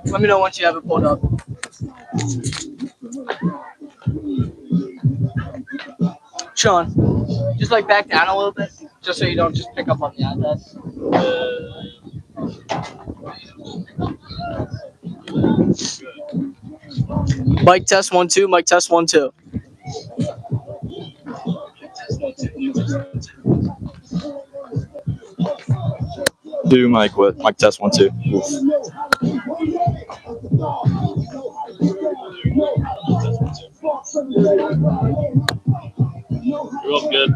Let me know once you have it pulled up. Sean, just like back down a little bit, just so you don't just pick up on the iPad. Mic test 1 2. Mic test 1 2. Do mic what? Mic test 1 2. Real good.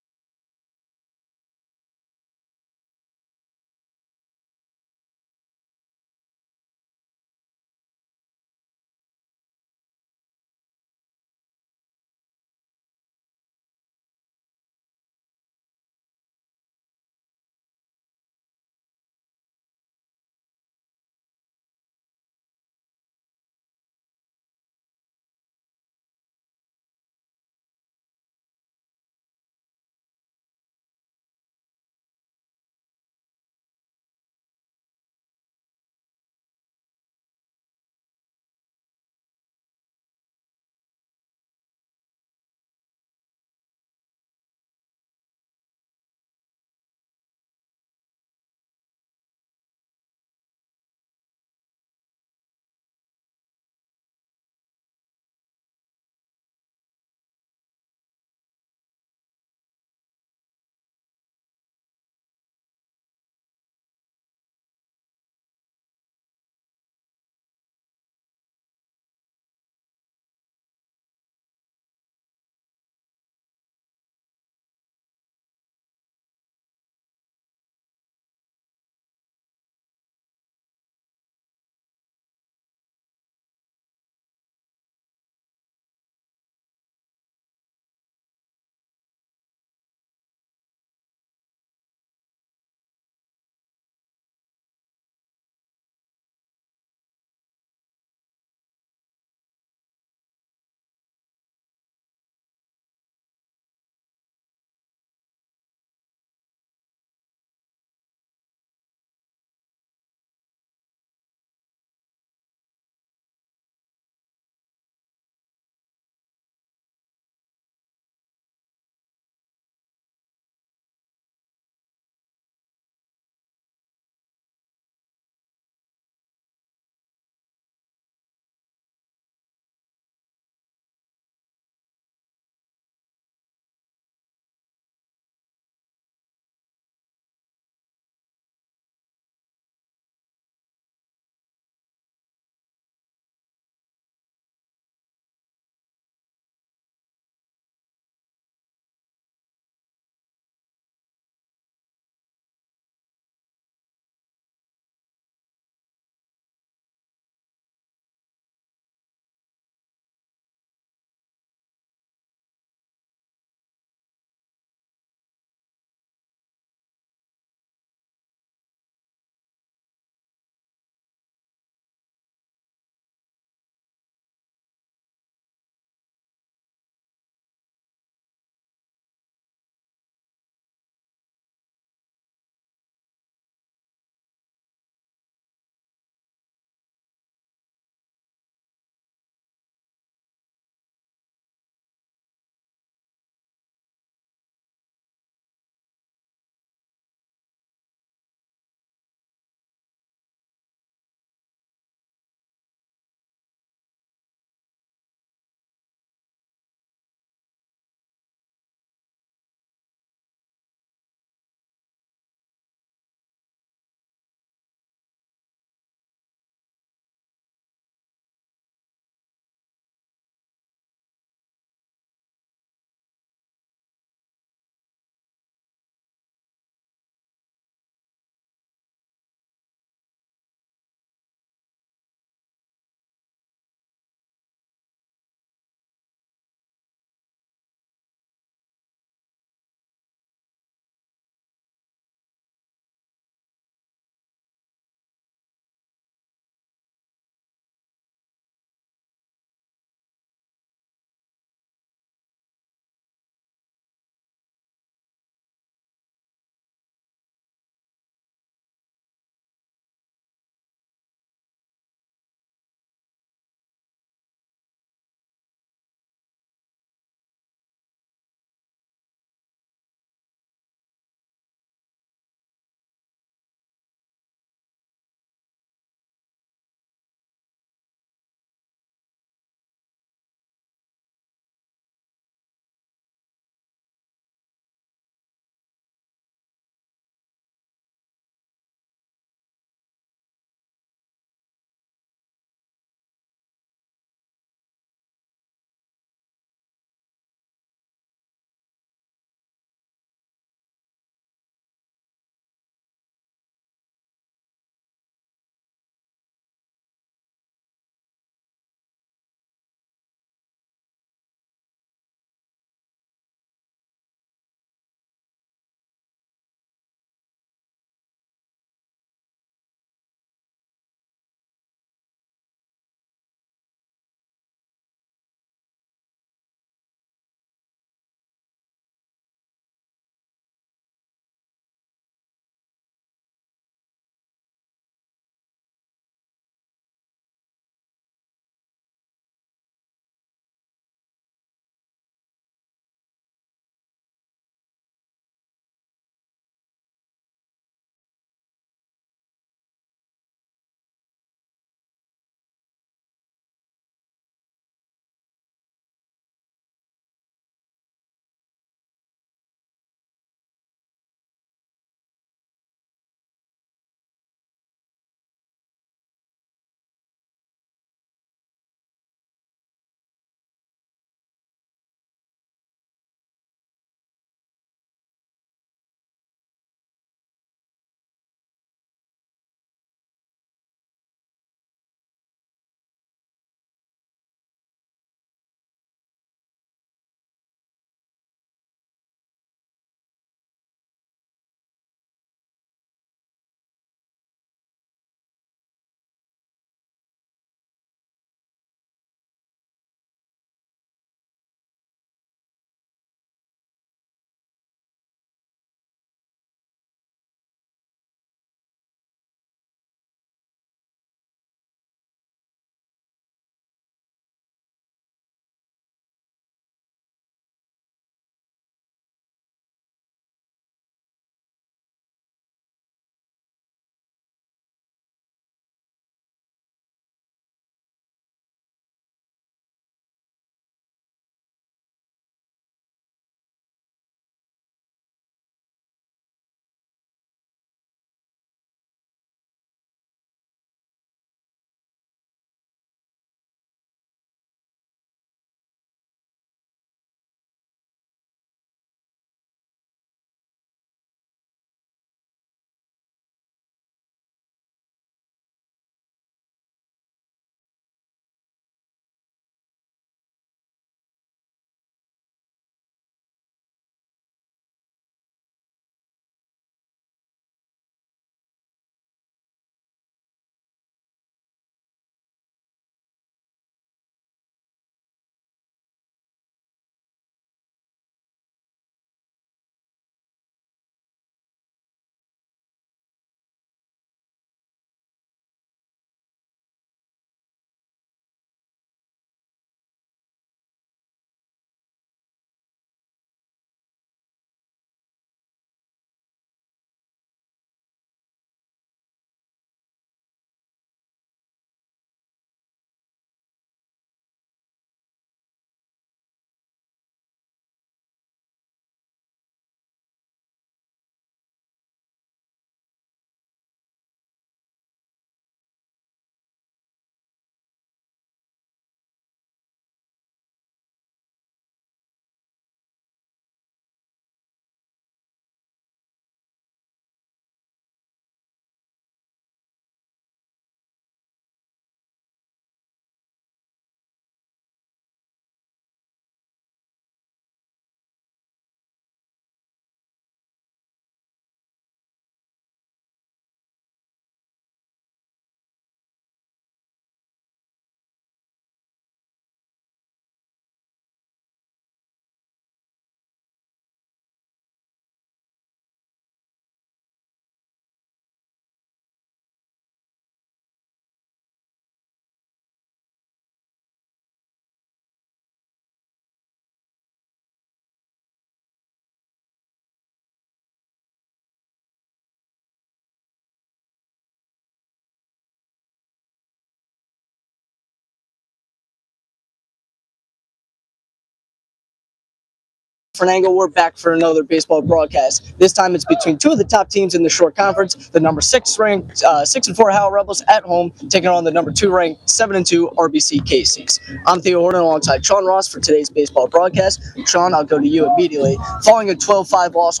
Fernango. We're back for another baseball broadcast. This time it's between two of the top teams in the short conference. The number 6 ranked 6-4 Howell Rebels at home taking on the number 2 ranked 7-2 RBC Casey's. I'm Theo Horton alongside Sean Ross for today's baseball broadcast. Sean, I'll go to you immediately. Following a 12-5 loss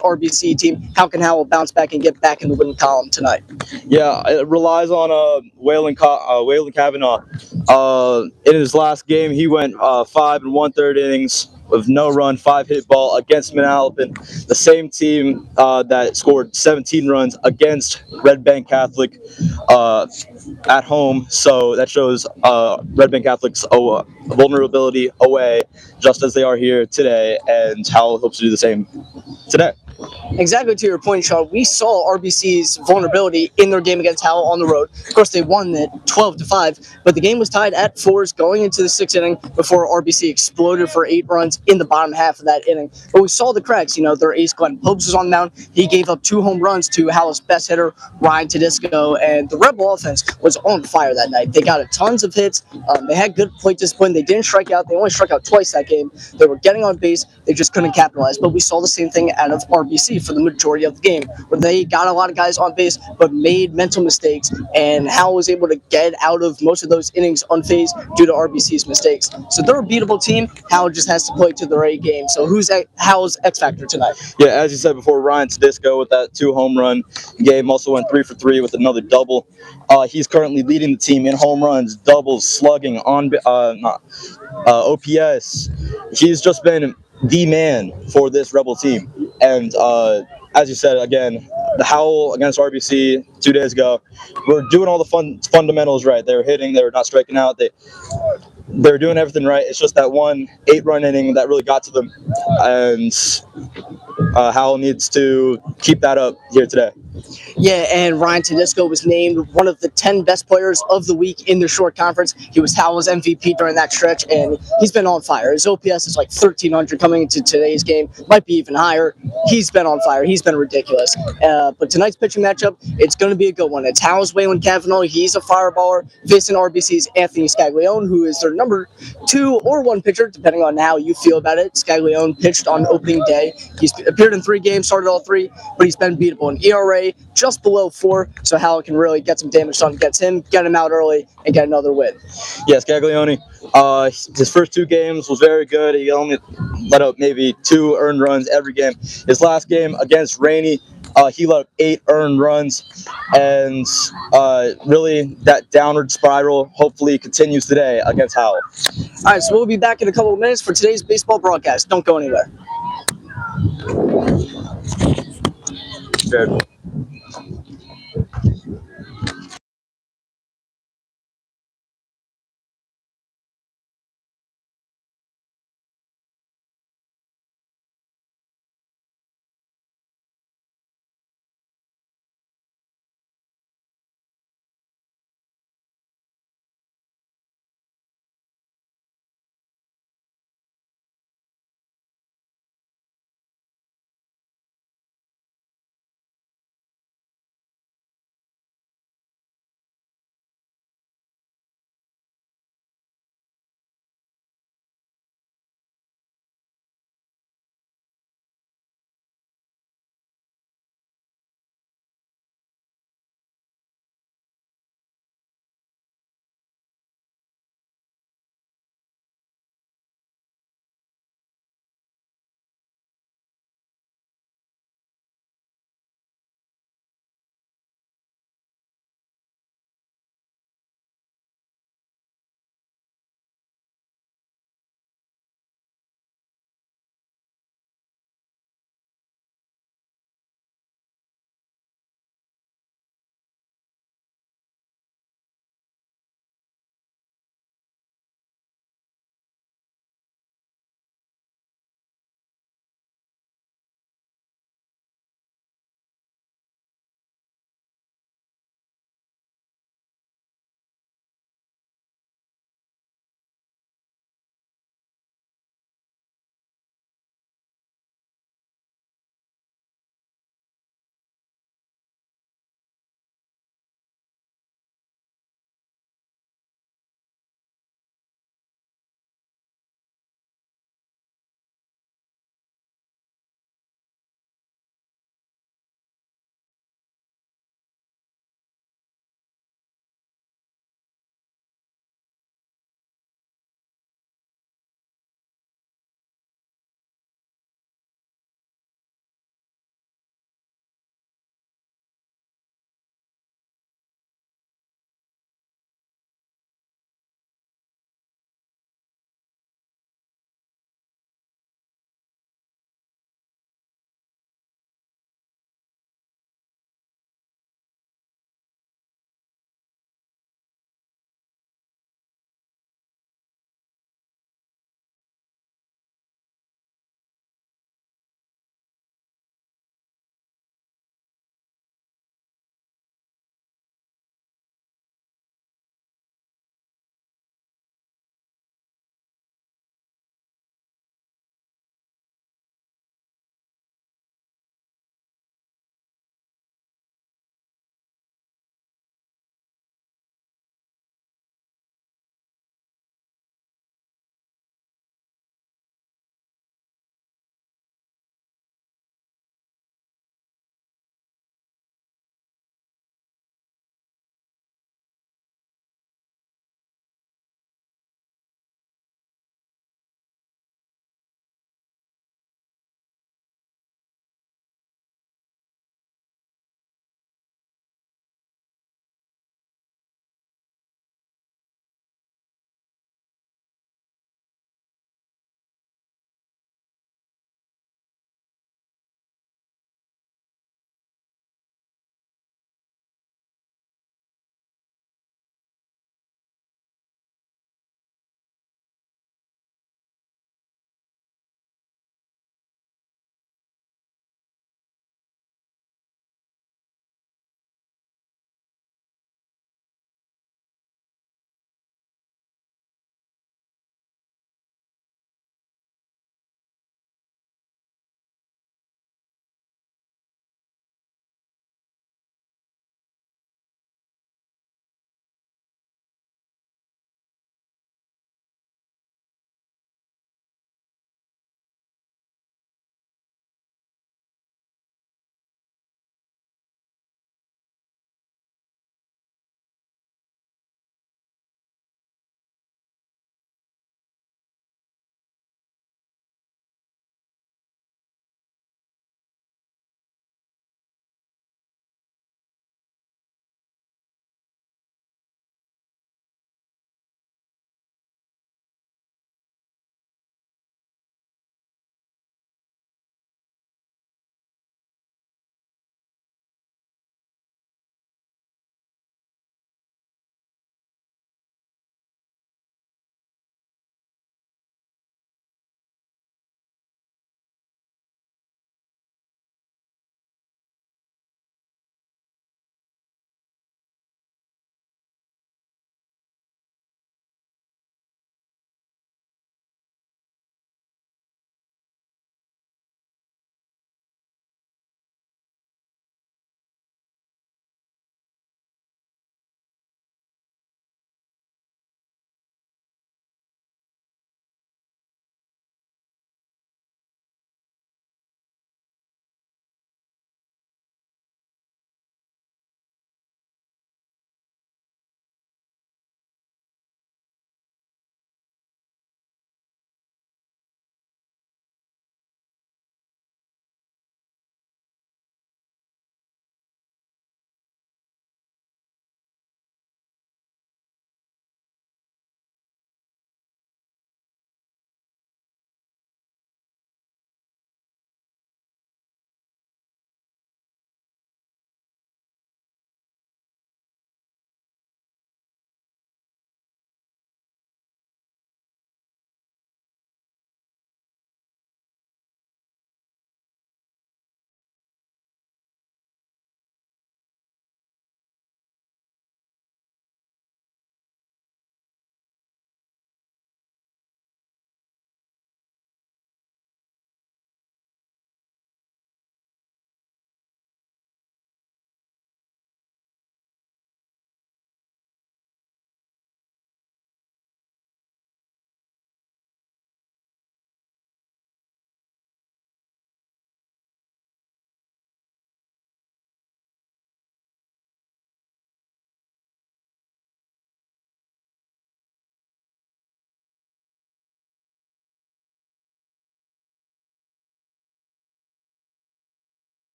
RBC team, how can Howell bounce back and get back in the win column tonight? Yeah, it relies on Waylon Kavanaugh. In his last game, he went 5 1/3 innings with no run, 5 hit ball against Manalapan, the same team that scored 17 runs against Red Bank Catholic at home. So that shows Red Bank Catholic's vulnerability away, just as they are here today, and Howell hopes to do the same today. Exactly to your point, Sean. We saw RBC's vulnerability in their game against Howell on the road. Of course, they won it 12-5, but the game was tied at 4s going into the 6th inning before RBC exploded for 8 runs in the bottom half of that inning. But we saw the cracks. Their ace Glenn Popes was on the mound. He gave up 2 home runs to Howell's best hitter, Ryan Tedesco, and the Rebel offense was on fire that night. They got tons of hits. They had good plate discipline. They didn't strike out. They only struck out twice that game. They were getting on base. They just couldn't capitalize. But we saw the same thing out of RBC for the majority of the game, where they got a lot of guys on base but made mental mistakes, and Howell was able to get out of most of those innings unfazed due to RBC's mistakes. So they're a beatable team. Howell just has to play to their A game. So who's Howell's X factor tonight? Yeah, as you said before, Ryan Tedesco with that 2 home run game also went 3 for 3 with another double. He's currently leading the team in home runs, doubles, slugging, OPS. He's just been the man for this Rebel team. And as you said, again, the Howell against RBC 2 days ago, we're doing all the fundamentals right. They were hitting, they were not striking out. They were doing everything right. It's just that one 8-run inning that really got to them. And Howell needs to keep that up here today. Yeah, and Ryan Tedesco was named one of the 10 best players of the week in the short conference. He was Howell's MVP during that stretch, and he's been on fire. His OPS is like 1,300 coming into today's game, might be even higher. He's been on fire. He's been ridiculous. But tonight's pitching matchup, it's going to be a good one. It's Howell's Waylon Kavanaugh. He's a fireballer, facing RBC's Anthony Scaglione, who is their number 2 or 1 pitcher, depending on how you feel about it. Scaglione pitched on opening day. He's appeared in 3 games, started all 3, but he's been beatable. An ERA just below 4, so Howell can really get some damage done against him, get him out early, and get another win. Yes, Scaglione, his first 2 games was very good. He only let up maybe 2 earned runs every game. His last game against Rainey, he let up 8 earned runs, and really that downward spiral hopefully continues today against Howell. All right, so we'll be back in a couple of minutes for today's baseball broadcast. Don't go anywhere. Good.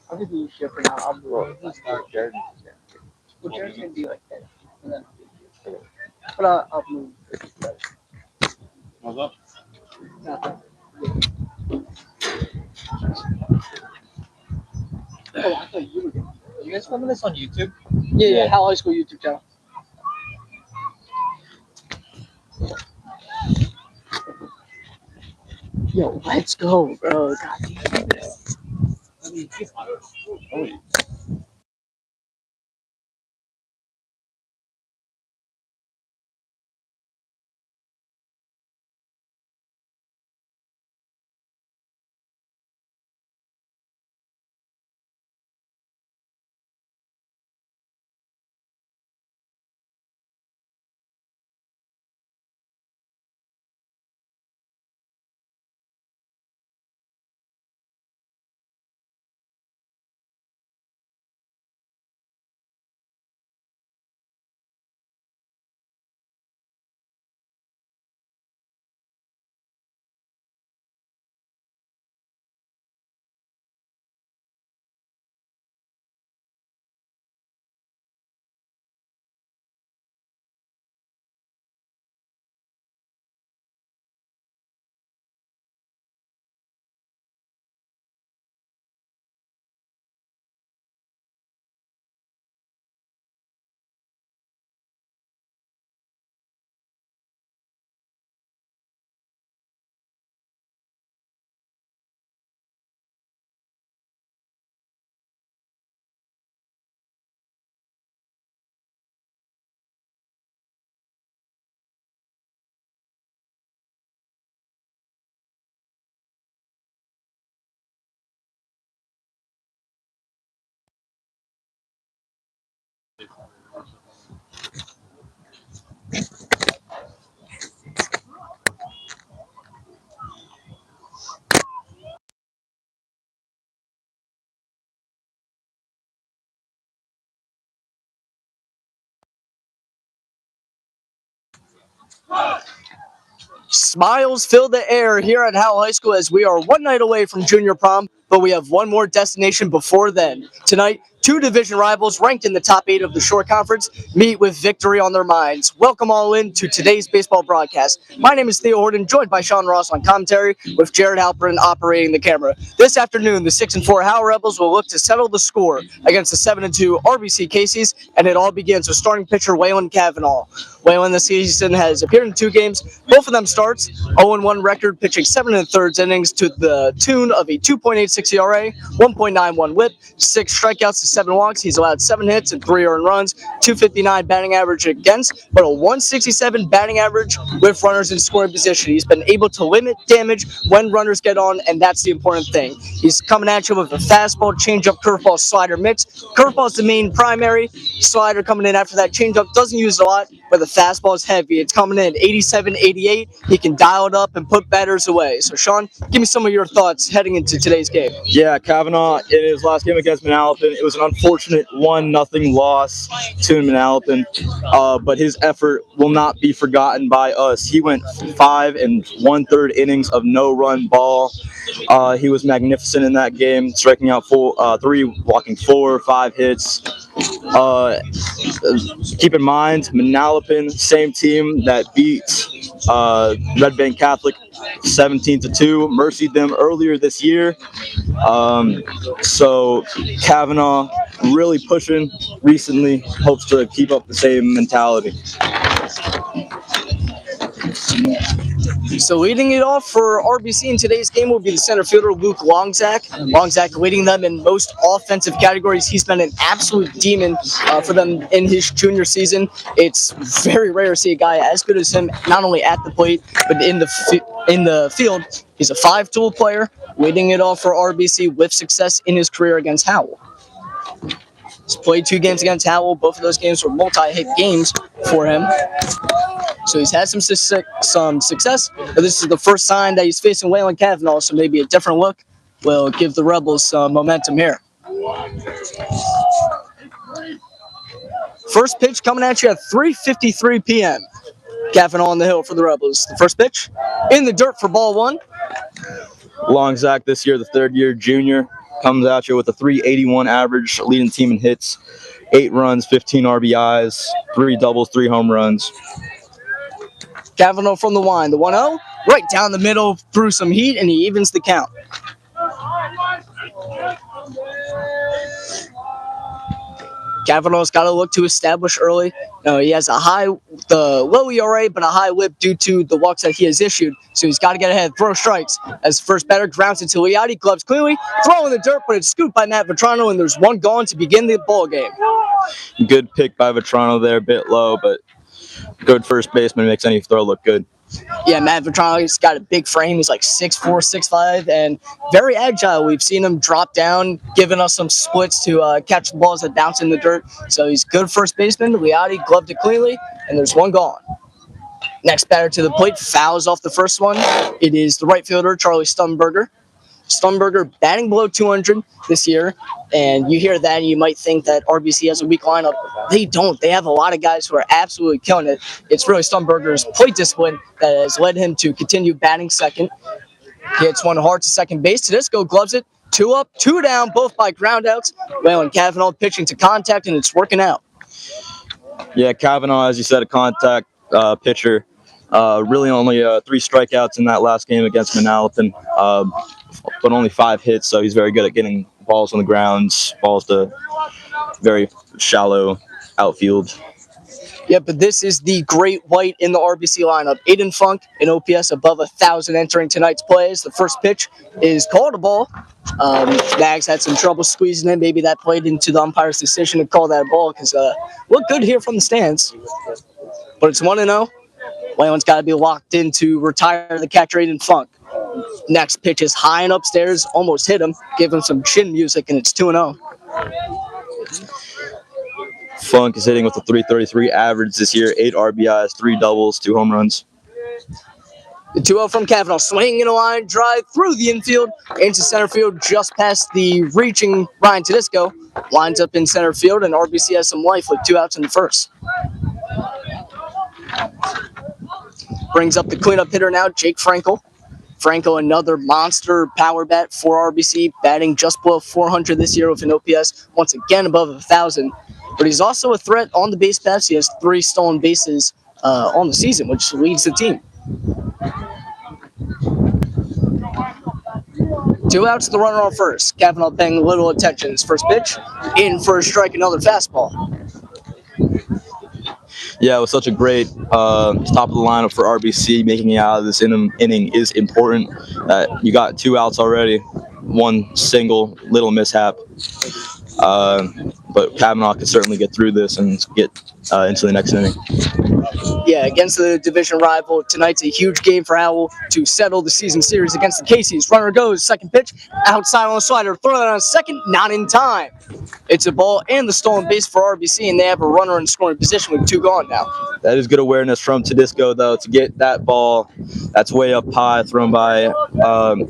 I'll give you shit for now. I'll be well, Jared. Well, Jared's gonna be like that. And then but I'll move. What's up? Nothing. Oh, I thought you were going. Are you guys filming this on YouTube? Yeah, Howell High School YouTube channel. Yo, let's go, bro. God damn it. Smiles fill the air here at Howell High School as we are one night away from junior prom, but we have one more destination before then. Tonight, two division rivals ranked in the top 8 of the Shore Conference meet with victory on their minds. Welcome all in to today's baseball broadcast. My name is Theo Horton, joined by Sean Ross on commentary, with Jared Halperin operating the camera. This afternoon, the 6-4 Howell Rebels will look to settle the score against the 7-2 RBC Casey's, and it all begins with starting pitcher Waylon Cavanaugh. Waylon this season has appeared in 2 games, both of them starts, 0-1 record, pitching 7 1/3 innings to the tune of a 2.86 ERA, 1.91 WHIP, 6 strikeouts to 7 walks. He's allowed 7 hits and 3 earned runs, 259 batting average against, but a 167 batting average with runners in scoring position. He's been able to limit damage when runners get on, and that's the important thing. He's coming at you with a fastball, changeup, curveball, slider mix. Curveball is the main primary. Slider coming in after that. Changeup doesn't use a lot, but the fastball is heavy. It's coming in 87, 88. He can dial it up and put batters away. So, Sean, give me some of your thoughts heading into today's game. Yeah, Cavanaugh in his last game against Manalapan, it was an unfortunate 1-0 loss to Manalapan, but his effort will not be forgotten by us. He went 5 1/3 innings of no-run ball. He was magnificent in that game, striking out 3, walking 4, 5 hits. Keep in mind, Manalapan, same team that beat Red Bank Catholic 17-2, mercied them earlier this year. So Cavanaugh really pushing recently, hopes to keep up the same mentality. So leading it off for RBC in today's game will be the center fielder, Luke Longzak. Longzak leading them in most offensive categories. He's been an absolute demon for them in his junior season. It's very rare to see a guy as good as him, not only at the plate, but in the field. He's a 5-tool player, leading it off for RBC with success in his career against Howell. He's played 2 games against Howell. Both of those games were multi-hit games for him. So he's had some success, but this is the first sign that he's facing Waylon Kavanaugh, so maybe a different look will give the Rebels some momentum here. First pitch coming at you at 3:53 p.m. Kavanaugh on the hill for the Rebels. The first pitch in the dirt for ball 1. Longzak this year, the 3rd-year junior, comes at you with a 381 average, leading the team in hits, 8 runs, 15 RBIs, 3 doubles, 3 home runs. Kavanaugh from the line, the 1-0, right down the middle through some heat, and he evens the count. Kavanaugh's got to look to establish early. He has the low ERA, but a high whip due to the walks that he has issued. So he's got to get ahead, throw strikes. As the first batter grounds into Leotti, gloves cleanly, throw in the dirt, but it's scooped by Matt Vetrano, and there's one gone to begin the ball game. Good pick by Vetrano there, a bit low, but good first baseman, makes any throw look good. Yeah, Matt Vetrano's got a big frame. He's like 6'4", 6'5", and very agile. We've seen him drop down, giving us some splits to catch the balls that bounce in the dirt. So he's good first baseman. Leotti gloved it cleanly, and there's one gone. Next batter to the plate, fouls off the first one. It is the right fielder, Charlie Stumberger. Stumberger batting below 200 this year, and you hear that and you might think that RBC has a weak lineup. They don't. They have a lot of guys who are absolutely killing it. It's really Stumberger's plate discipline that has led him to continue batting second. He hits one hard to second base. Tedesco gloves it. 2 up, 2 down, both by groundouts. Waylon Kavanaugh pitching to contact, and it's working out. Yeah, Kavanaugh, as you said, a contact pitcher. Really only 3 strikeouts in that last game against Manalapan, but only 5 hits, so he's very good at getting balls on the grounds, balls to very shallow outfield. Yeah, but this is the great white in the RBC lineup. Aiden Funk, an OPS above 1,000 entering tonight's plays. The first pitch is called a ball. Mags had some trouble squeezing in. Maybe that played into the umpire's decision to call that a ball because looked good here from the stands. But it's 1-0. Waylon's got to be locked in to retire the catcher, Aiden Funk. Next pitch is high and upstairs, almost hit him, gave him some chin music, and it's 2-0. Funk is hitting with a 333 average this year, 8 RBIs, 3 doubles, 2 home runs. The 2-0 from Kavanaugh, swinging a line drive through the infield into center field, just past the reaching Ryan Tedesco. Lines up in center field, and RBC has some life with 2 outs in the first. Brings up the cleanup hitter now, Jake Frankel. Franco, another monster power bat for RBC, batting just below 400 this year with an OPS, once again above 1,000. But he's also a threat on the base paths. He has 3 stolen bases on the season, which leads the team. 2 outs, the runner on first. Kavanaugh paying little attention. His first pitch, in for a strike, another fastball. Yeah, it was such a great top of the lineup for RBC. Making it out of this inning is important. You got 2 outs already, 1 single, little mishap. But Kavanaugh can certainly get through this and get into the next inning. Yeah, against the division rival. Tonight's a huge game for Howell to settle the season series against the Caseys. Runner goes, second pitch, outside on the slider, throw that on second, not in time. It's a ball and the stolen base for RBC, and they have a runner in scoring position with 2 gone now. That is good awareness from Tedesco, though, to get that ball that's way up high, thrown by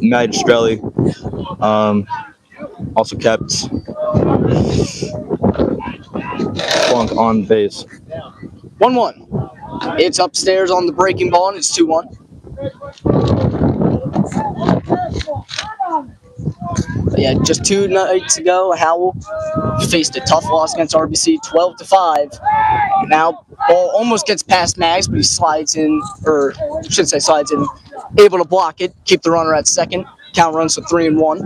Magistrelli. Also kept Funk on base. 1-1. It's upstairs on the breaking ball, and it's 2-1. But yeah, just 2 nights ago, Howell faced a tough loss against RBC, 12-5. Now, ball almost gets past Mags, but he slides in, or I shouldn't say slides in, able to block it, keep the runner at second. Count runs to 3-1.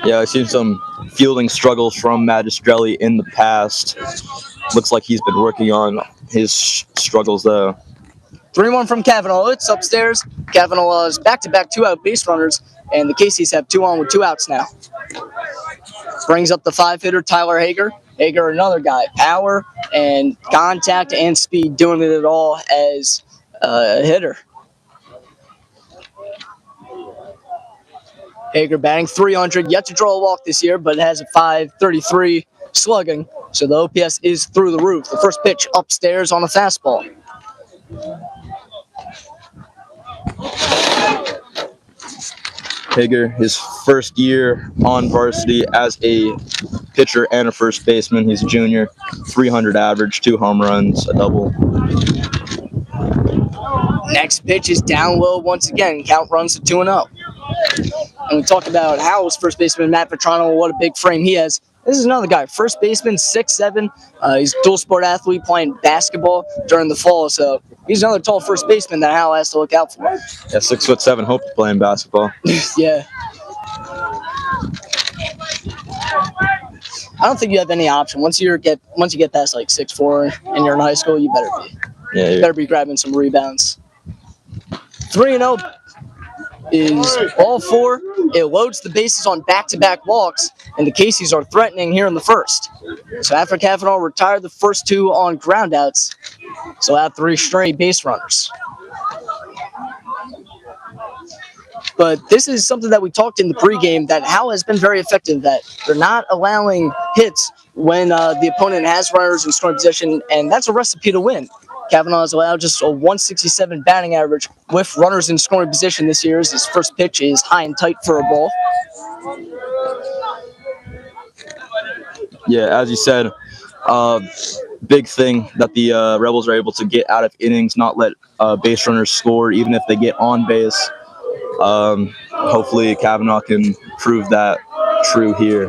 Yeah, I've seen some fielding struggles from Magistrelli in the past. Looks like he's been working on his struggles, though. 3-1 from Kavanaugh. It's upstairs. Kavanaugh's back-to-back 2-out base runners, and the Caseys have 2 on with 2 outs now. Brings up the 5-hitter, Tyler Hager. Hager, another guy. Power and contact and speed, doing it all as a hitter. Hager batting .300, yet to draw a walk this year, but it has a .533 slugging, so the OPS is through the roof. The first pitch upstairs on a fastball. Hager, his first year on varsity as a pitcher and a first baseman. He's a junior, 300 average, 2 home runs, a double. Next pitch is down low once again. Count runs to 2-0. And we talked about Howell's first baseman, Matt Petrano, what a big frame he has. This is another guy, first baseman, 6'7". He's a dual sport athlete playing basketball during the fall, so he's another tall first baseman that Howell has to look out for. Yeah, 6'7", hope to playing basketball. Yeah. I don't think you have any option. Once you get past like 6'4" and you're in high school, you better be grabbing some rebounds. 3-0 is ball 4. It loads the bases on back-to-back walks, and the Caseys are threatening here in the first. So after Kavanaugh retired the first 2 on groundouts, so out 3 straight base runners. But this is something that we talked in the pregame that Howell has been very effective at. They're not allowing hits when the opponent has runners in scoring position, and that's a recipe to win. Kavanaugh has allowed just a .167 batting average with runners in scoring position this year. His first pitch is high and tight for a ball. Yeah, as you said, big thing that the Rebels are able to get out of innings, not let base runners score, even if they get on base. Hopefully Kavanaugh can prove that true here.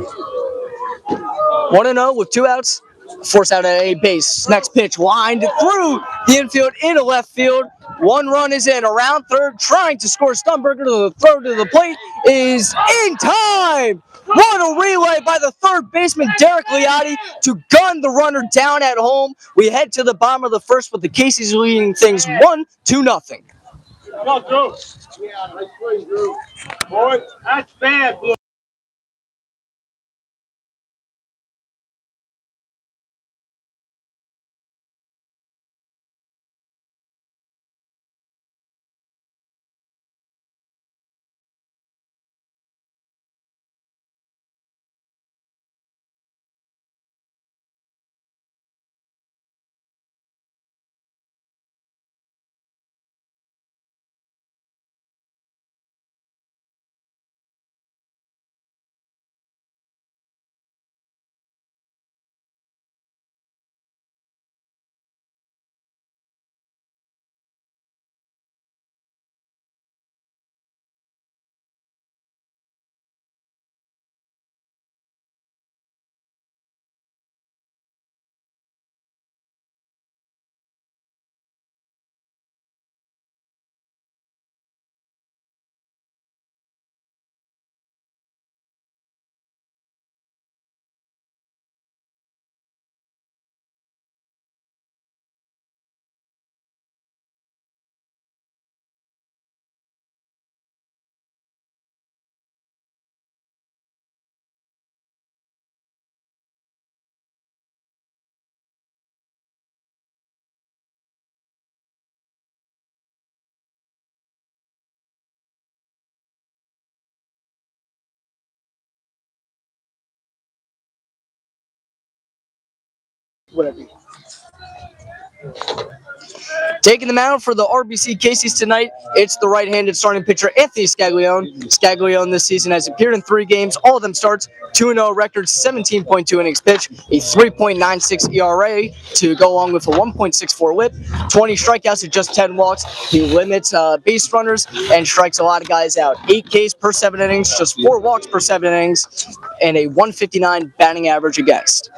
1-0 with 2 outs. Force out at a base. Next pitch lined through the infield into left field. 1 run is in. Around third, trying to score. Stumberger to the throw to the plate is in time. What a relay by the third baseman, Derek Liotti, to gun the runner down at home. We head to the bottom of the first with the Caseys leading things 1-0. Go, Drew. Yeah, nice swing, Drew. Boy, that's bad, Blue. Whatever you want. Taking the mound for the RBC Caseys tonight, it's the right-handed starting pitcher, Anthony Scaglione. Scaglione this season has appeared in 3 games, all of them starts, 2-0 record, 17.2 innings pitched, a 3.96 ERA to go along with a 1.64 whip, 20 strikeouts and just 10 walks. He limits base runners and strikes a lot of guys out. 8 Ks per 7 innings, just 4 walks per 7 innings, and a 159 batting average against.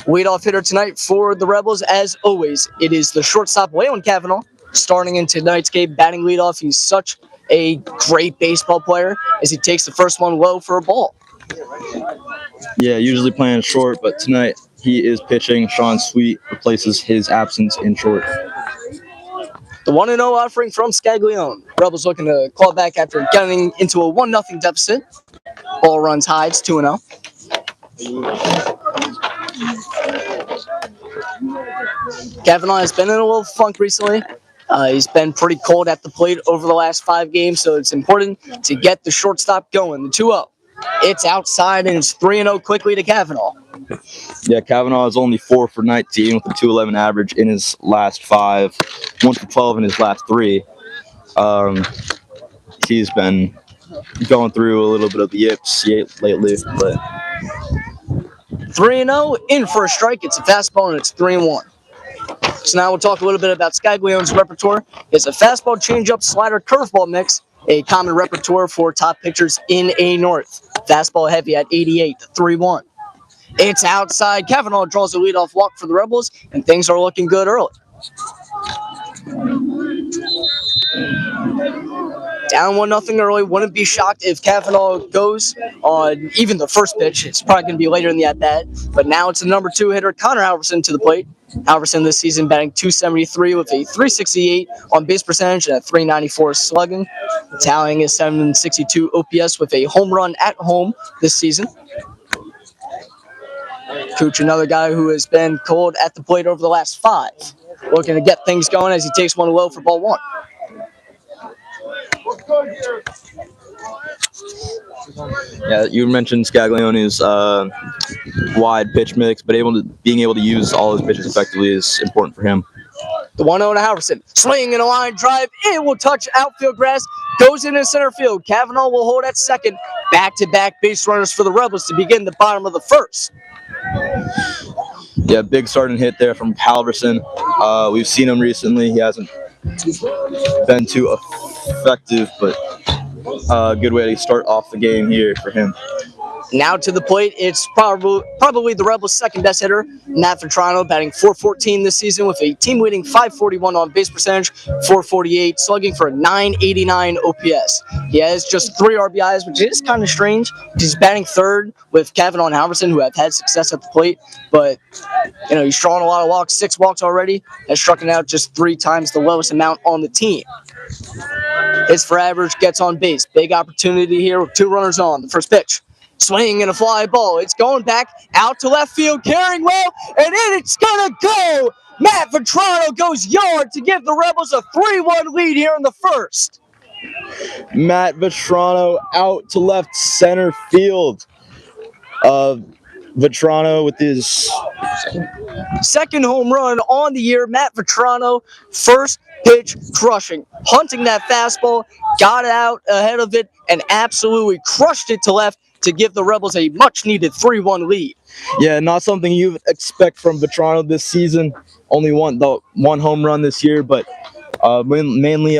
Leadoff hitter tonight for the Rebels, as always, it is the shortstop, Waylon Kavanaugh, starting in tonight's game, batting leadoff. He's such a great baseball player as he takes the first one low for a ball. Yeah, usually playing short, but tonight he is pitching. Sean Sweet replaces his absence in short. The 1-0 offering from Scaglione. Rebels looking to claw back after getting into a 1-0 deficit. Ball runs high. It's 2-0. Kavanaugh has been in a little funk recently. He's been pretty cold at the plate over the last 5 games, so it's important to get the shortstop going. The 2-0. It's outside, and it's 3-0 quickly to Kavanaugh. Yeah, Kavanaugh is only 4 for 19 with a 211 average in his last 5, 1 for 12 in his last 3. He's been going through a little bit of the yips lately, but 3-0 in for a strike. It's a fastball, and it's 3-1. So now we'll talk a little bit about Scaglione's repertoire. It's a fastball, changeup, slider, curveball mix, a common repertoire for top pitchers in A North. Fastball heavy at 88, 3-1. It's outside. Kavanaugh draws a leadoff walk for the Rebels, and things are looking good early. Down 1-0 early. Wouldn't be shocked if Kavanaugh goes on even the first pitch. It's probably going to be later in the at-bat. But now it's the number 2 hitter, Connor Halverson, to the plate. Halverson this season batting .273 with a .368 on base percentage and a .394 slugging. Tallying is .762 OPS with a home run at home this season. Cooch, another guy who has been cold at the plate over the last 5. Looking to get things going as he takes one low for ball 1. yeah, you mentioned Scaglione's wide pitch mix, but being able to use all his pitches effectively is important for him. The 1-0 to Halverson. Swing and a line drive. It will touch outfield grass. Goes into center field. Kavanaugh will hold at second. Back-to-back base runners for the Rebels to begin the bottom of the first. Yeah, big starting hit there from Halverson. We've seen him recently. He hasn't been too effective, but good way to start off the game here for him. Now to the plate, it's probably the Rebels' second best hitter, Matt Vetrano, batting .414 this season with a team-leading .541 on base percentage, .448, slugging for a .989 OPS. He has just 3 RBIs, which is kind of strange. He's batting third with Kavanaugh and Halverson, who have had success at the plate, but he's drawing a lot of walks, 6 walks already, has struck out just 3 times the lowest amount on the team. Hits for average, gets on base. Big opportunity here with 2 runners on. The first pitch. Swing and a fly ball. It's going back out to left field, carrying well, and it's going to go. Matt Vetrano goes yard to give the Rebels a 3-1 lead here in the first. Matt Vetrano out to left center field. Vetrano with his second home run on the year. Matt Vetrano, first pitch crushing. Hunting that fastball, got out ahead of it, and absolutely crushed it to left to give the Rebels a much-needed 3-1 lead. Yeah, not something you expect from Vetrano this season. Only one home run this year, but mainly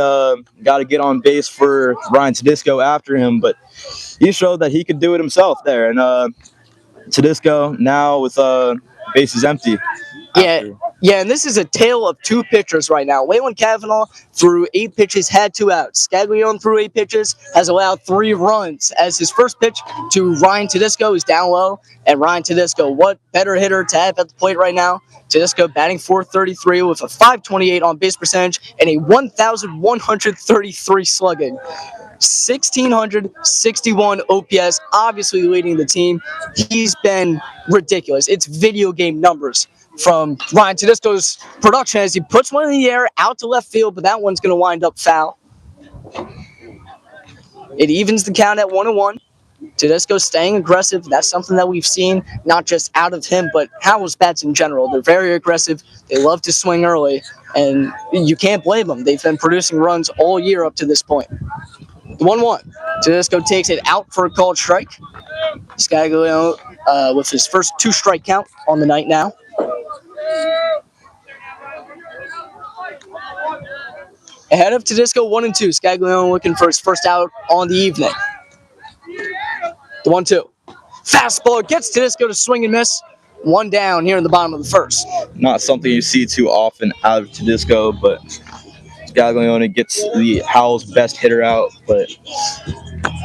got to get on base for Ryan Tedisco after him. But he showed that he could do it himself there. And Tedisco now with bases empty. Yeah, and this is a tale of 2 pitchers right now. Waylon Kavanaugh threw 8 pitches, had 2 outs. Scaglione threw 8 pitches, has allowed 3 runs. As his first pitch to Ryan Tedisco is down low, and Ryan Tedisco, what better hitter to have at the plate right now? Tedisco batting .433 with a .528 on base percentage and a 1,133 slugging. 1,661 OPS, obviously leading the team. He's been ridiculous. It's video game numbers from Ryan Tedisco's production as he puts one in the air out to left field, but that one's going to wind up foul. It evens the count at 1-1. Tedisco staying aggressive. That's something that we've seen, not just out of him, but Howell's bats in general. They're very aggressive. They love to swing early, and you can't blame them. They've been producing runs all year up to this point. 1-1. Tedisco takes it out for a called strike. Scaglione with his first 2-strike count on the night now. Ahead of Tedisco, 1-2. Scaglione looking for his first out on the evening. The 1-2. Fastball gets Tedisco to swing and miss. 1 down here in the bottom of the first. Not something you see too often out of Tedisco, but Scaglione gets the Howell's best hitter out, but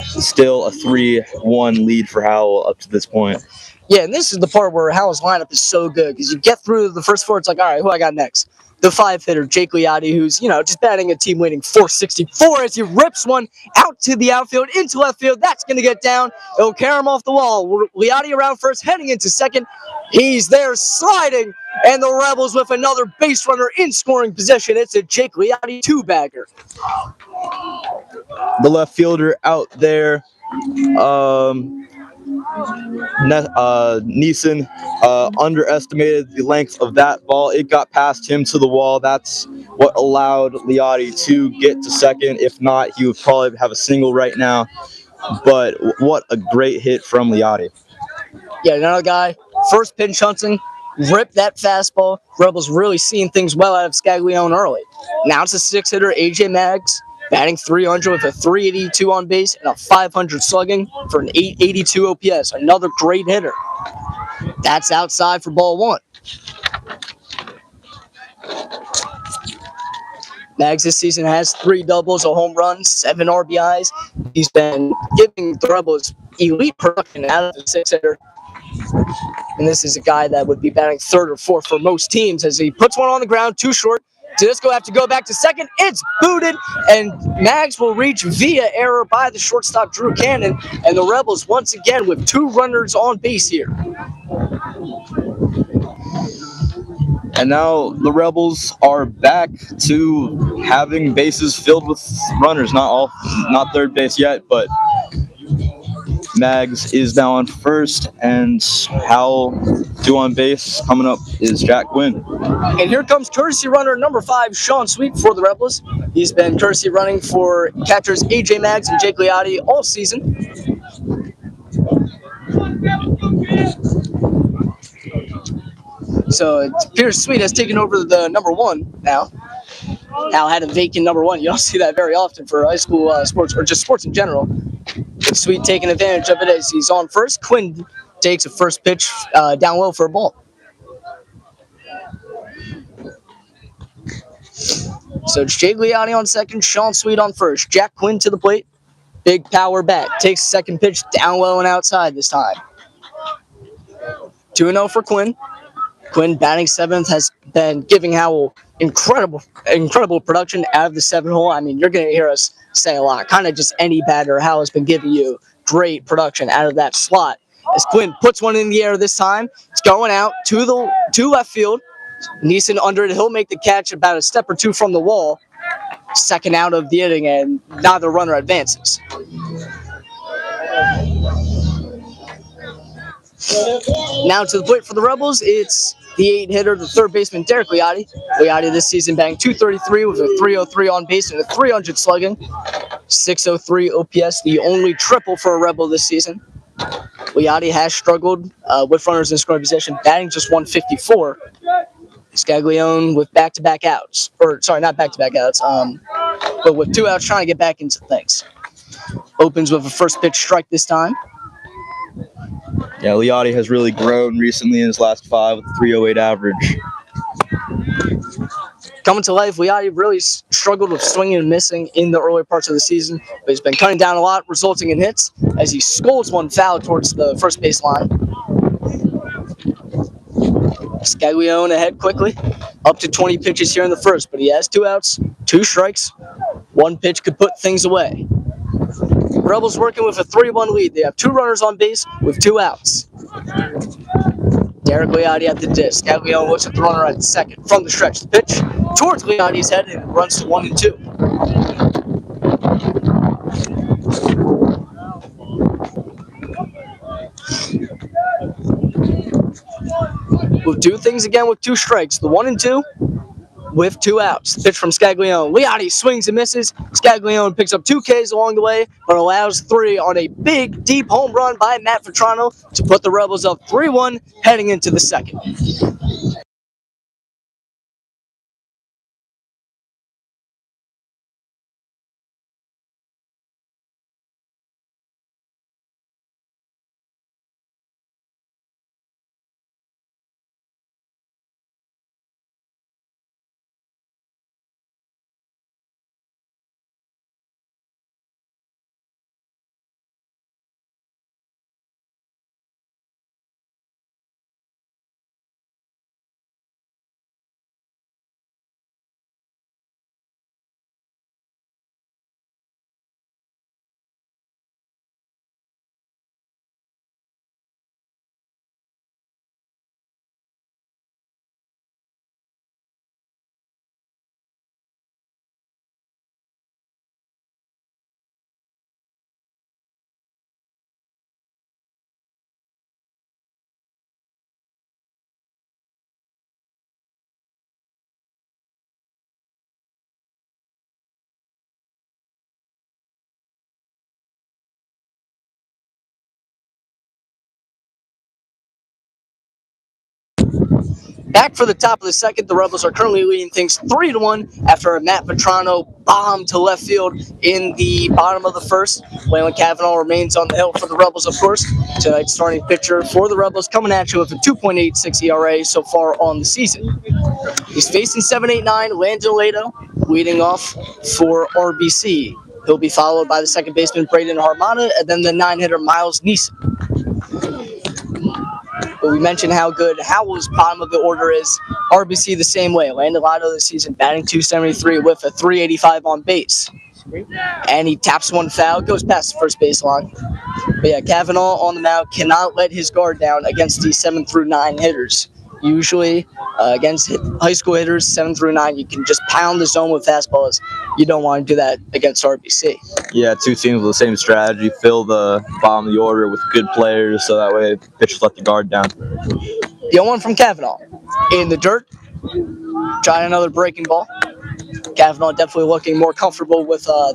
still a 3-1 lead for Howell up to this point. Yeah, and this is the part where Howell's lineup is so good because you get through the first 4, it's like, all right, who I got next? the 5-hitter, Jake Liotti, who's, just batting a team-leading .464 as he rips one out to the outfield, into left field. That's going to get down. It'll carry him off the wall. Liotti around first, heading into second. He's there sliding, and the Rebels with another base runner in scoring position. It's a Jake Liotti 2-bagger. The left fielder out there, Neeson underestimated the length of that ball. It got past him to the wall. That's what allowed Liotti to get to second. If not, he would probably have a single right now. But what a great hit from Liotti. Yeah, another guy, first pinch hunting, ripped that fastball. Rebels really seeing things well out of Scaglione early. Now it's a 6-hitter, AJ Maggs, batting .300 with a .382 on base and a .500 slugging for an .882 OPS. Another great hitter. That's outside for ball one. Maggs this season has 3 doubles, a home run, 7 RBIs. He's been giving the Rebels elite production out of the 6-hitter. And this is a guy that would be batting 3rd or 4th for most teams as he puts one on the ground, too short. Tedesco have to go back to second. It's booted, and Maggs will reach via error by the shortstop, Drew Cannon. And the Rebels once again with 2 runners on base here. And now the Rebels are back to having bases filled with runners. Not third base yet, but Maggs is now on first, and Howell, 2 on base. Coming up is Jack Quinn. And here comes courtesy runner number 5, Sean Sweet for the Rebels. He's been courtesy running for catchers AJ Maggs and Jake Liotti all season. So it appears Sweet has taken over the number 1 now. Hal had a vacant number 1. You don't see that very often for high school sports, or just sports in general. But Sweet taking advantage of it as he's on first. Quinn takes a first pitch down low for a ball. So it's Jake Liotti on second, Sean Sweet on first. Jack Quinn to the plate. Big power bat. Takes second pitch down low and outside this time. 2-0 for Quinn. Quinn batting 7th has been giving Howell incredible production out of the 7-hole. I mean, you're going to hear us say a lot. Kind of just any batter Howell's been giving you great production out of that slot. As Quinn puts one in the air this time, it's going out to left field. Neeson under it. He'll make the catch about a step or 2 from the wall. Second out of the inning, and neither runner advances. Now to the plate for the Rebels, it's the 8-hitter, the 3rd baseman, Derek Liotti. Liotti this season batting .233 with a .303 on base and a .300 slugging. .603 OPS, the only triple for a Rebel this season. Liotti has struggled with runners in scoring position, batting just .154. Scaglione with back-to-back outs. Not back-to-back outs, but with 2 outs trying to get back into things. Opens with a first pitch strike this time. Yeah, Liotti has really grown recently in his last 5 with a .308 average. Coming to life, Liotti really struggled with swinging and missing in the early parts of the season, but he's been cutting down a lot, resulting in hits as he scolds one foul towards the first base line. Scaglione ahead quickly, up to 20 pitches here in the first, but he has 2 outs, 2 strikes. 1 pitch could put things away. Rebels working with a 3-1 lead. They have 2 runners on base with 2 outs. Derek Liotti at the disc. Scaglione looks at the runner at second from the stretch. The pitch towards Liotti's head and runs to 1-2. We'll do things again with 2 strikes. The 1-2 with 2 outs. The pitch from Scaglione. Liotti swings and misses. Scaglione picks up 2 Ks along the way, but allows 3 on a big, deep home run by Matt Vetrano to put the Rebels up 3-1 heading into the second. Back for the top of the second, the Rebels are currently leading things 3-1 after a Matt Vetrano bomb to left field in the bottom of the first. Waylon Cavanaugh remains on the hill for the Rebels, of course. Tonight's starting pitcher for the Rebels coming at you with a 2.86 ERA so far on the season. He's facing 7-8-9 Landon Lato, leading off for RBC. He'll be followed by the second baseman Braden Harmana and then the 9-hitter Miles Neeson. But we mentioned how good Howell's bottom of the order is. RBC the same way. Landon Lato this season batting .273 with a .385 on base. And he taps one foul, goes past the first baseline. But yeah, Cavanaugh on the mound cannot let his guard down against the 7 through 9 hitters. Usually, against high school hitters, 7 through 9, you can just pound the zone with fastballs. You don't want to do that against RBC. Yeah, two teams with the same strategy. Fill the bottom of the order with good players, so that way pitchers let the guard down. The 0-1 from Cavanaugh. In the dirt, trying another breaking ball. Cavanaugh definitely looking more comfortable with the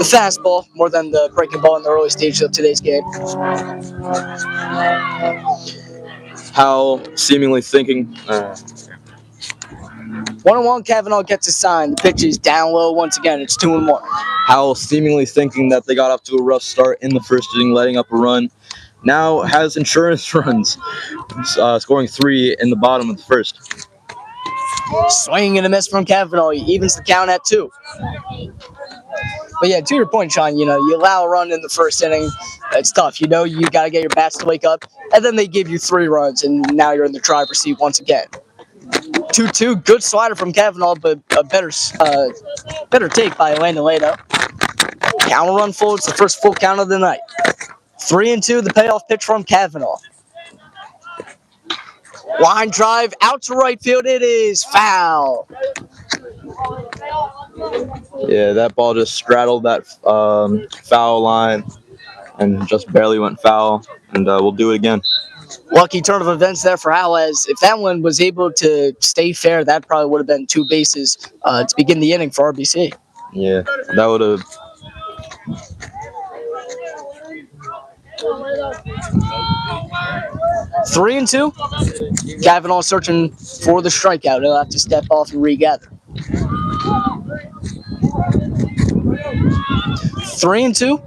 fastball more than the breaking ball in the early stages of today's game. Howell seemingly thinking. 1-1, Cavanaugh gets a sign. The pitch is down low once again. It's 2-1. Howell seemingly thinking that they got off to a rough start in the first inning, letting up a run. Now has insurance runs, scoring 3 in the bottom of the first. Swing and a miss from Cavanaugh. He evens the count at 2. But yeah, to your point, Sean, you allow a run in the first inning. It's tough. You got to get your bats to wake up. And then they give you 3 runs, and now you're in the driver's seat once again. 2-2, good slider from Cavanaugh, but a better take by Landon Lato. Counter run full. It's the first full count of the night. 3-2, the payoff pitch from Cavanaugh. Line drive out to right field. It is foul. Yeah, that ball just straddled that foul line and just barely went foul, and we'll do it again. Lucky turn of events there for Howell, as if that one was able to stay fair, that probably would have been 2 bases to begin the inning for RBC. Yeah, that would have. 3-2. Cavanaugh searching for the strikeout. He'll have to step off and regather. 3-2.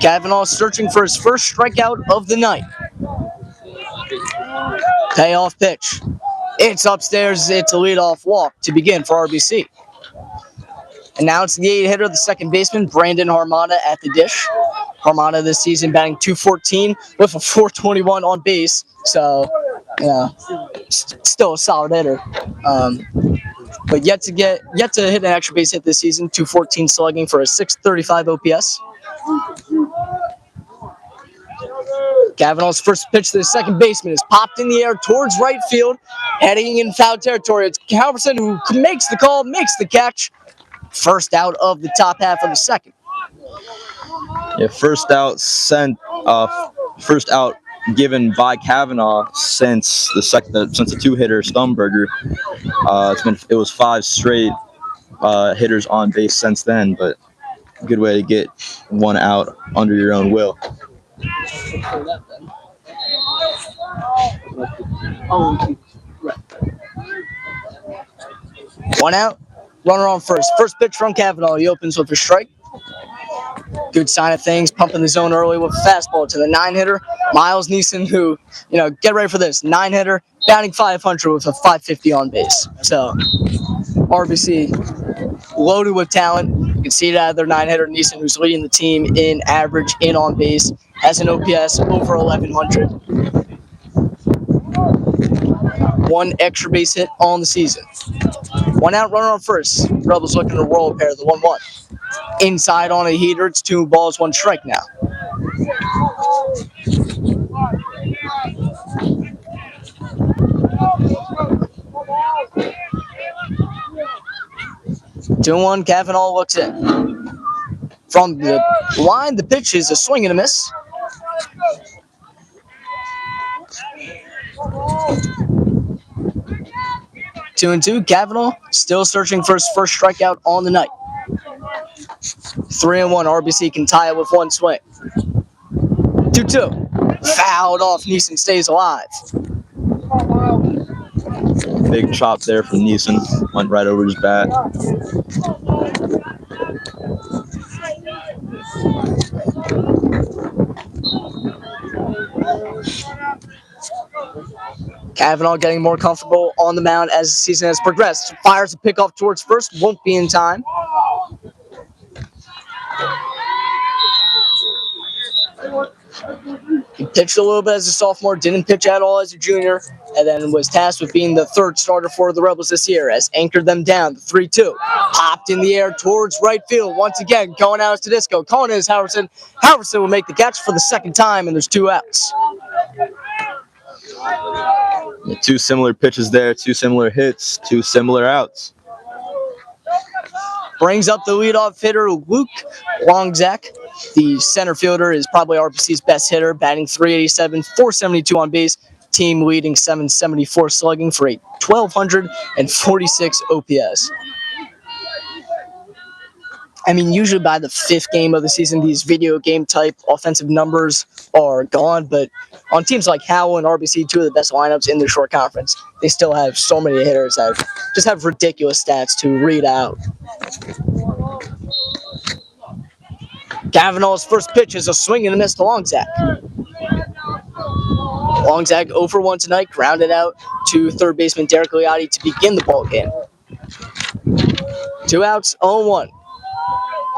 Cavanaugh searching for his first strikeout of the night. Payoff pitch. It's upstairs. It's a leadoff walk to begin for RBC. And now it's the 8-hitter, the second baseman, Brandon Harmana at the dish. Harmana this season batting .214 with a .421 on base. So, still a solid hitter. But yet to hit an extra base hit this season, .214 slugging for a .635 OPS. Cavanaugh's first pitch to the second baseman is popped in the air towards right field, heading in foul territory. It's Halverson who makes the call, makes the catch. First out of the top half of the second. Yeah, first out given by Cavanaugh since the 2-hitter Stumberger. It was 5 straight hitters on base since then, but good way to get one out under your own will. One out, runner on first. First pitch from Cavanaugh. He opens with a strike. Good sign of things, pumping the zone early with a fastball to the 9-hitter, Miles Neeson, who, get ready for this, 9-hitter, batting .500 with a .550 on base. So, RBC loaded with talent. You can see it out of their 9-hitter, Neeson, who's leading the team in average in on base, has an OPS over 1,100. 1 extra base hit on the season. 1 out, runner on first. Rebels looking to roll a pair, the 1-1. Inside on a heater, it's 2 balls, 1 strike now. Two one, Cavanaugh looks in. From the line, the pitch is a swing and a miss. Two and two, Cavanaugh still searching for his first strikeout on the night. 3-1, RBC can tie it with 1 swing. 2-2, fouled off, Neeson stays alive. Big chop there from Neeson. Went right over his bat. Kavanaugh getting more comfortable on the mound as the season has progressed. Fires a pickoff towards first, won't be in time. He pitched a little bit as a sophomore, didn't pitch at all as a junior, and then was tasked with being the third starter for the Rebels this year as anchored them down, the 3-2. Popped in the air towards right field. Once again, going out is Tedesco. Calling in is Howerton. Howerton will make the catch for the second time, and there's 2 outs. Yeah, 2 similar pitches there, 2 similar hits, 2 similar outs. Brings up the leadoff hitter, Luke Longzak. The center fielder is probably RBC's best hitter, batting .387, .472 on base, team leading .774 slugging for a 1,246 OPS. I mean, usually by the 5th game of the season, these video game type offensive numbers are gone, but on teams like Howell and RBC, 2 of the best lineups in the short conference, they still have so many hitters that just have ridiculous stats to read out. Kavanaugh's first pitch is a swing and a miss to Longzak. Longzak 0 for 1 tonight, grounded out to third baseman Derek Liotti to begin the ball game. 2 outs, 0-1.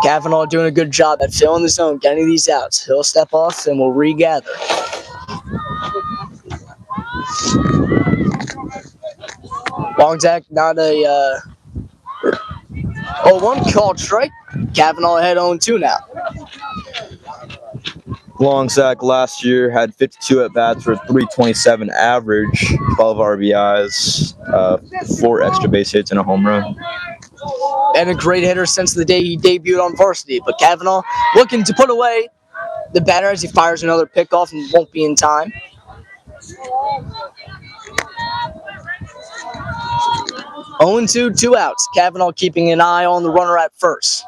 Kavanaugh doing a good job at filling the zone, getting these outs. He'll step off and we'll regather. Longzak not a 0-1 called strike. Kavanaugh ahead 0-2 now. Longzak last year had 52 at-bats for a .327 average, 12 RBIs, 4 extra base hits, and a home run. And a great hitter since the day he debuted on varsity. But Kavanaugh looking to put away the batter as he fires another pickoff and won't be in time. Oh, 2 outs. Kavanaugh keeping an eye on the runner at first.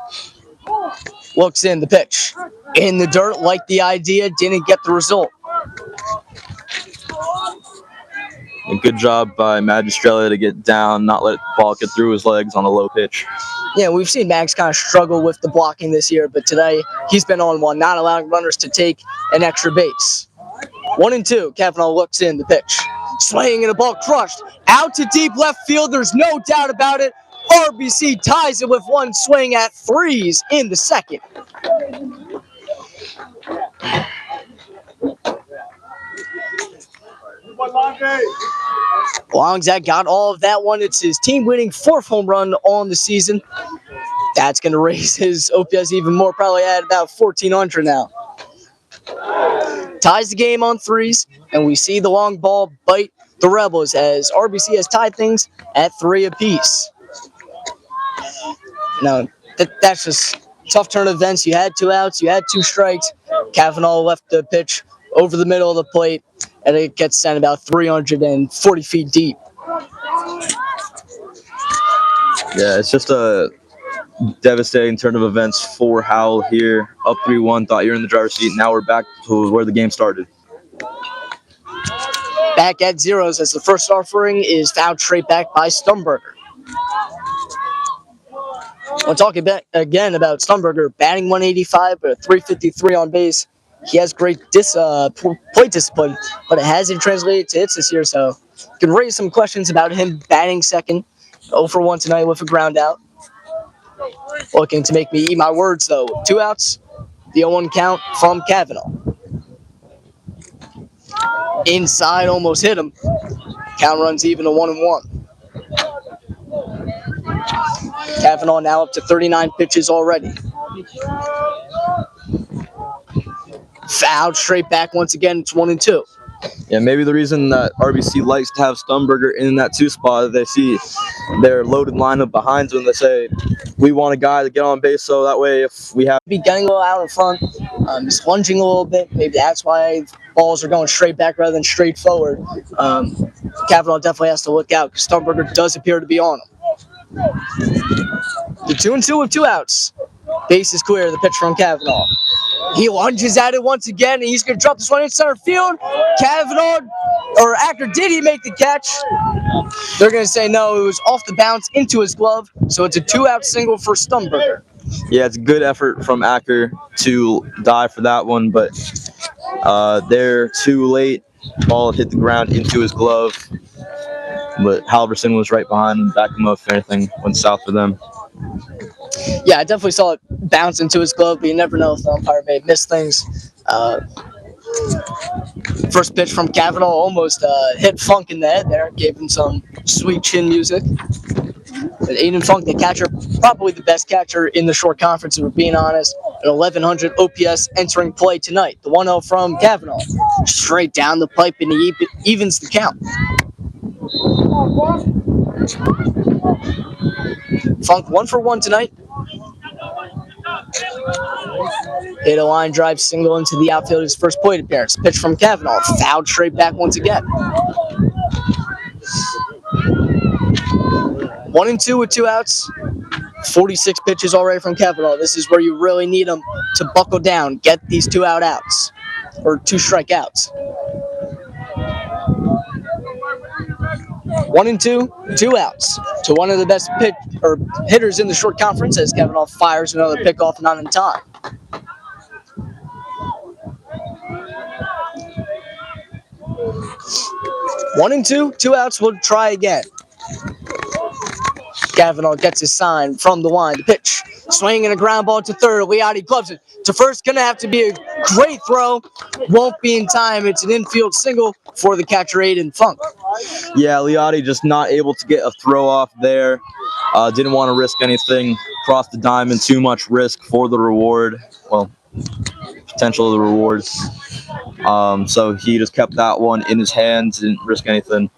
Looks in the pitch. In the dirt, liked the idea, didn't get the result. A good job by Magistrelli to get down, not let the ball get through his legs on a low pitch. Yeah, we've seen Mags kind of struggle with the blocking this year, but today he's been on one, not allowing runners to take an extra base. 1-2, Kavanaugh looks in the pitch. Swinging and a ball crushed. Out to deep left field, there's no doubt about it. RBC ties it with 1 swing at 3s in the second. Longzak got all of that one. It's his team-winning 4th home run on the season. That's going to raise his OPS even more, probably at about 1,400 now. Ties the game on 3s, and we see the long ball bite the Rebels as RBC has tied things at 3 apiece. Now, that's just tough turn of events. You had 2 outs, you had 2 strikes. Kavanaugh left the pitch over the middle of the plate, and it gets sent about 340 feet deep. Yeah, it's just a devastating turn of events for Howell here. Up 3-1, thought you're in the driver's seat. Now we're back to where the game started. Back at zeros as the first offering is fouled straight back by Stumberger. When talking again about Stumberger, batting 185 but a 353 on base. He has great plate discipline, but it hasn't translated to hits this year, so you can raise some questions about him batting second. 0 for 1 tonight with a ground out. Looking to make me eat my words, though. 2 outs, the 0-1 count from Kavanaugh. Inside, almost hit him. Count runs even to 1-1. Kavanaugh now up to 39 pitches already. Fouled straight back once again. It's 1-2. Yeah, maybe the reason that RBC likes to have Stumberger in that 2 spot, they see their loaded lineup behind them. They say, we want a guy to get on base, so that way if we have... Be getting a little out in front, just lunging a little bit. Maybe that's why balls are going straight back rather than straight forward. Kavanaugh definitely has to look out because Stumberger does appear to be on him. The 2-2 with 2 outs. Base is clear. The pitch from Kavanaugh. He lunges at it once again, and he's going to drop this one in center field. Kavanaugh or Acker, did he make the catch? They're going to say no, it was off the bounce into his glove, so it's a 2-out single for Stumberger. Yeah, it's a good effort from Acker to dive for that one, but they're too late. Ball hit the ground into his glove, but Halverson was right behind him, back him up if anything went south for them. Yeah, I definitely saw it bounce into his glove, but you never know if the umpire may miss things. First pitch from Kavanaugh almost hit Funk in the head there, gave him some sweet chin music. But Aiden Funk, the catcher, probably the best catcher in the short conference, if we're being honest. An 1100 OPS entering play tonight. The 1-0 from Kavanaugh. Straight down the pipe, and he evens the count. Funk 1 for 1 tonight. Hit a line drive single into the outfield, his first plate appearance. Pitch from Kavanaugh, fouled straight back once again. 1-2 with 2 outs. 46 pitches already from Kavanaugh. This is where you really need him to buckle down, get these 2 outs, or 2 strikeouts. 1-2, 2 outs to one of the best hitters in the short conference as Kavanaugh fires another pickoff, not in time. One and two outs. We'll try again. Kavanaugh gets his sign from the line. The pitch, swinging a ground ball to third. Leotti gloves it to first. Gonna have to be a great throw. Won't be in time. It's an infield single for the catcher, Aiden Funk. Yeah, Leotti just not able to get a throw off there. Didn't want to risk anything. Crossed the diamond. Too much risk for the reward. Well, potential of the rewards. So he just kept that one in his hands. Didn't risk anything.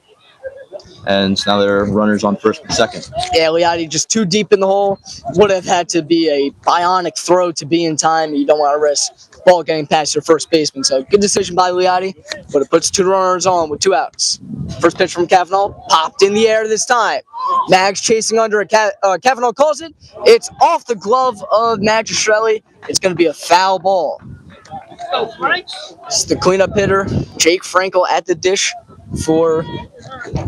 And now they're runners on first and second. Yeah, Leotti just too deep in the hole. Would have had to be a bionic throw to be in time. You don't want to risk ball getting past your first baseman. So good decision by Leotti, but it puts 2 runners on with 2 outs. First pitch from Kavanaugh, popped in the air this time. Mags chasing under Kavanaugh calls it. It's off the glove of Magistrelli. It's going to be a foul ball. It's the cleanup hitter, Jake Frankel, at the dish for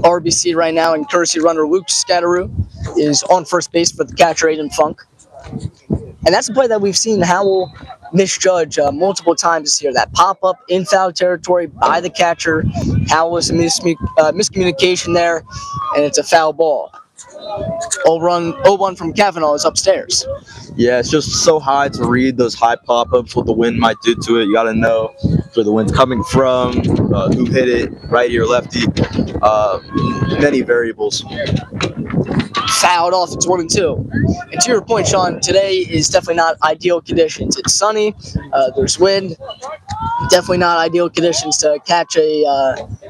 RBC right now, and courtesy runner Luke Scatteroo is on first base for the catcher Aiden Funk. And that's a play that we've seen Howell misjudge multiple times this year. That pop-up in foul territory by the catcher. Howell was a miscommunication there, and it's a foul ball. 0-1 from Kavanaugh is upstairs. Yeah, it's just so high to read those high pop-ups, what the wind might do to it. You got to know where the wind's coming from, who hit it, righty or lefty, many variables. Fouled off, it's 1-2. And to your point, Sean, today is definitely not ideal conditions. It's sunny, there's wind, definitely not ideal conditions to catch a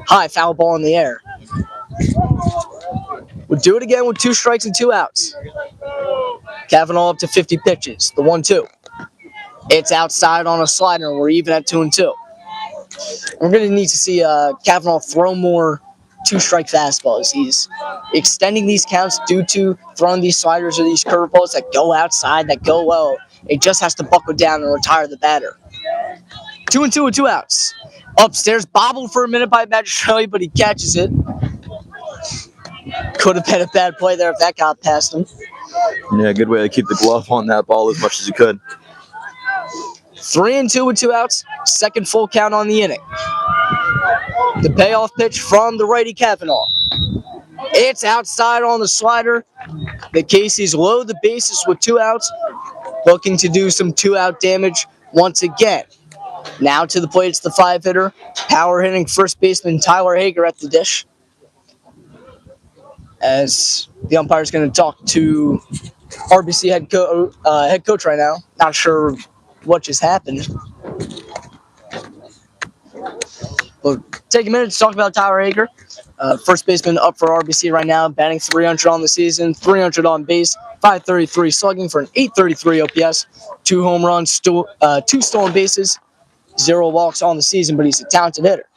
high foul ball in the air. We'll do it again with 2 strikes and 2 outs. Kavanaugh up to 50 pitches. The 1-2. It's outside on a slider, and we're even at 2-2. We're going to need to see Kavanaugh throw more 2-strike fastballs. He's extending these counts due to throwing these sliders or these curveballs that go outside, that go low. It just has to buckle down and retire the batter. 2-2 with 2 outs. Upstairs, bobbled for a minute by Magistrelli, but he catches it. Could have been a bad play there if that got past him. Yeah, good way to keep the glove on that ball as much as you could. 3-2 with 2 outs. Second full count on the inning. The payoff pitch from the righty Kavanaugh. It's outside on the slider. The Caseys load the bases with 2 outs, looking to do some 2-out damage once again. Now to the plate, it's the 5-hitter. Power hitting first baseman Tyler Hager at the dish. As the umpire is going to talk to RBC head coach right now. Not sure what just happened. We'll take a minute to talk about Tyler Hager. First baseman up for RBC right now, batting .300 on the season, .300 on base, .533 slugging for an .833 OPS, 2 home runs, 2 stolen bases, 0 walks on the season, but he's a talented hitter.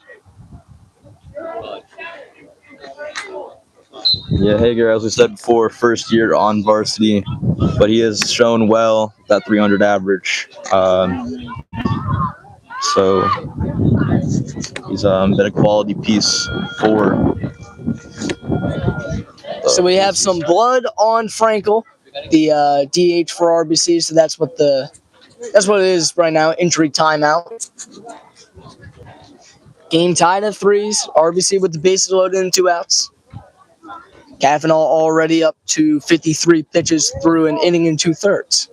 Yeah, Hager, as we said before, first year on varsity, but he has shown well that .300 average. So he's been a quality piece for. So we have some blood on Frankel, the DH for RBC. So that's what it is right now. Injury timeout. Game tied at 3s. RBC with the bases loaded and 2 outs. Kavanaugh already up to 53 pitches through an inning and 2/3.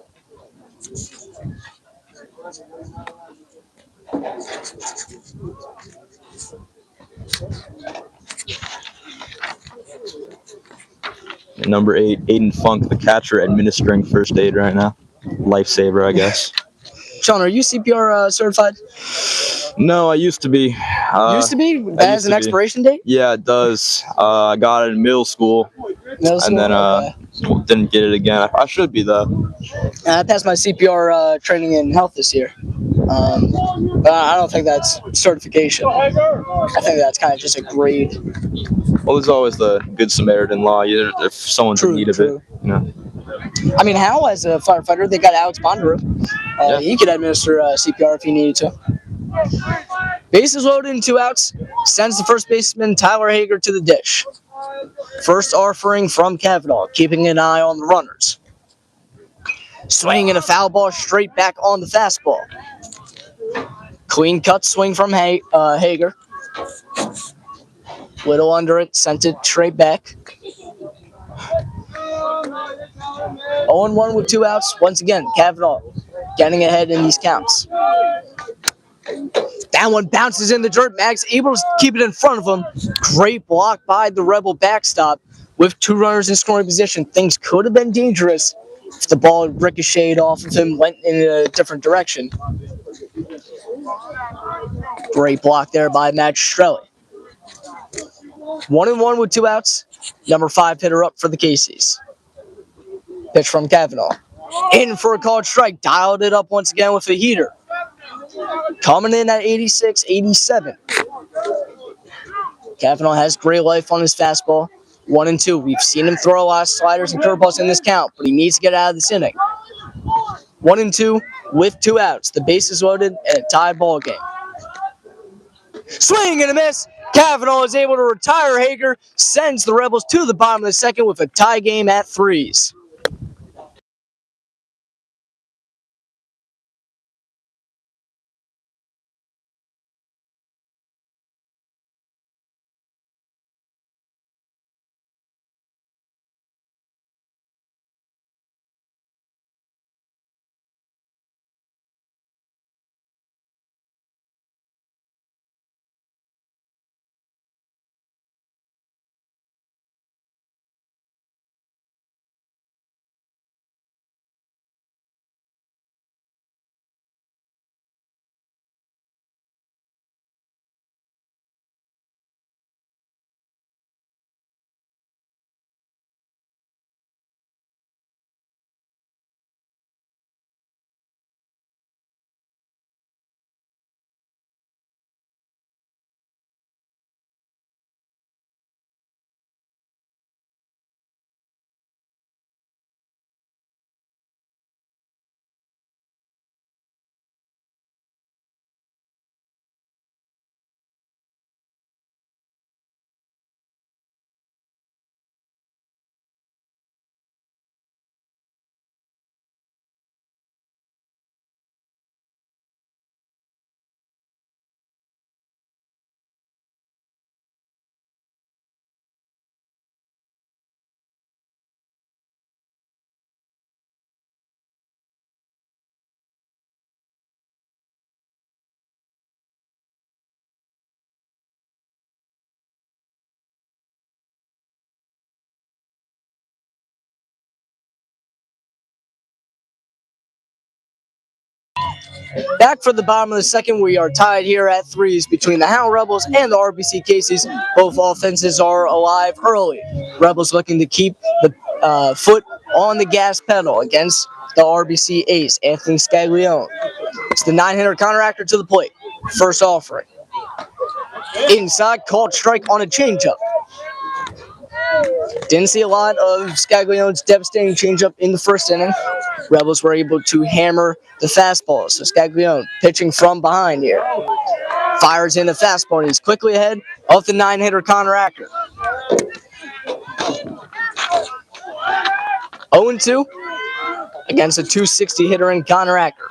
Number 8, Aiden Funk, the catcher, administering first aid right now. Lifesaver, I guess. Sean, are you CPR certified? No, I used to be. Used to be? That has an expiration date? Yeah, it does. I got it in middle school. And then didn't get it again. I should be, though. I passed my CPR training in health this year. But I don't think that's certification. I think that's kind of just a grade. Well, there's always the Good Samaritan law. If someone's in need of it, you know. I mean, Howell, as a firefighter, they got Alex Bondurant. He could administer CPR if he needed to. Bases loaded and 2 outs. Sends the first baseman Tyler Hager to the dish. First offering from Kavanaugh, keeping an eye on the runners. Swinging a foul ball straight back on the fastball. Clean cut swing from Hager. Little under it, sent it straight back. 0-1 with 2 outs. Once again, Kavanaugh getting ahead in these counts. That one bounces in the dirt. Mags able to keep it in front of him. Great block by the Rebel backstop with 2 runners in scoring position. Things could have been dangerous if the ball ricocheted off of him, went in a different direction. Great block there by Matt Strelly. 1-1 with 2 outs. Number 5 hitter up for the Casey's. Pitch from Kavanaugh. In for a called strike. Dialed it up once again with a heater. Coming in at 86, 87. Kavanaugh has great life on his fastball. 1-2. We've seen him throw a lot of sliders and curveballs in this count, but he needs to get out of this inning. 1-2 with 2 outs. The base is loaded and a tied ball game. Swing and a miss. Kavanaugh is able to retire Hager, sends the Rebels to the bottom of the second with a tie game at 3s. Back for the bottom of the second, we are tied here at 3s between the Howell Rebels and the RBC Casey's. Both offenses are alive early. Rebels looking to keep the foot on the gas pedal against the RBC ace, Anthony Scaglione. It's the 9-hitter counteractor to the plate. First offering. Inside, called strike on a changeup. Didn't see a lot of Scaglione's devastating changeup in the first inning. Rebels were able to hammer the fastball. So Scaglione pitching from behind here. Fires in the fastball, and he's quickly ahead of the 9-hitter Connor Acker. 0-2 against a 260 hitter in Connor Acker.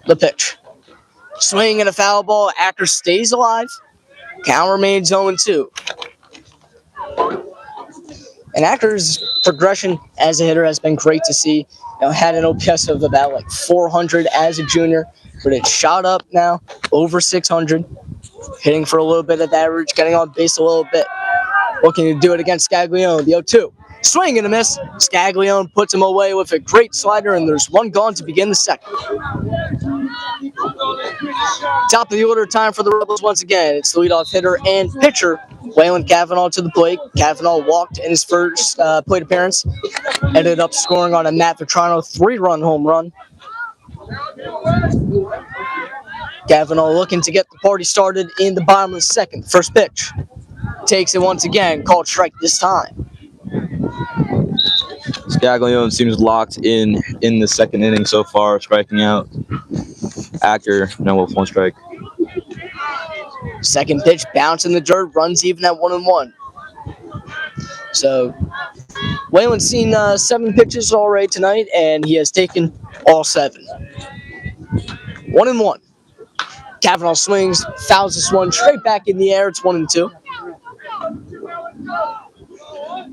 The pitch. Swing and a foul ball. Acker stays alive. Count remains 0-2. And Acker's progression as a hitter has been great to see. Had an OPS of about like 400 as a junior, but it's shot up now over 600. Hitting for a little bit of average, getting on base a little bit. Looking to do it against Scaglione. The 0-2. Swing and a miss. Scaglione puts him away with a great slider, and there's one gone to begin the second. Top of the order time for the Rebels once again. It's the leadoff hitter and pitcher, Waylon Cavanaugh, to the plate. Cavanaugh walked in his first plate appearance. Ended up scoring on a Matt Vetrano 3-run home run. Cavanaugh looking to get the party started in the bottom of the second. First pitch. Takes it once again. Called strike this time. Scaglione seems locked in the second inning so far, striking out. Acker, no, with 1 strike. Second pitch, bounce in the dirt, runs even at 1-1. So, Waylon's seen 7 pitches already tonight, and he has taken all 7. 1-1. Cavanaugh swings, fouls this one straight back in the air. It's 1-2.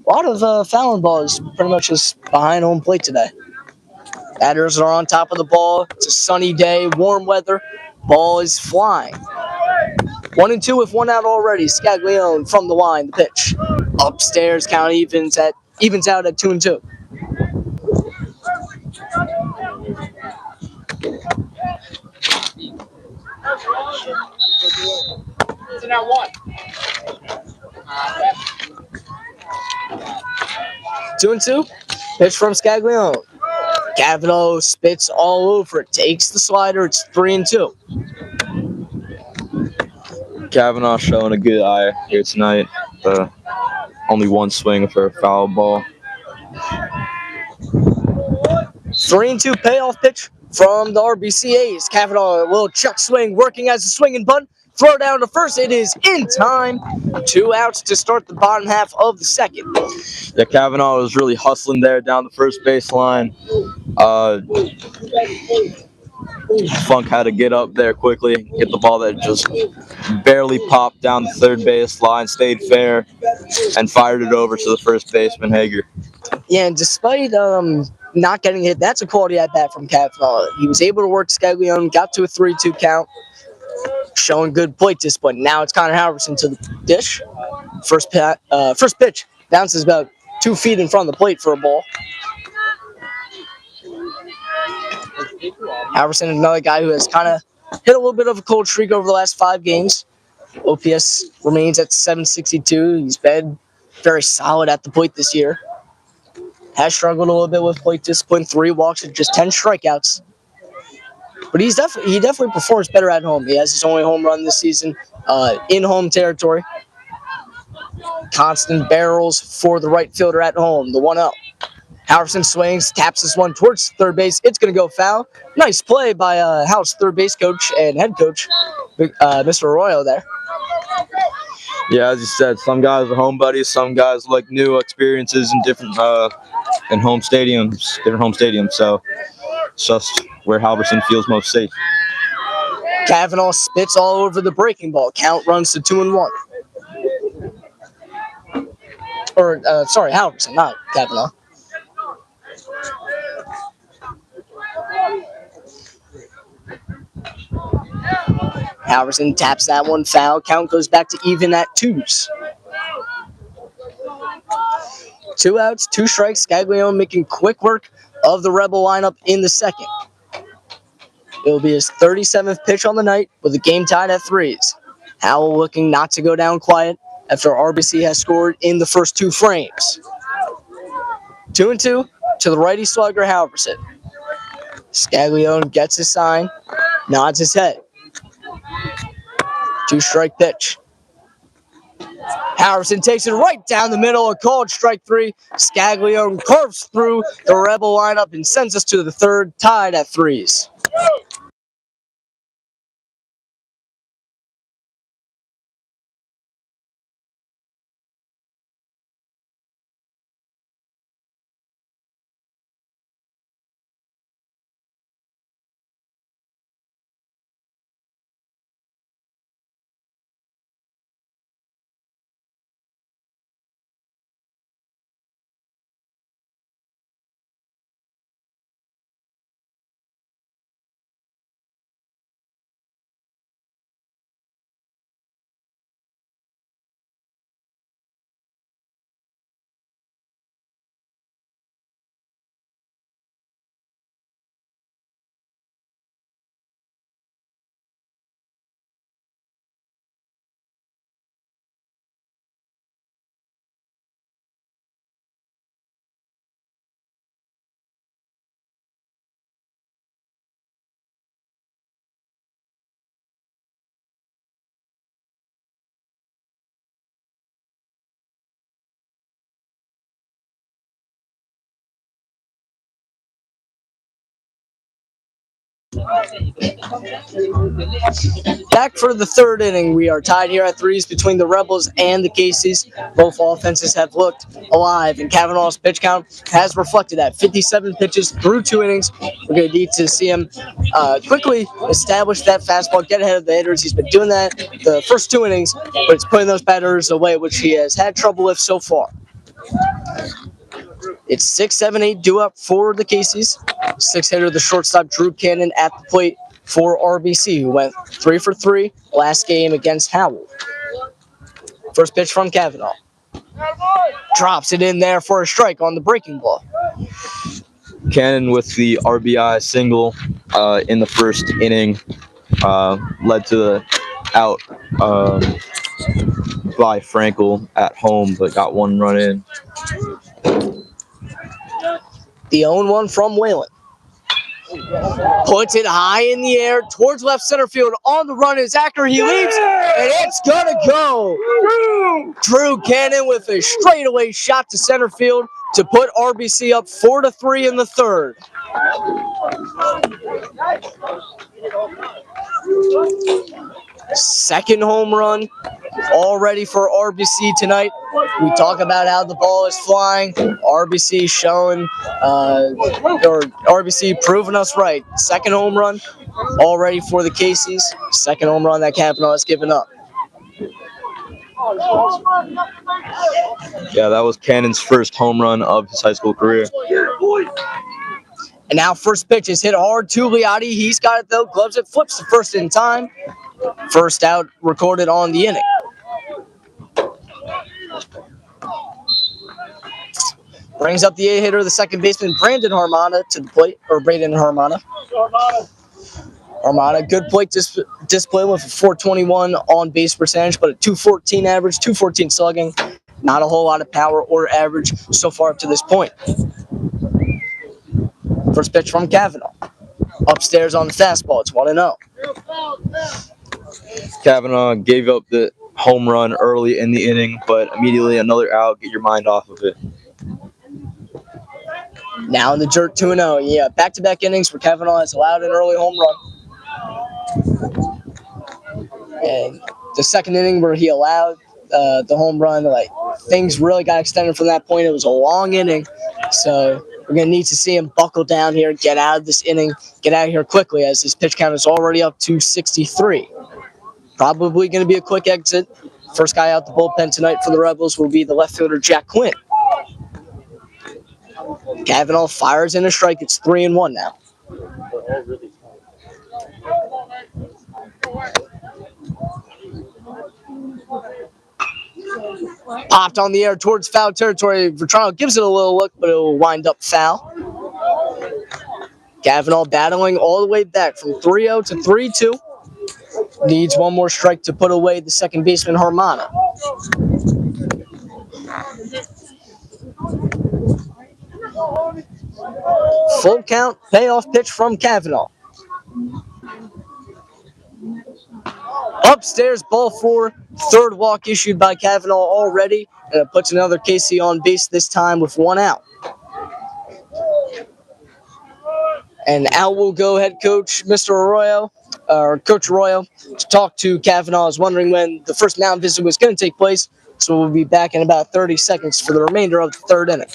A lot of fouling balls pretty much just behind home plate today. Batters are on top of the ball. It's a sunny day, warm weather. Ball is flying. 1-2 with 1 out already. Scaglione from the line. The pitch. Upstairs, count evens out at 2-2. It's now 1. 2-2. Pitch from Scaglione. Cavanaugh spits all over it. Takes the slider. It's 3-2. Cavanaugh showing a good eye here tonight. Only 1 swing for a foul ball. 3-2 payoff pitch from the RBC A's. Cavanaugh, a little chuck swing, working as a swinging bunt. Throw down to first. It is in time. 2 outs to start the bottom half of the second. Yeah, Cavanaugh was really hustling there down the first baseline. Funk had to get up there quickly, get the ball that just barely popped down the third baseline, stayed fair, and fired it over to the first baseman, Hager. Yeah, and despite not getting hit, that's a quality at bat from Cavanaugh. He was able to work Scaglione, got to a 3-2 count, showing good plate discipline. Now it's Connor Halverson to the dish. First pitch bounces about 2 feet in front of the plate for a ball. Halverson, another guy who has kind of hit a little bit of a cold streak over the last 5 games. OPS remains at 762. He's been very solid at the plate this year. Has struggled a little bit with plate discipline. 3 walks and just 10 strikeouts. But he definitely performs better at home. He has his only home run this season in home territory. Constant barrels for the right fielder at home. The 1-0. Halverson swings, taps this one towards third base. It's going to go foul. Nice play by Howell's third base coach and head coach, Mr. Arroyo there. Yeah, as you said, some guys are home buddies. Some guys like new experiences in different home stadiums. So it's just where Halverson feels most safe. Cavanaugh spits all over the breaking ball. Count runs to 2-1. Halverson, not Cavanaugh. Halverson taps that one foul. Count goes back to even at 2s. 2 outs, 2 strikes. Scaglione making quick work of the Rebel lineup in the second. It will be his 37th pitch on the night with the game tied at 3s. Howell looking not to go down quiet after RBC has scored in the first 2 frames. 2-2 to the righty slugger Halverson. Scaglione gets his sign, nods his head. 2-strike pitch. Harrison takes it right down the middle, a called strike 3. Scaglio curves through the Rebel lineup and sends us to the third, tied at 3s. Back for the third inning. We are tied here at 3s between the Rebels and the Caseys. Both offenses have looked alive, and Kavanaugh's pitch count has reflected that. 57 pitches through 2 innings. We're going to need to see him quickly establish that fastball, get ahead of the hitters. He's been doing that the first 2 innings, but it's putting those batters away, which he has had trouble with so far. It's 6, 7, 8 due up for the Caseys. 6-hitter, the shortstop, Drew Cannon, at the plate for RBC, who went 3 for 3 last game against Howell. First pitch from Kavanaugh. Drops it in there for a strike on the breaking ball. Cannon with the RBI single in the first inning led to the out by Frankel at home, but got 1 run in. The 0-1 from Whalen. Puts it high in the air towards left center field. On the run is Acker. He leaps, and it's going to go. Drew Cannon with a straightaway shot to center field to put RBC up 4-3 in the third. Second home run already for RBC tonight. We talk about how the ball is flying. RBC showing, or RBC proving us right. Second home run already for the Caseys. Second home run that Kavanaugh has given up. Yeah, that was Cannon's first home run of his high school career. And now first pitch is hit hard to Liotti. He's got it though, gloves it, flips the first in time. First out recorded on the inning. Brings up the 8-hitter, the second baseman, Brandon Harmana, to the plate, or Braden Harmana. Harmana, good plate display with a 421 on base percentage, but a 214 average, 214 slugging. Not a whole lot of power or average so far up to this point. First pitch from Kavanaugh. Upstairs on the fastball, it's 1-0. Kavanaugh gave up the home run early in the inning, but immediately another out. Get your mind off of it. Now in the dirt, 2-0. Yeah, back-to-back innings where Kavanaugh has allowed an early home run. And the second inning where he allowed the home run, like, things really got extended from that point. It was a long inning, so we're going to need to see him buckle down here, get out of this inning, get out of here quickly, as his pitch count is already up to 63. Probably going to be a quick exit. First guy out the bullpen tonight for the Rebels will be the left fielder, Jack Quinn. Kavanaugh fires in a strike. It's 3-1 now. Popped on the air towards foul territory. Vetrano gives it a little look, but it will wind up foul. Kavanaugh battling all the way back from 3-0 to 3-2. Needs one more strike to put away the second baseman, Harmana. Full count, payoff pitch from Kavanaugh. Upstairs, ball 4, third walk issued by Kavanaugh already, and it puts another KC on base, this time with 1 out. And out will go head coach Mr. Arroyo, or Coach Arroyo, to talk to Kavanaugh. I was wondering when the first mound visit was going to take place, so we'll be back in about 30 seconds for the remainder of the third inning.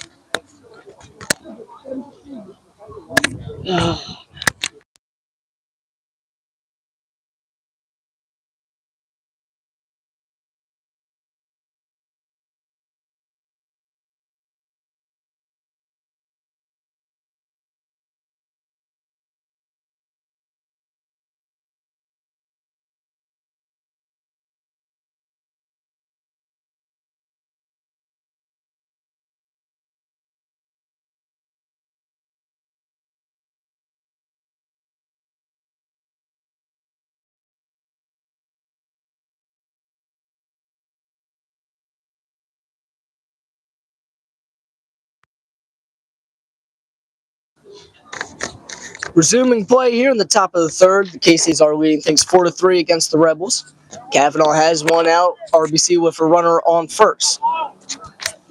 Resuming play here in the top of the third, the KCs are leading things 4-3 against the Rebels. Kavanaugh has 1 out, RBC with a runner on first.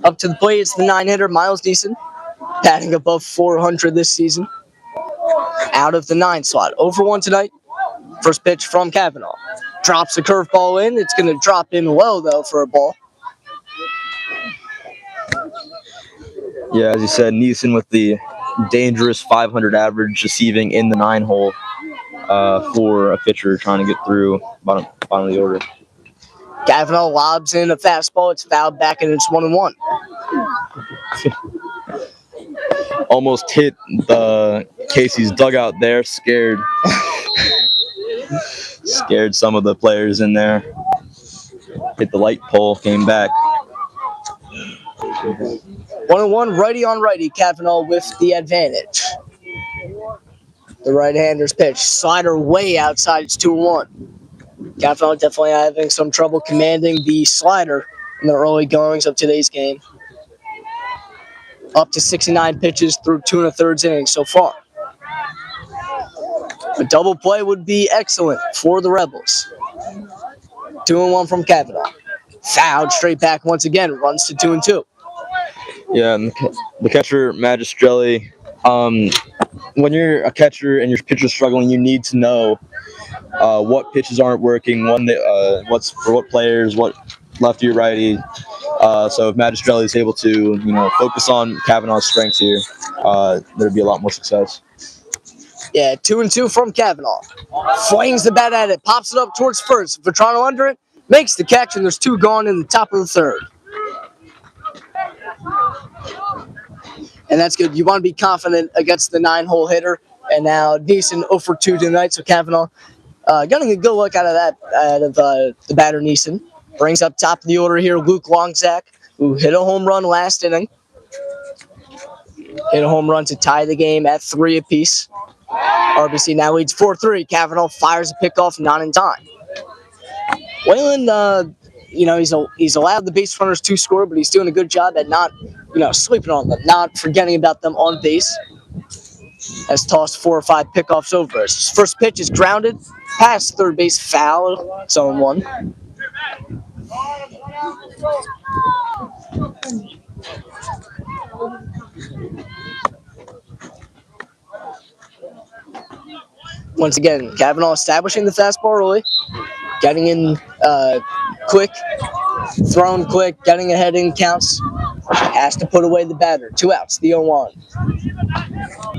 Up to the plate, it's the 9-hitter, Miles Deason, batting above 400 this season. Out of the 9 slot, 0-for-1 tonight. First pitch from Kavanaugh. Drops a curveball in. It's going to drop in low, though, for a ball. Yeah, as you said, Neeson with the dangerous 500 average, receiving in the 9-hole for a pitcher trying to get through bottom of the order. Kavanaugh lobs in a fastball. It's fouled back, and it's 1-1. Almost hit the Casey's dugout there, scared some of the players in there. Hit the light pole, came back. 1-1, righty on righty. Kavanaugh with the advantage. The right-hander's pitch. Slider way outside. It's 2-1. Kavanaugh definitely having some trouble commanding the slider in the early goings of today's game. Up to 69 pitches through 2 1/3 innings so far. A double play would be excellent for the Rebels. 2-1 from Kavanaugh. Fouled straight back once again. Runs to 2-2. Yeah, and the catcher, Magistrelli, when you're a catcher and your pitcher's struggling, you need to know what pitches aren't working, what's for what players, what lefty or righty. So if Magistrelli is able to, focus on Kavanaugh's strengths here, there'd be a lot more success. Yeah, 2-2 from Kavanaugh. Flings the bat at it, pops it up towards first. Vetrano under it, makes the catch, and there's 2 gone in the top of the third. And that's good. You want to be confident against the 9-hole hitter. And now Neeson 0-for-2 tonight, so Kavanaugh getting a good look out of the batter Neeson. Brings up top of the order here Luke Longzak, who hit a home run last inning. Hit a home run to tie the game at 3 apiece. RBC now leads 4-3. Kavanaugh fires a pickoff, not in time. Whalen, he's allowed the base runners to score, but he's doing a good job at not, sleeping on them, not forgetting about them on base. Has tossed 4 or 5 pickoffs over. His first pitch is grounded, past third base, foul. It's 0-1. Once again, Kavanaugh establishing the fastball early, getting in quick, throwing quick, getting ahead in counts. Has to put away the batter. 2 outs, the 0-1.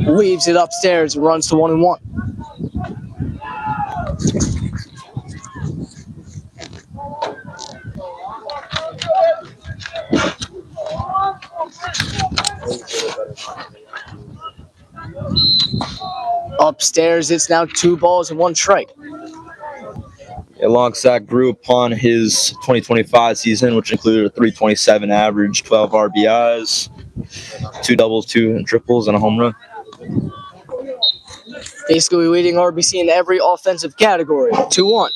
Leaves it upstairs and runs to 1-1. Upstairs, it's now 2 balls and 1 strike. Longsack grew upon his 2025 season, which included a .327 average, 12 RBIs, 2 doubles, 2 triples, and a home run. Basically leading RBC in every offensive category. 2-1.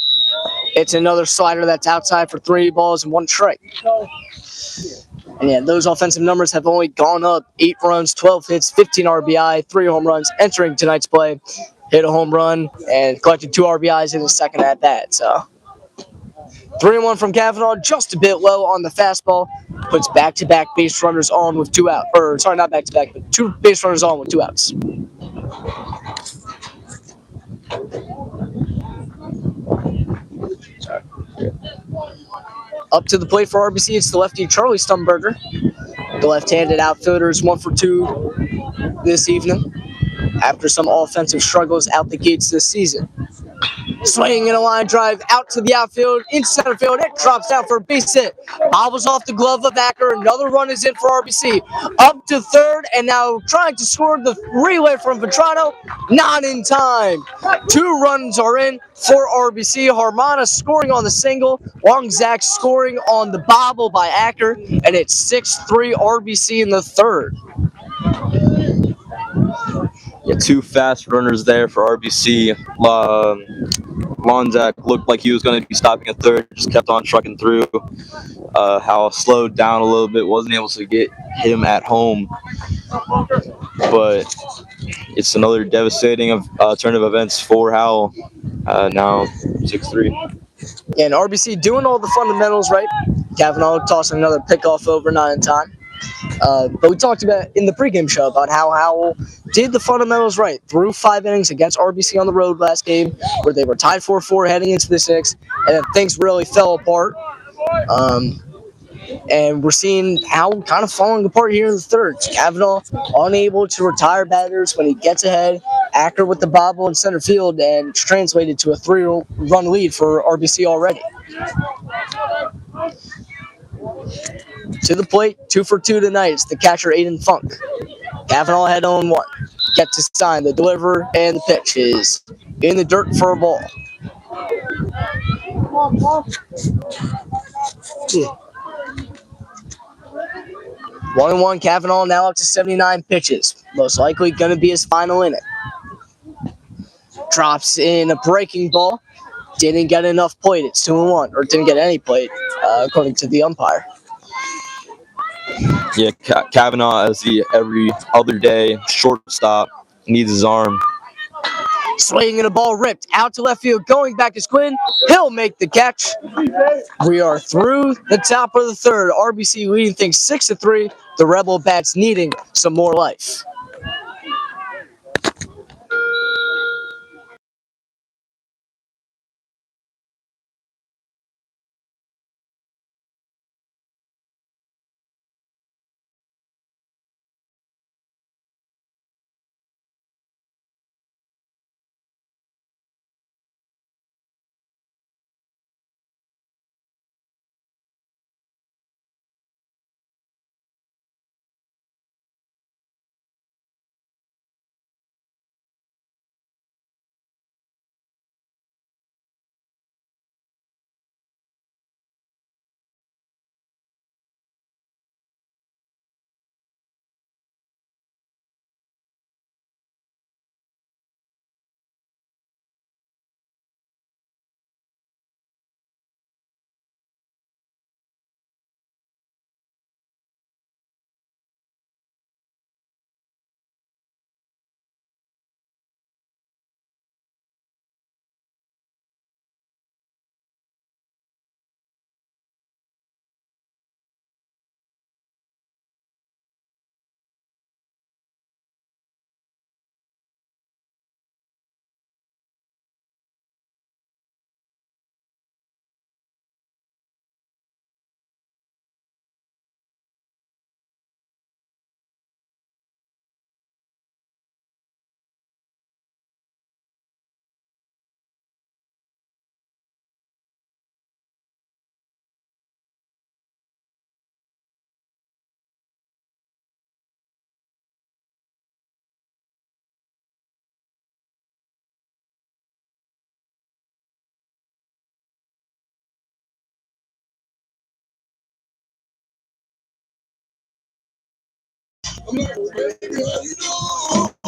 It's another slider that's outside for 3 balls and 1 strike. And yeah, those offensive numbers have only gone up. 8 runs, 12 hits, 15 RBI, 3 home runs entering tonight's play. Hit a home run and collected 2 RBIs in his second at bat. So 3-1 from Kavanaugh, just a bit low on the fastball. Puts back-to-back base runners on with 2 outs. Or, sorry, not back-to-back, but 2 base runners on with 2 outs. Up to the plate for RBC, it's the lefty Charlie Stumberger. The left-handed outfielder is 1 for 2 this evening after some offensive struggles out the gates this season. Swinging in a line drive out to the outfield, in center field, it drops down for a base hit. Bobbles off the glove of Acker, another run is in for RBC. Up to third, and now trying to score the relay from Vetrano, not in time. 2 runs are in for RBC. Harmana scoring on the single, Longzak scoring on the bobble by Acker, and it's 6-3 RBC in the third. Yeah, 2 fast runners there for RBC. Lonzak looked like he was going to be stopping at third, just kept on trucking through. Howell slowed down a little bit, wasn't able to get him at home. But it's another devastating turn of events for Howell. Now 6-3. Yeah, and RBC doing all the fundamentals right. Kavanaugh tossing another pickoff over, not in time. But we talked about in the pregame show about how Howell did the fundamentals right through 5 innings against RBC on the road last game, where they were tied 4-4 heading into the 6th, and then things really fell apart. And we're seeing Howell kind of falling apart here in the third. Kavanaugh unable to retire batters when he gets ahead. Acker with the bobble in center field, and it's translated to a 3-run lead for RBC already. To the plate, 2 for 2 tonight. It's the catcher, Aiden Funk. Kavanaugh had 0-1. Gets his sign. The deliver and the pitch is in the dirt for a ball. Yeah. 1-1. Kavanaugh now up to 79 pitches. Most likely going to be his final inning. Drops in a breaking ball. Didn't get enough plate. It's 2-1, or didn't get any plate, according to the umpire. Yeah, Kavanaugh, as every other day, shortstop, needs his arm. Swinging a ball ripped out to left field, going back is Quinn. He'll make the catch. We are through the top of the third. RBC leading things 6-3. The Rebel Bats needing some more life.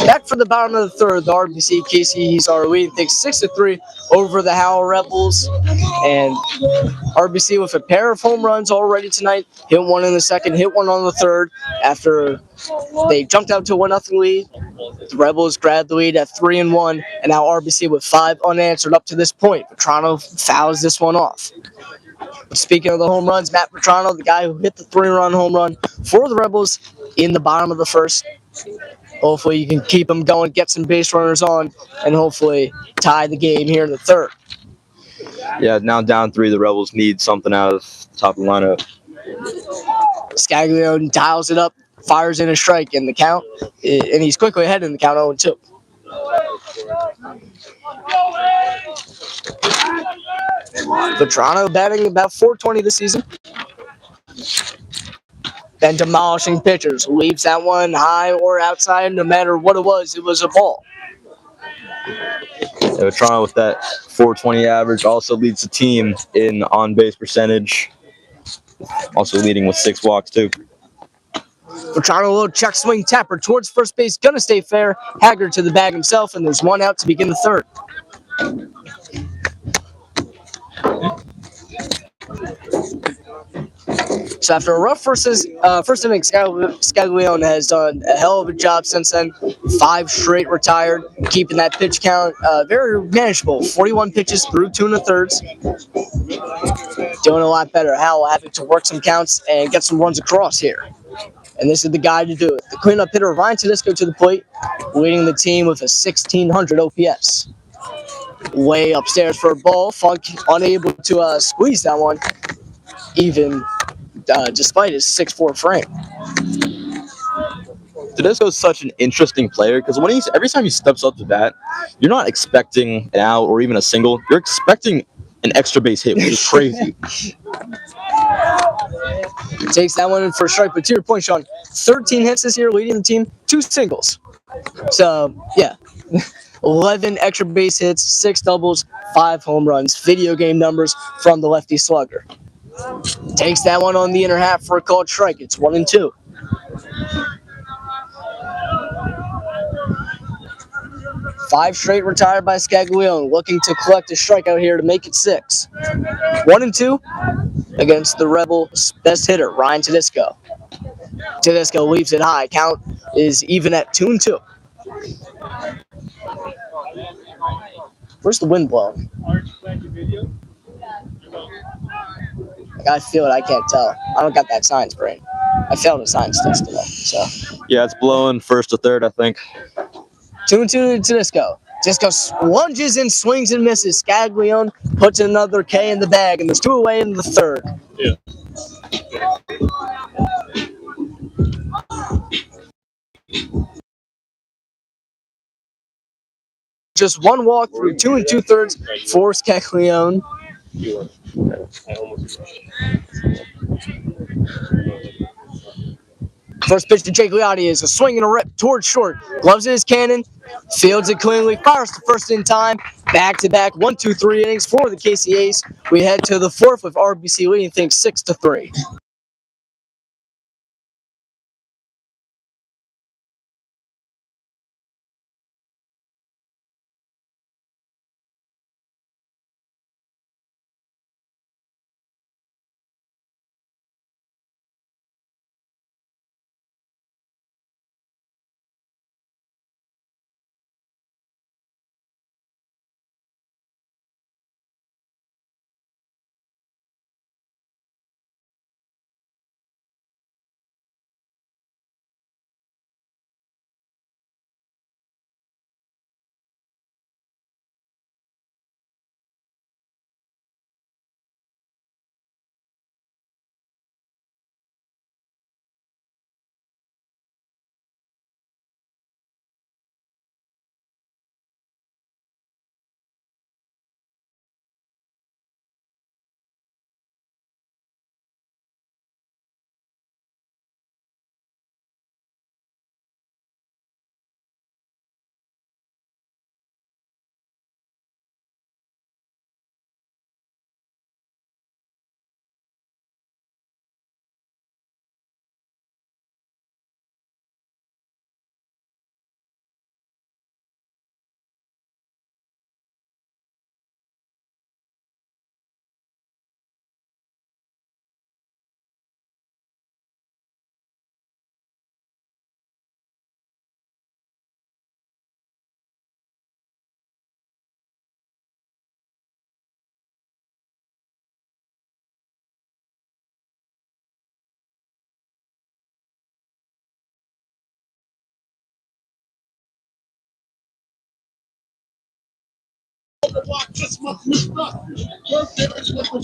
Back for the bottom of the third, the RBC KCs are leading things 6-3 over the Howell Rebels. And RBC with a pair of home runs already tonight. Hit one in the second, hit one on the third after they jumped out to a 1-0 lead. The Rebels grabbed the lead at 3-1, and now RBC with 5 unanswered up to this point. Petrano fouls this one off. Speaking of the home runs, Matt Petrano, the guy who hit the 3-run home run for the Rebels in the bottom of the first. Hopefully you can keep them going, get some base runners on, and hopefully tie the game here in the third. Yeah, now down 3, the Rebels need something out of the top of the lineup. Scaglione dials it up, fires in a strike in the count, and he's quickly ahead in the count 0-2. Petrano batting about .420 this season. Then demolishing pitchers. Leaves that one high or outside, no matter what it was a ball. Petrano with that .420 average also leads the team in on-base percentage. Also leading with 6 walks, too. Petrano, a little check swing tapper towards first base. Gonna stay fair. Haggard to the bag himself, and there's one out to begin the third. So after a rough first inning, Scaglione has done a hell of a job since then. 5 straight retired, keeping that pitch count very manageable. 41 pitches through 2 1/3. Doing a lot better. Howell having to work some counts and get some runs across here. And this is the guy to do it. The cleanup hitter, Ryan Tedesco, to the plate, leading the team with a 1,600 OPS. Way upstairs for a ball. Funk unable to squeeze that one, even despite his 6'4" frame. Tedesco is such an interesting player because every time he steps up to bat, you're not expecting an out or even a single. You're expecting an extra base hit, which is crazy. Takes that one in for a strike, but to your point, Sean, 13 hits this year, leading the team, 2 singles. So, yeah, 11 extra base hits, 6 doubles, 5 home runs. Video game numbers from the lefty slugger. Takes that one on the inner half for a called strike. It's 1-2. Five straight retired by Scaglione, looking to collect a strikeout here to make it 6. 1-2 against the Rebels' best hitter, Ryan Tedesco. Tedesco leaves it high. Count is even at 2-2. Where's the wind blowing? I feel it. I can't tell. I don't got that science brain. I failed a science test today. So Yeah, it's blowing first to third, I think. 2-2 to Tedesco. Tedesco lunges and swings and misses. Scaglione puts another K in the bag, and there's 2 away in the third. Yeah. Just 1 walk through 2 2/3 for Scaglione. First pitch to Jake Liotti is a swing and a rip towards short. Gloves in his cannon, fields it cleanly, fires to first in time. Back-to-back 1, 2, 3 innings for the KCAs. We head to the fourth with RBC leading things 6-3.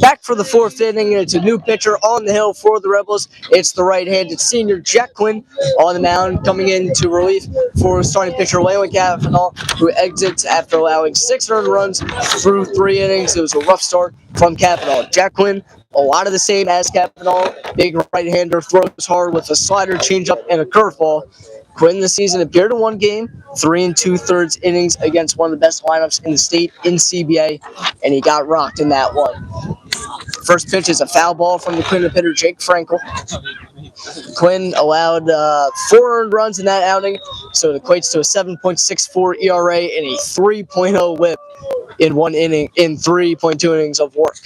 Back for the fourth inning, it's a new pitcher on the hill for the Rebels. It's the right-handed senior Jack Quinn on the mound, coming in to relief for starting pitcher Waylon Cavanaugh, who exits after allowing 6 earned runs through 3 innings. It was a rough start from Cavanaugh. Jack Quinn, a lot of the same as Cavanaugh, big right-hander, throws hard with a slider, changeup, and a curveball. Quinn this season appeared in one game, 3 2/3 innings against one of the best lineups in the state in CBA, and he got rocked in that one. First pitch is a foul ball from the Quinn hitter Jake Frankel. Quinn allowed 4 earned runs in that outing, so it equates to a 7.64 ERA and a 3.0 WHIP in 1 inning, in 3.2 innings of work.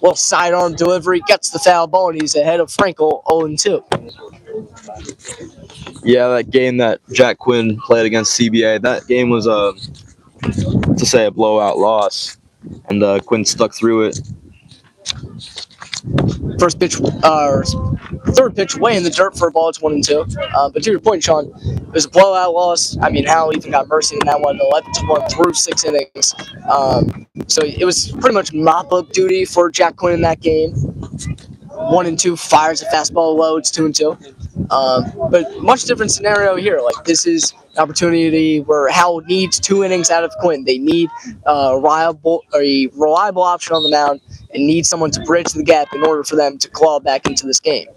Well, sidearm delivery gets the foul ball, and he's ahead of Frankel 0-2. Yeah, that game that Jack Quinn played against CBA, that game was to say a blowout loss, and Quinn stuck through it. First pitch, third pitch, way in the dirt for a ball. It's 1-2. But to your point, Sean, it was a blowout loss. I mean, Howell even got mercy in that one, 11-1 through 6 innings. So it was pretty much mop-up duty for Jack Quinn in that game. 1-2, fires a fastball low. It's 2-2. But much different scenario here. Like, this is an opportunity where Howell needs 2 innings out of Quinn. They need a reliable option on the mound and need someone to bridge the gap in order for them to claw back into this game.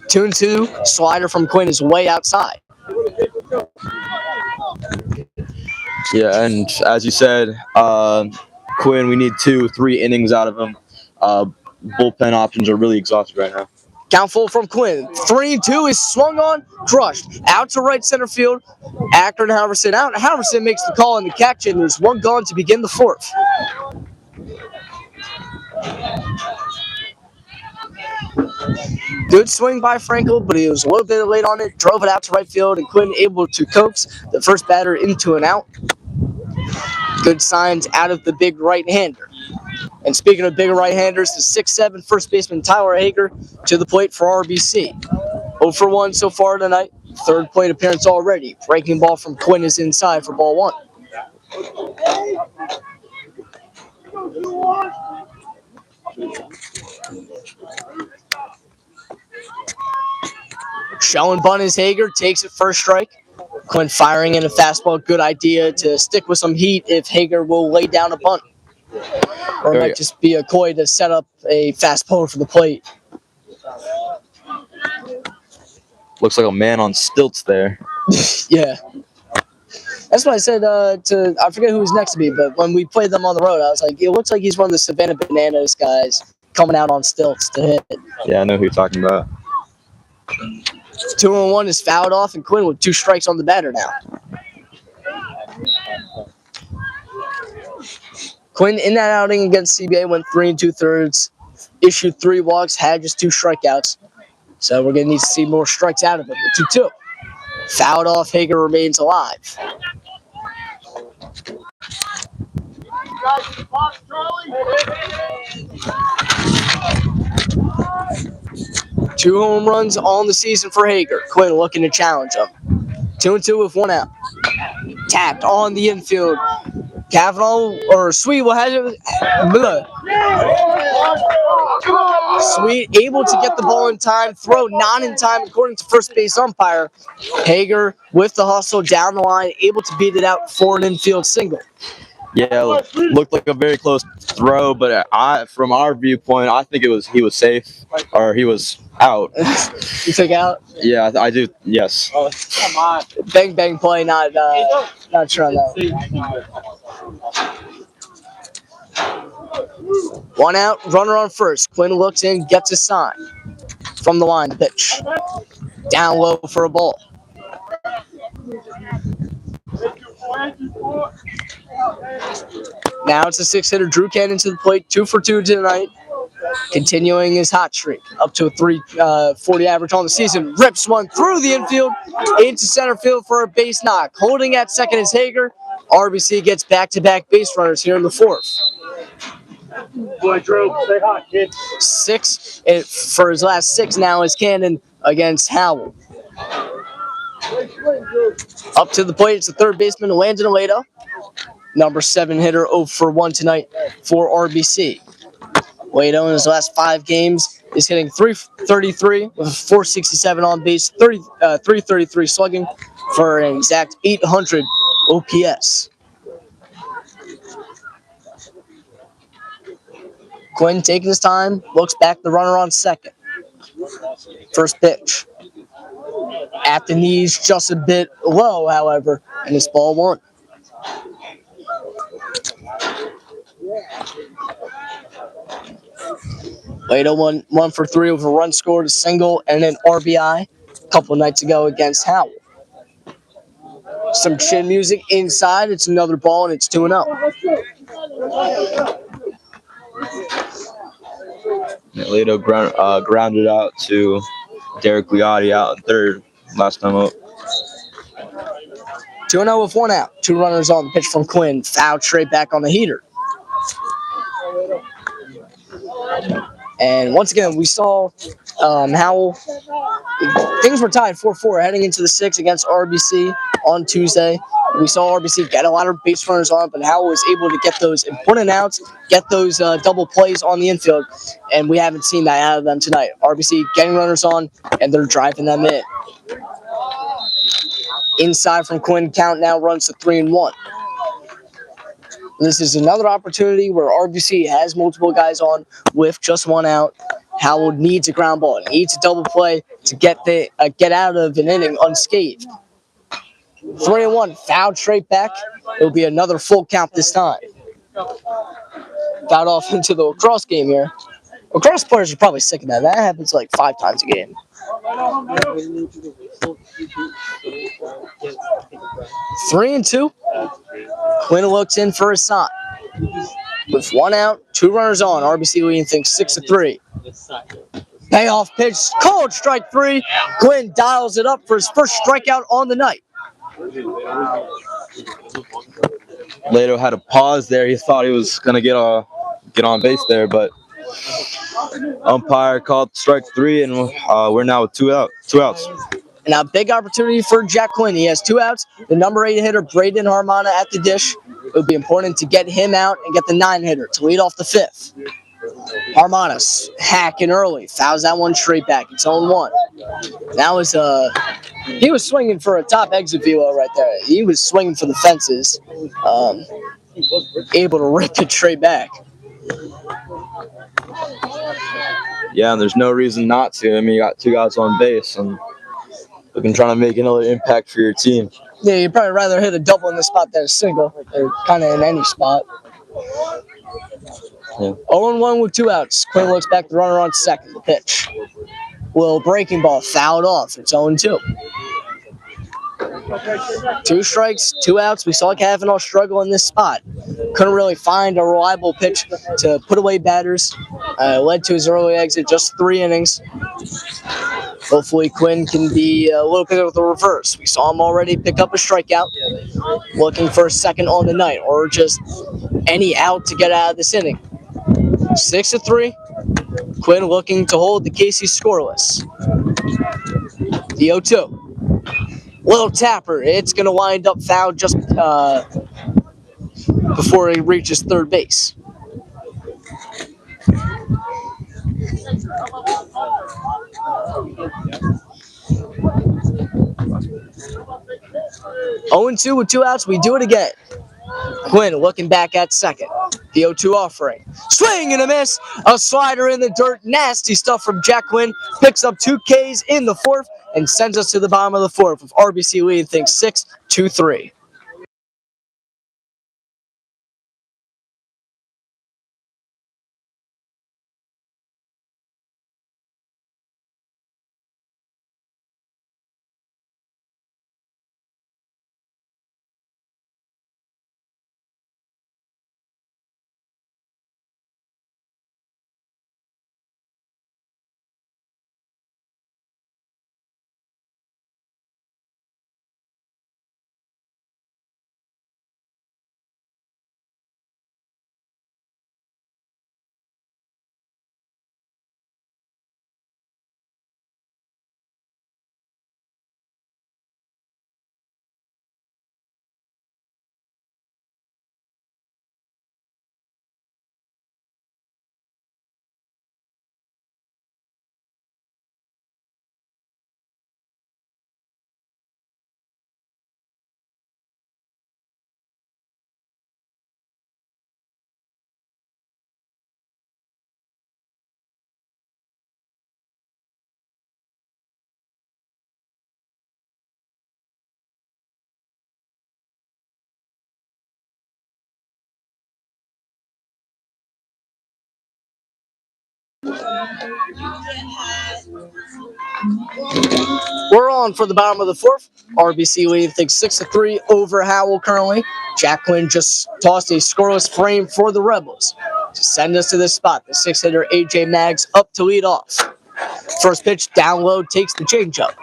2-2, slider from Quinn is way outside. Yeah, and as you said, Quinn, we need 2-3 innings out of him. Bullpen options are really exhausted right now. Count full from Quinn. 3-2 is swung on, crushed. Out to right center field. Akron Halverson out. Halverson makes the call on the catch, and there's 1 gone to begin the 4th. Good swing by Frankel, but he was a little bit late on it. Drove it out to right field, and Quinn able to coax the first batter into an out. Good signs out of the big right-hander. And speaking of bigger right-handers, the 6'7" first baseman Tyler Hager to the plate for RBC. 0-for-1 so far tonight. 3rd plate appearance already. Breaking ball from Quinn is inside for ball 1. Showing bunt is Hager, takes it first strike. Quinn firing in a fastball, good idea to stick with some heat if Hager will lay down a bunt. Or it might just be a coy to set up a fastball for the plate. Looks like a man on stilts there. Yeah. That's what I said I forget who was next to me, but when we played them on the road, I was like, it looks like he's one of the Savannah Bananas guys coming out on stilts to hit. Yeah, I know who you're talking about. 2-1 is fouled off, and Quinn with 2 strikes on the batter now. Quinn in that outing against CBA went 3 2/3, issued 3 walks, had just 2 strikeouts. So we're going to need to see more strikes out of him. 2-2. Fouled off, Hager remains alive. Two home runs on the season for Hager. Quinn looking to challenge him. 2-2 with 1 out. Tapped on the infield. Cavanaugh or Sweet will have it. Sweet able to get the ball in time, throw not in time according to first base umpire. Hager with the hustle down the line, able to beat it out for an infield single. Yeah, looked like a very close throw, but from our viewpoint, I think he was safe, or he was out. You took out? Yeah, I do. Yes. Oh, come on. Bang bang play, not sure on that. 1 out, runner on first. Quinn looks in, gets a sign from the line. Pitch down low for a ball. Now it's a 6-hitter, Drew Cannon to the plate, 2 for 2 tonight. Continuing his hot streak, up to a 340 average on the season. Rips one through the infield, into center field for a base knock. Holding at second is Hager. RBC gets back-to-back base runners here in the 4th. Boy, Drew, stay hot, kid. 6 for his last 6 now is Cannon against Howell. Up to the plate, it's the 3rd baseman, Landon Aledo. number 7 hitter, 0 for 1 tonight for RBC. Leto in his last 5 games is hitting .333 with 467 on base, 333 slugging for an exact 800 OPS. Quinn taking his time, looks back the runner on second. First pitch. At the knees, just a bit low, however, and it's ball 1. Leto 1 for 3 with a run scored, a single, and an RBI a couple nights ago against Howell. Some chin music inside. It's another ball, and it's 2-0. Leto grounded out to Derek Liotti out in third last time up. 2-0 with 1 out. 2 runners on. The pitch from Quinn. Foul straight back on the heater. And once again, we saw Howell. Things were tied 4-4 heading into the 6th against RBC on Tuesday. We saw RBC get a lot of base runners on, but Howell was able to get those important outs, get those double plays on the infield, and we haven't seen that out of them tonight. RBC getting runners on, and they're driving them in. Inside from Quinn, count now runs to 3-1. This is another opportunity where RBC has multiple guys on with just 1 out. Howell needs a ground ball, needs a double play to get out of an inning unscathed. 3-1, fouled straight back. It'll be another full count this time. Fouled off into the lacrosse game here. Lacrosse players are probably sick of that. That happens like 5 times a game. 3-2. Quinn looks in for a sign. With 1 out, 2 runners on. RBC leading things 6-3. Payoff pitch, called strike 3. Quinn dials it up for his first strikeout on the night. Leto had a pause there. He thought he was gonna get on base there, but umpire called strike 3, and we're now with 2 outs. Now, big opportunity for Jack Quinn. He has 2 outs. The number 8 hitter, Braden Harmana, at the dish. It would be important to get him out and get the 9 hitter to lead off the 5th. Harmana hacking early, fouls that one straight back. It's 0-1. That was he was swinging for a top exit velo right there. He was swinging for the fences, able to rip it straight back. Yeah, and there's no reason not to. I mean, you got 2 guys on base, and you can try to make another impact for your team. Yeah, you'd probably rather hit a double in this spot than a single, or kind of in any spot. Yeah. 0-1 with 2 outs. Quinn looks back, the runner on second. The pitch. Little breaking ball, fouled off. It's 0-2. 2 strikes, 2 outs. We saw Kavanaugh struggle in this spot. Couldn't really find a reliable pitch to put away batters. Led to his early exit, just 3 innings. Hopefully Quinn can be a little bit of the reverse. We saw him already pick up a strikeout, looking for a second on the night, or just any out to get out of this inning. 6-3. Quinn looking to hold the Casey scoreless. The 0-2. Little tapper. It's going to wind up foul just before he reaches third base. Oh and 2 with 2 outs. We do it again. Quinn looking back at second. The 0-2 offering. Swing and a miss. A slider in the dirt. Nasty stuff from Jack Quinn. Picks up 2 Ks in the 4th and sends us to the bottom of the 4th with RBC leading things 6-3. We're on for the bottom of the fourth. RBC leading things 6-3 over Howell currently. Jack Quinn just tossed a scoreless frame for the Rebels to send us to this spot. The 6-hitter AJ Maggs up to lead off. First pitch down low takes the changeup.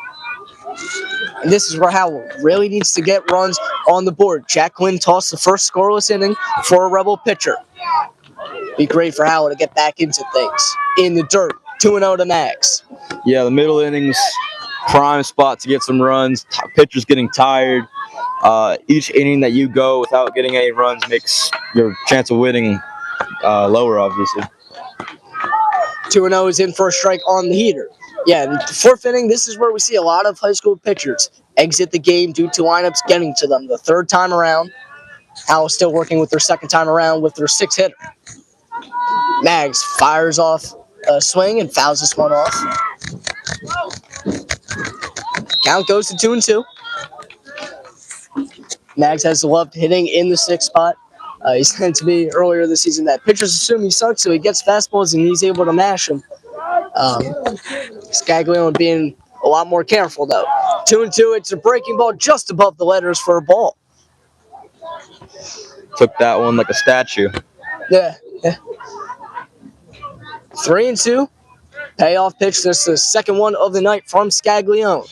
And this is where Howell really needs to get runs on the board. Jack Quinn tossed the first scoreless inning for a Rebel pitcher. Be great for Howell to get back into things. In the dirt, 2-0 to Maggs. Yeah, the middle innings, prime spot to get some runs. Pitcher's getting tired. Each inning that you go without getting any runs makes your chance of winning lower, obviously. 2-0 is in for a strike on the heater. Yeah, in the fourth inning, this is where we see a lot of high school pitchers exit the game due to lineups getting to them. The third time around, Howell still working with their second time around with their 6-hitter. Maggs fires off a swing and fouls this one off. Count goes to 2-2. Maggs has loved hitting in the 6th spot. He said to me earlier this season that pitchers assume he sucks, so he gets fastballs and he's able to mash them. Scaglione being a lot more careful, though. 2-2, it's a breaking ball just above the letters for a ball. Took that one like a statue. Yeah. 3-2. Payoff pitch. This is the second one of the night from Scaglione.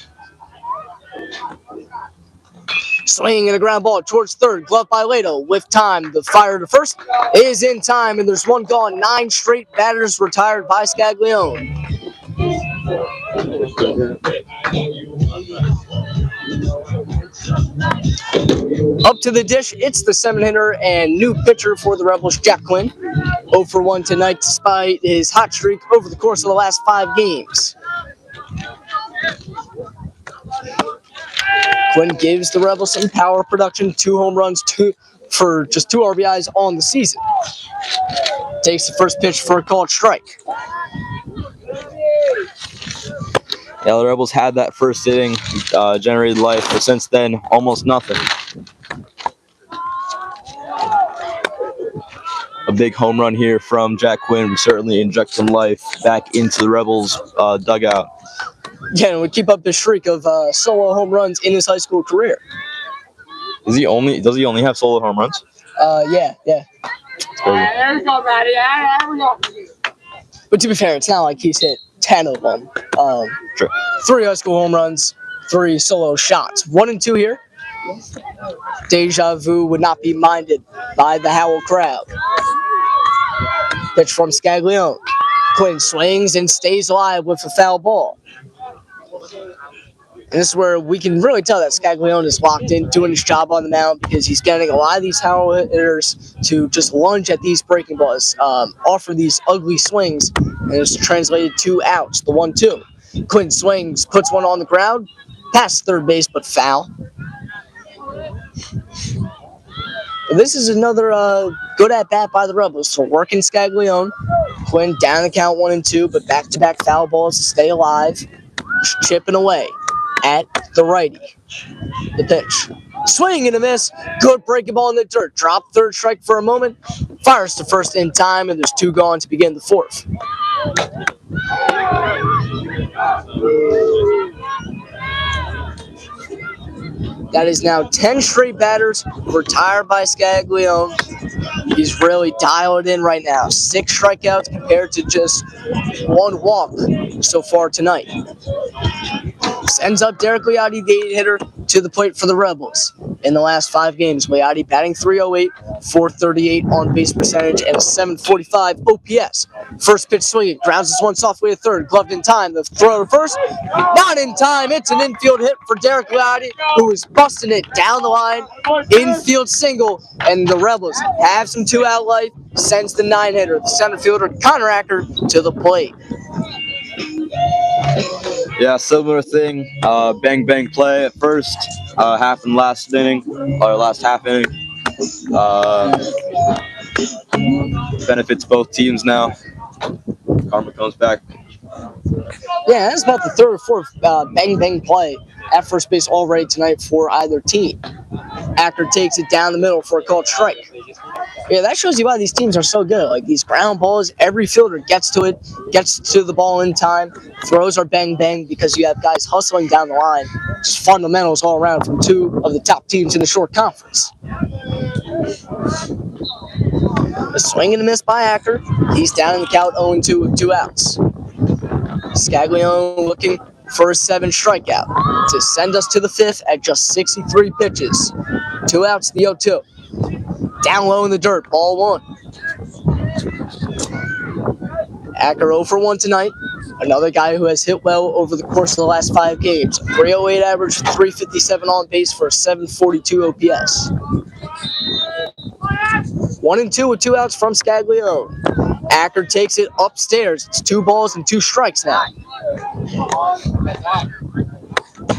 Swinging in a ground ball towards third. Glove by Leto with time. The fire to first is in time, and there's one gone. 9 straight batters retired by Scaglione. Up to the dish, it's the 7-hitter and new pitcher for the Rebels, Jack Quinn. 0 for 1 tonight despite his hot streak over the course of the last 5 games. Quinn gives the Rebels some power production, 2 home runs, 2 RBIs on the season. Takes the first pitch for a called strike. Yeah, the Rebels had that first inning, generated life, but since then, almost nothing. A big home run here from Jack Quinn would certainly inject some life back into the Rebels' dugout. Yeah, and would keep up the streak of solo home runs in his high school career. Does he only have solo home runs? Yeah. There we go, Matty. There we go. But to be fair, it's not like he's hit 10 of them. Sure. 3 high school home runs, 3 solo shots. 1-2 here. Deja vu would not be minded by the Howell crowd. Pitch from Scaglione. Quinn swings and stays alive with a foul ball. And this is where we can really tell that Scaglione is locked in, doing his job on the mound, because he's getting a lot of these Howell hitters to just lunge at these breaking balls, offer these ugly swings, and it's translated to outs, the 1-2. Quinn swings, puts one on the ground, past third base, but foul. And this is another good at-bat by the Rebels. So working Scaglione. Quinn down the count 1-2, but back-to-back foul balls to stay alive. Chipping away at the righty. The pitch. Swing and a miss. Good breaking ball in the dirt. Drop third strike for a moment. Fires to first in time, and there's 2 gone to begin the 4th. That is now 10 straight batters retired by Scaglione. He's really dialed in right now. 6 strikeouts compared to just 1 walk so far tonight. Sends up Derek Leotti, the 8-hitter, to the plate for the Rebels. In the last 5 games, Leotti batting .308, .438 on base percentage, and a .745 OPS. First pitch swinging, grounds this one softly to third, gloved in time. The throw to first, not in time. It's an infield hit for Derek Leotti, who is busting it down the line. Infield single, and the Rebels have some 2-out life. Sends the 9-hitter, the center fielder Connor Acker, to the plate. Yeah, similar thing. Bang bang play at first, half and last inning, or last half inning. Benefits both teams now. Karma comes back. Yeah, that's about the 3rd or 4th bang bang play at first base already tonight for either team. Acker takes it down the middle for a called strike. Yeah, that shows you why these teams are so good. Like these ground balls, every fielder gets to it, gets to the ball in time. Throws are bang bang because you have guys hustling down the line. Just fundamentals all around from two of the top teams in the short conference. A swing and a miss by Acker. He's down in the count 0-2 with 2 outs. Scaglione looking for a 7th strikeout to send us to the 5th at just 63 pitches. 2 outs, the 0-2. Down low in the dirt, ball 1. Acker 0 for 1 tonight. Another guy who has hit well over the course of the last 5 games. 308 average, 357 on base for a 742 OPS. 1-2 with 2 outs from Scaglione. Acker takes it upstairs. It's 2 balls and 2 strikes now.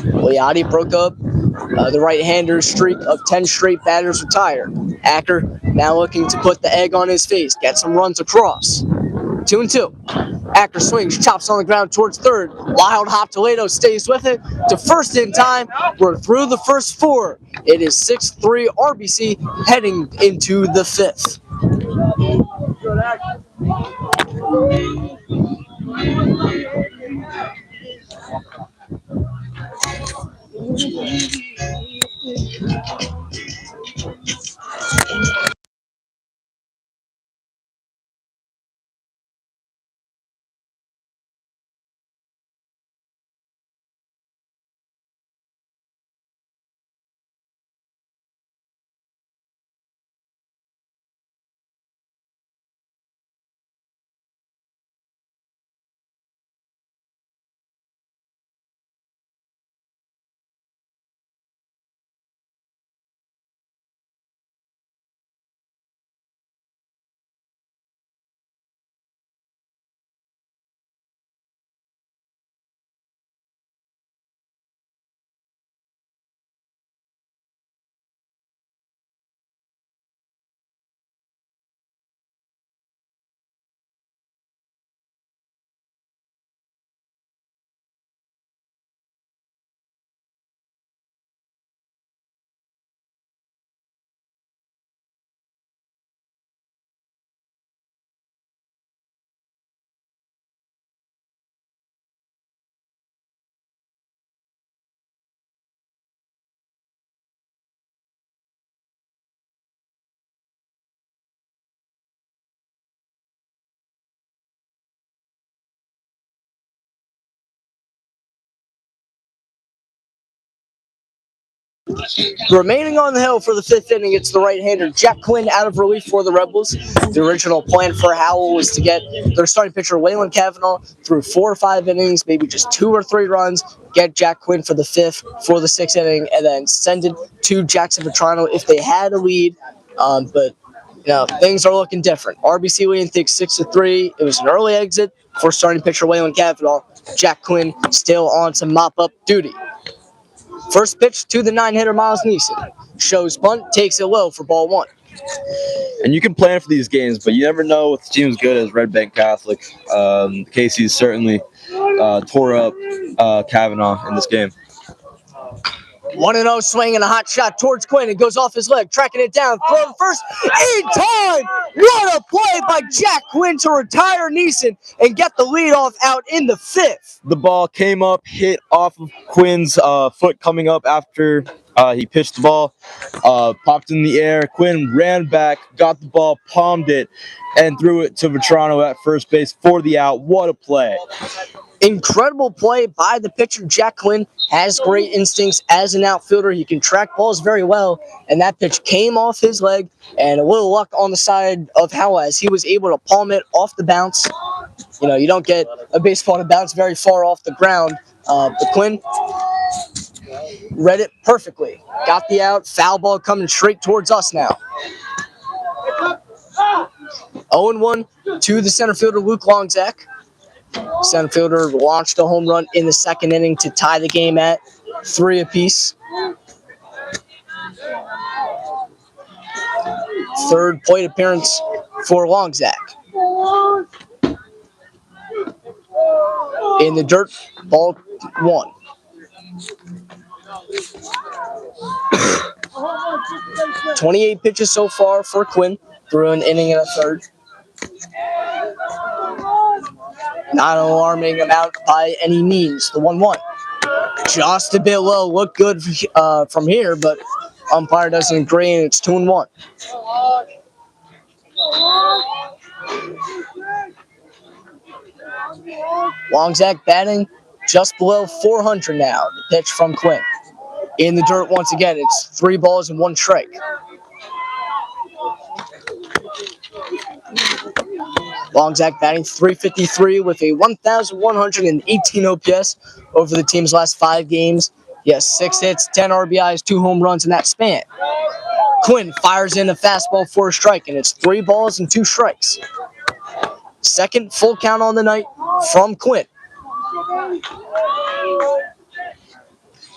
Leotti broke up the right-hander's streak of 10 straight batters retired. Acker now looking to put the egg on his face, get some runs across. 2-2. Acker swings, chops on the ground towards third. Wild hop Toledo stays with it to first in time. We're through the first 4. It is 6-3 RBC heading into the 5th. Remaining on the hill for the 5th inning, it's the right-hander Jack Quinn out of relief for the Rebels. The original plan for Howell was to get their starting pitcher Waylon Cavanaugh through 4 or 5 innings, maybe just 2 or 3 runs, get Jack Quinn for the 5th, for the 6th inning, and then send it to Jackson Vetrano if they had a lead. But things are looking different. RBC leading things 6-3. It was an early exit for starting pitcher Waylon Cavanaugh. Jack Quinn still on some mop-up duty. First pitch to the 9-hitter Miles Neeson. Shows bunt, takes it low for ball 1. And you can plan for these games, but you never know with a team as good as Red Bank Catholic. Casey's certainly tore up Kavanaugh in this game. 1-0 swing and a hot shot towards Quinn. It goes off his leg, tracking it down, throw to first, in time! What a play by Jack Quinn to retire Neeson and get the leadoff out in the 5th. The ball came up, hit off of Quinn's foot coming up after he pitched the ball, popped in the air. Quinn ran back, got the ball, palmed it, and threw it to Vetrano at first base for the out. What a play. Incredible play by the pitcher. Jack Quinn has great instincts as an outfielder. He can track balls very well, and that pitch came off his leg, and a little luck on the side of Howell as he was able to palm it off the bounce. You don't get a baseball to bounce very far off the ground, but Quinn read it perfectly. Got the out, foul ball coming straight towards us now. 0-1 to the center fielder, Luke Longzak. Center fielder launched a home run in the 2nd inning to tie the game at 3 apiece. 3rd plate appearance for Longzak. In the dirt, ball 1. 28 pitches so far for Quinn through an inning and a third. Not an alarming amount by any means. The 1-1. Just a bit low. Looked good from here, but umpire doesn't agree, and it's 2-1. Longzak batting just below 400 now. The pitch from Quinn. In the dirt once again. It's 3 balls and 1 strike. Longzak batting .353 with a 1,118 OPS over the team's last 5 games. He has 6 hits, 10 RBIs, 2 home runs in that span. Quinn fires in a fastball for a strike, and it's 3 balls and 2 strikes. Second full count on the night from Quinn.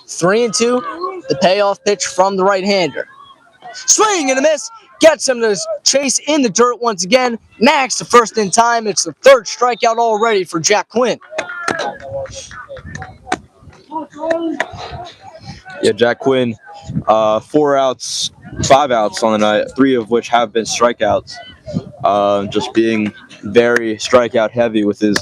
3-2, the payoff pitch from the right-hander. Swing and a miss. Gets him to chase in the dirt once again. Max, the first in time. It's the 3rd strikeout already for Jack Quinn. Yeah, Jack Quinn, 4 outs, 5 outs on the night, 3 of which have been strikeouts. Just being very strikeout heavy with his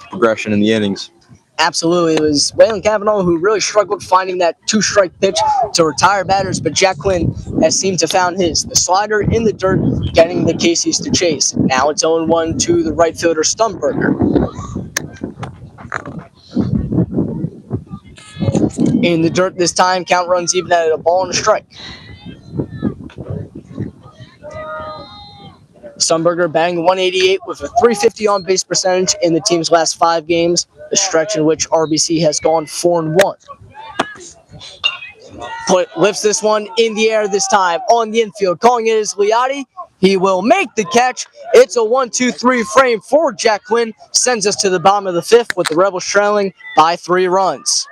progression in the innings. Absolutely. It was Waylon Cavanaugh who really struggled finding that 2-strike pitch to retire batters, but Jack Quinn has seemed to found his. The slider in the dirt, getting the Caseys to chase. Now it's 0-1 to the right fielder, Stumberger. In the dirt this time, count runs even at a ball and a strike. Stumberger batting 188 with a .350 on-base percentage in the team's last 5 games, a stretch in which RBC has gone 4-1. Lifts this one in the air this time on the infield. Calling it is Liati. He will make the catch. It's a 1-2-3 frame for Jack Quinn. Sends us to the bottom of the 5th with the Rebels trailing by 3 runs.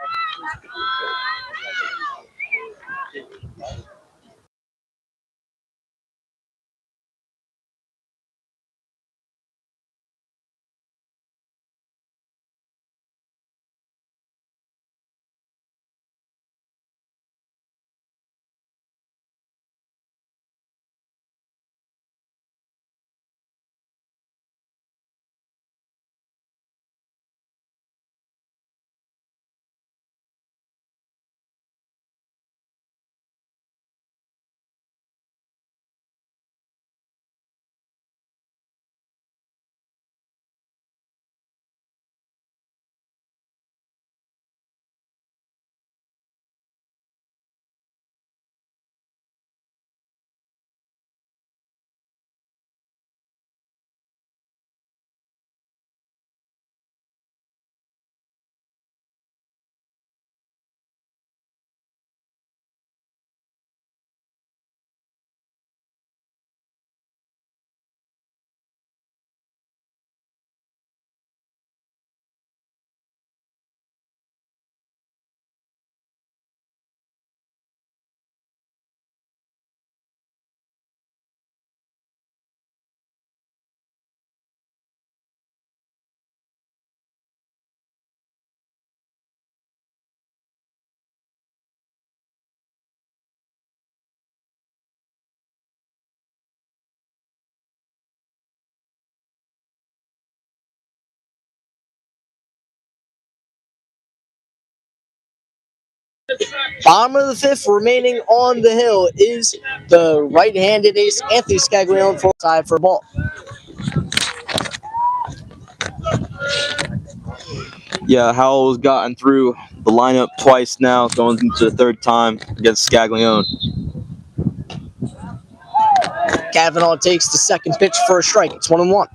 Bottom of the 5th, remaining on the hill, is the right-handed ace, Anthony Scaglione, full side for a ball. Yeah, Howell's gotten through the lineup twice now, going into the 3rd time against Scaglione. Cavanaugh takes the 2nd pitch for a strike. It's 1-1.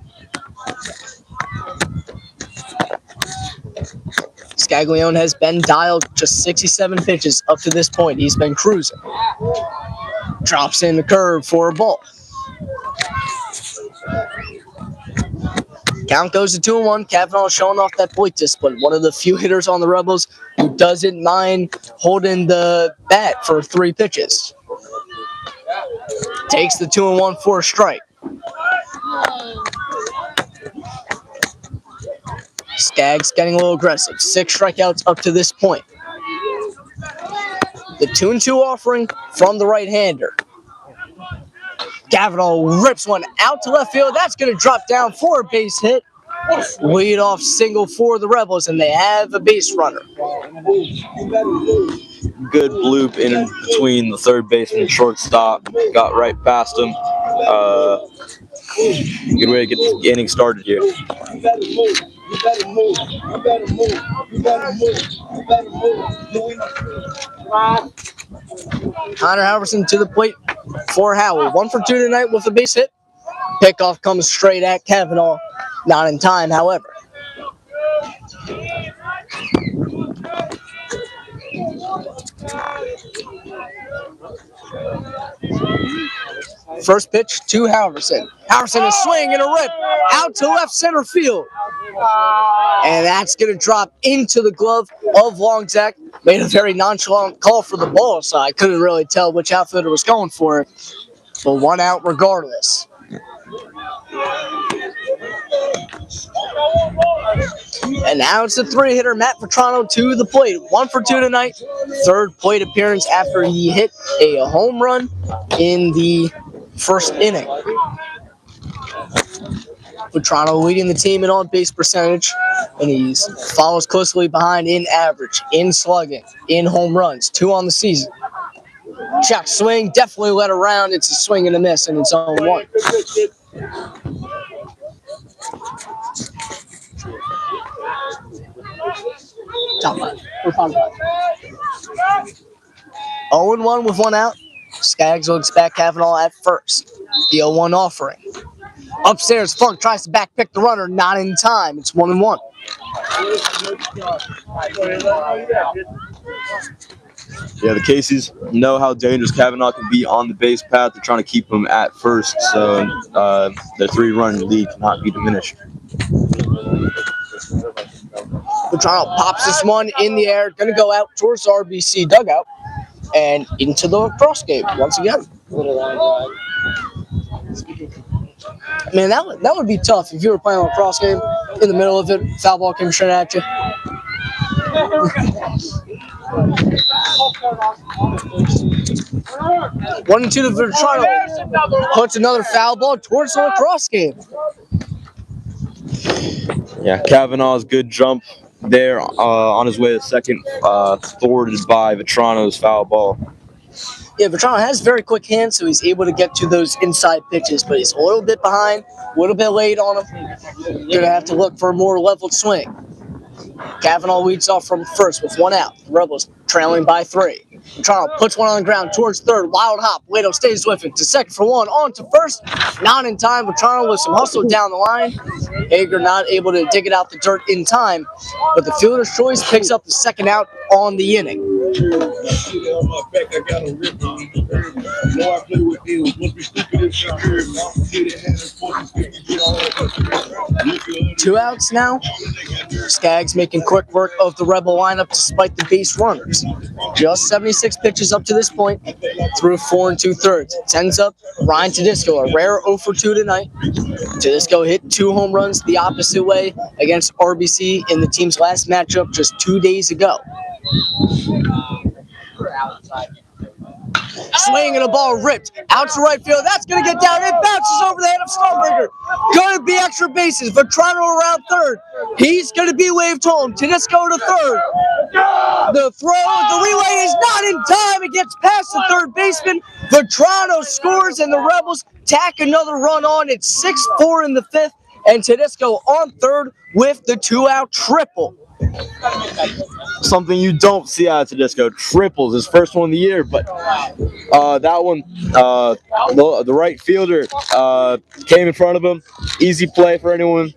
Scaglione has been dialed just 67 pitches up to this point. He's been cruising. Drops in the curve for a ball. Count goes to 2-1. Cavanaugh showing off that plate discipline. One of the few hitters on the Rebels who doesn't mind holding the bat for 3 pitches. Takes the 2-1 for a strike. Skaggs getting a little aggressive. 6 strikeouts up to this point. The 2-2 offering from the right-hander. Kavanaugh rips one out to left field. That's going to drop down for a base hit. Lead-off single for the Rebels, and they have a base runner. Good bloop in between the third baseman and shortstop. Got right past him. Good way to get the inning started here. Connor Halverson to the plate for Howell. 1 for 2 tonight with a base hit. Pickoff comes straight at Kavanaugh. Not in time, however. First pitch to Halverson. Halverson, a swing and a rip out to left center field. And that's going to drop into the glove of Longzak. Made a very nonchalant call for the ball, so I couldn't really tell which outfielder was going for it. But 1 out regardless. And now it's the 3-hitter, Matt Vetrano, to the plate. 1 for 2 tonight. Third plate appearance after he hit a home run in the first inning. Vetrano leading the team in on-base percentage, and he follows closely behind in average, in slugging, in home runs, 2 on the season. Check swing, definitely let around. It's a swing and a miss, and it's on 1. Top 5. We're on 5. 0-1 with 1 out. Skaggs looks back Kavanaugh at first. The 0-1 offering. Upstairs, Funk tries to backpick the runner, not in time. It's 1-1. Yeah, the Caseys know how dangerous Kavanaugh can be on the base path. They're trying to keep him at first, so their 3-run lead cannot be diminished. Vetrano pops this one in the air, going to go out towards the RBC dugout and into the cross game once again. Man, that would be tough if you were playing a cross game in the middle of it, foul ball came straight at you. 1-2 to Vetrano. Puts another foul ball towards the lacrosse game. Yeah, Kavanaugh's good jump there on his way to second, thwarted by Vetrano's foul ball. Yeah, Vetrano has very quick hands, so he's able to get to those inside pitches, but he's a little bit behind, a little bit late on him. Going to have to look for a more leveled swing. Kavanaugh leads off from first with 1 out. The Rebels trailing by 3. Vetrano puts one on the ground towards third. Wild hop. Lato stays with it to second for 1. On to first. Not in time. Vetrano with some hustle down the line. Hager not able to dig it out the dirt in time. But the fielder's choice picks up the 2nd out on the inning. 2 outs now. Skaggs making quick work of the Rebel lineup despite the base runners. Just 76 pitches up to this point through 4 2/3. It ends up Ryan Tedisco, a rare 0 for 2 tonight. Tedisco hit 2 home runs the opposite way against RBC in the team's last matchup just 2 days ago. Swing and a ball ripped out to right field. That's going to get down. It bounces over the head of Stormbringer. Going to be extra bases. Vetrano around third. He's going to be waved home. Tedisco to third. The throw, the relay is not in time. It gets past the third baseman. Vetrano scores, and the Rebels tack another run on. It's 6-4 in the 5th, and Tedisco on third with the 2-out triple. Something you don't see out of Tedisco. Triples, his first one of the year, but that one, the right fielder came in front of him. Easy play for anyone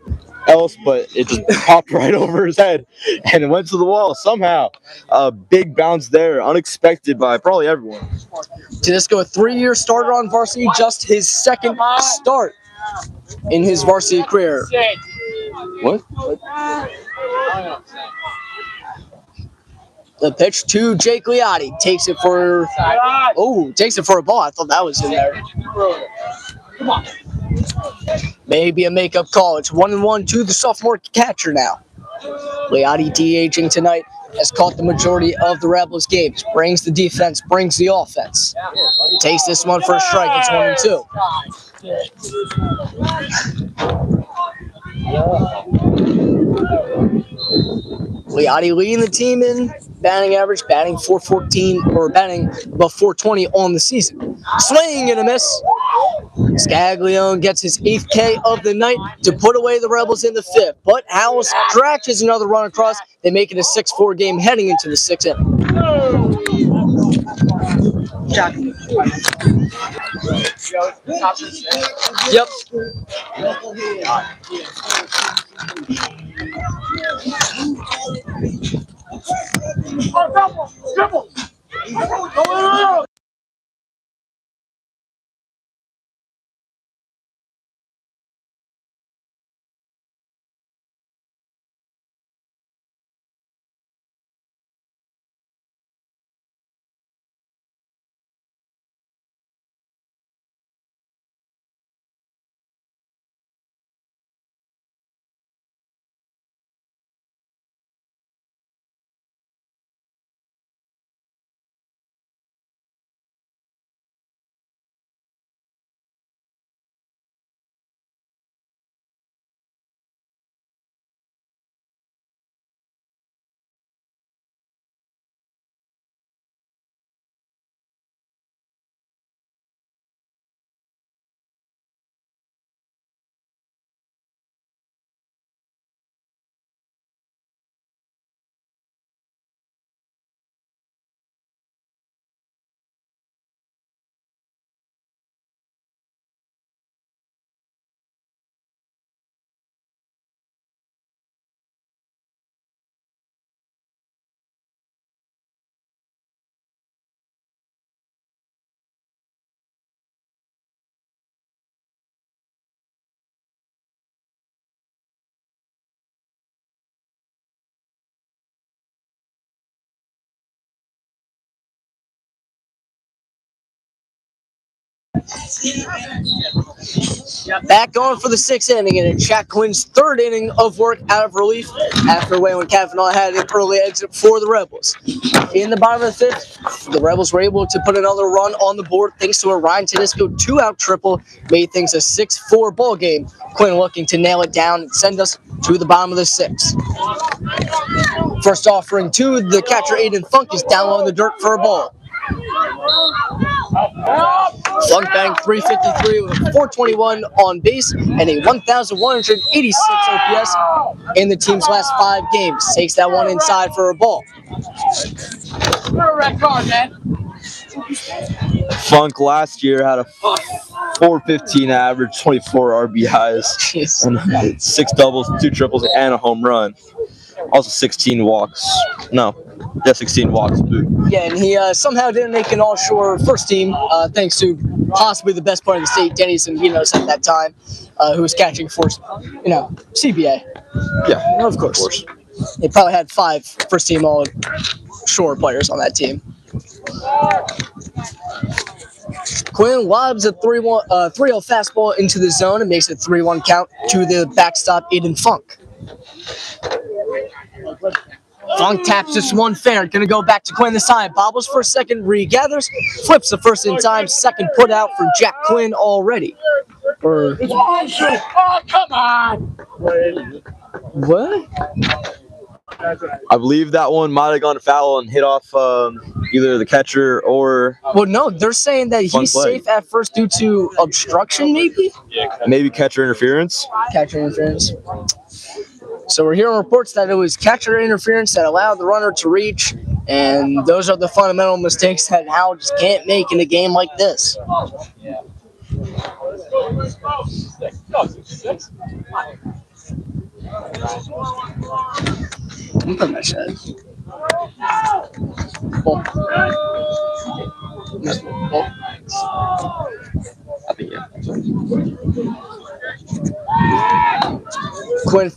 else, but it just popped right over his head, and it went to the wall somehow. A big bounce there, unexpected by probably everyone. Tedisco, a 3-year starter on varsity, just his 2nd start in his varsity career. What? The pitch to Jake Liotti. Takes it for a ball. I thought that was in there. Maybe a makeup call. It's 1-1 to the sophomore catcher now. Liotti DHing tonight. has caught the majority of the Rebels games. Brings the defense, brings the offense. Takes this one for a strike. It's 1-2. Leotti leading the team in batting average, batting .414 or batting above .420 on the season. Swing and a miss. Scaglione gets his 8th K of the night to put away the Rebels in the 5th. But Howell scratches another run across. They make it a 6-4 game heading into the 6th inning. Yep. Triple. Back going for the 6th inning, and Jack Quinn's 3rd inning of work out of relief after Waylon Kavanaugh had an early exit for the Rebels. In the bottom of the 5th, the Rebels were able to put another run on the board thanks to a Ryan Tedesco 2-out triple, made things a 6-4 ball game. Quinn looking to nail it down and send us to the bottom of the 6th. First offering to the catcher, Aiden Funk, is down on the dirt for a ball. Funk batting .353 with a .421 on base and a 1,186 OPS in the team's last 5 games. Takes that one inside for a ball. Red card, man. Funk last year had a .415 average, 24 RBIs, and 6 doubles, 2 triples, and a home run. Also 16 walks. No, yeah, 16 walks. Yeah, and he somehow didn't make an all-shore first team, thanks to possibly the best player in the state, Denny Zambinos, at that time, who was catching for, CBA. Yeah, of course. They probably had 5 first-team all-shore players on that team. Quinn lobs a 3-0 fastball into the zone and makes it 3-1 count to the backstop, Aiden Funk. Funk taps this one fair. Gonna go back to Quinn this time. Bobbles for a second, regathers, flips the first in time. Second put out for Jack Quinn already. Oh, come on. What? I believe that one might have gone foul and hit off either the catcher or... Well, no, they're saying that he's safe at first due to obstruction, maybe? Maybe catcher interference? Catcher interference. So we're hearing reports that it was catcher interference that allowed the runner to reach, and those are the fundamental mistakes that Howell just can't make in a game like this. I'm pretty much dead. I think, yeah. Quinn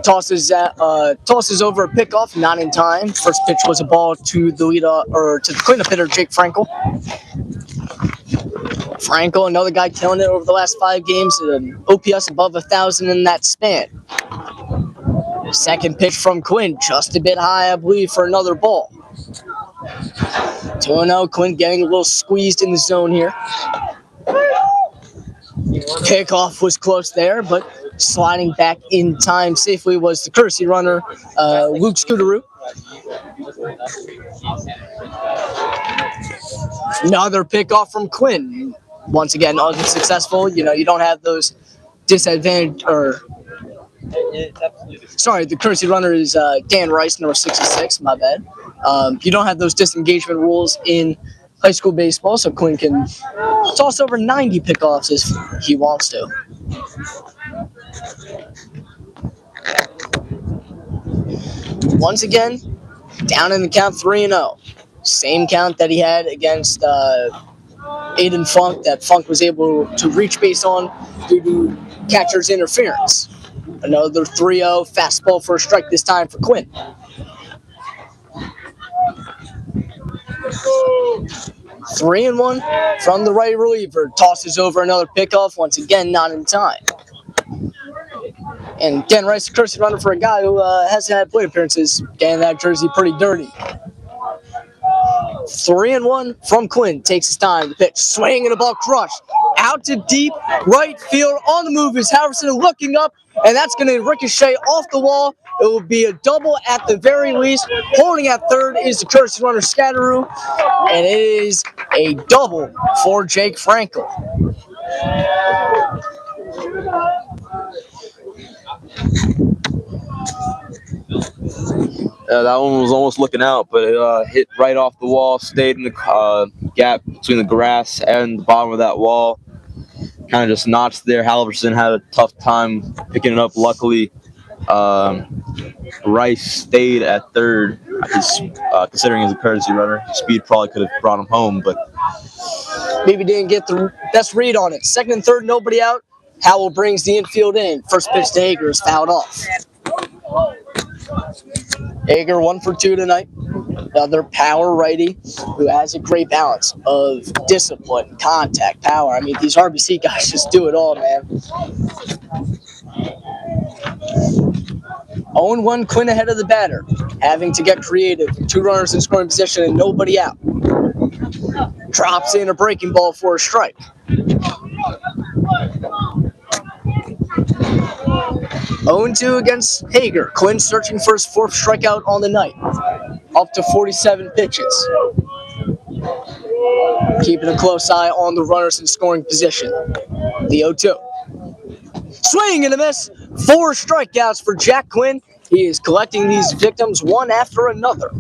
tosses over a pickoff, not in time. First pitch was a ball to the to the cleanup hitter, Jake Frankel. Frankel, another guy killing it over the last 5 games, an OPS above 1,000 in that span. Second pitch from Quinn, just a bit high, I believe, for another ball. 2-0, Quinn getting a little squeezed in the zone here. Kickoff was close there, but sliding back in time safely was the courtesy runner, Luke Scooteroo. Another pickoff from Quinn. Once again, unsuccessful. You know, you don't have those disadvantage or. Sorry, the courtesy runner is Dan Rice, number 66. My bad. You don't have those disengagement rules in high school baseball, so Quinn can toss over 90 pickoffs if he wants to. Once again, down in the count 3-0. Same count that he had against Aiden Funk, that Funk was able to reach base on due to catcher's interference. Another 3-0, fastball for a strike this time for Quinn. 3-1 from the right reliever. Tosses over another pickoff, once again not in time. And Dan Rice, the courtesy runner for a guy who hasn't had plate appearances, getting that jersey pretty dirty. 3-1 from Quinn. Takes his time. The pitch, swing and a ball crushed. Out to deep right field. On the move is Harrison looking up, and that's going to ricochet off the wall. It will be a double at the very least. Holding at third is the courtesy runner Scatteroo, and it is a double for Jake Frankel. That one was almost looking out, but it hit right off the wall, stayed in the gap between the grass and the bottom of that wall. Kind of just notched there. Halverson had a tough time picking it up. Luckily, Rice stayed at third. Considering he's a courtesy runner, his speed probably could have brought him home, but maybe didn't get the best read on it. Second and third, nobody out. Howell brings the infield in. First pitch to Hager is fouled off. Hager 1 for 2 tonight. Another power righty who has a great balance of discipline, contact, power. I mean, these RBC guys just do it all, man. 0-1 Quinn ahead of the batter, having to get creative. 2 runners in scoring position and nobody out. Drops in a breaking ball for a strike. 0-2 against Hager. Quinn searching for his 4th strikeout on the night. Up to 47 pitches. Keeping a close eye on the runners in scoring position. The 0-2. Swing and a miss. 4 strikeouts for Jack Quinn. He is collecting these victims one after another.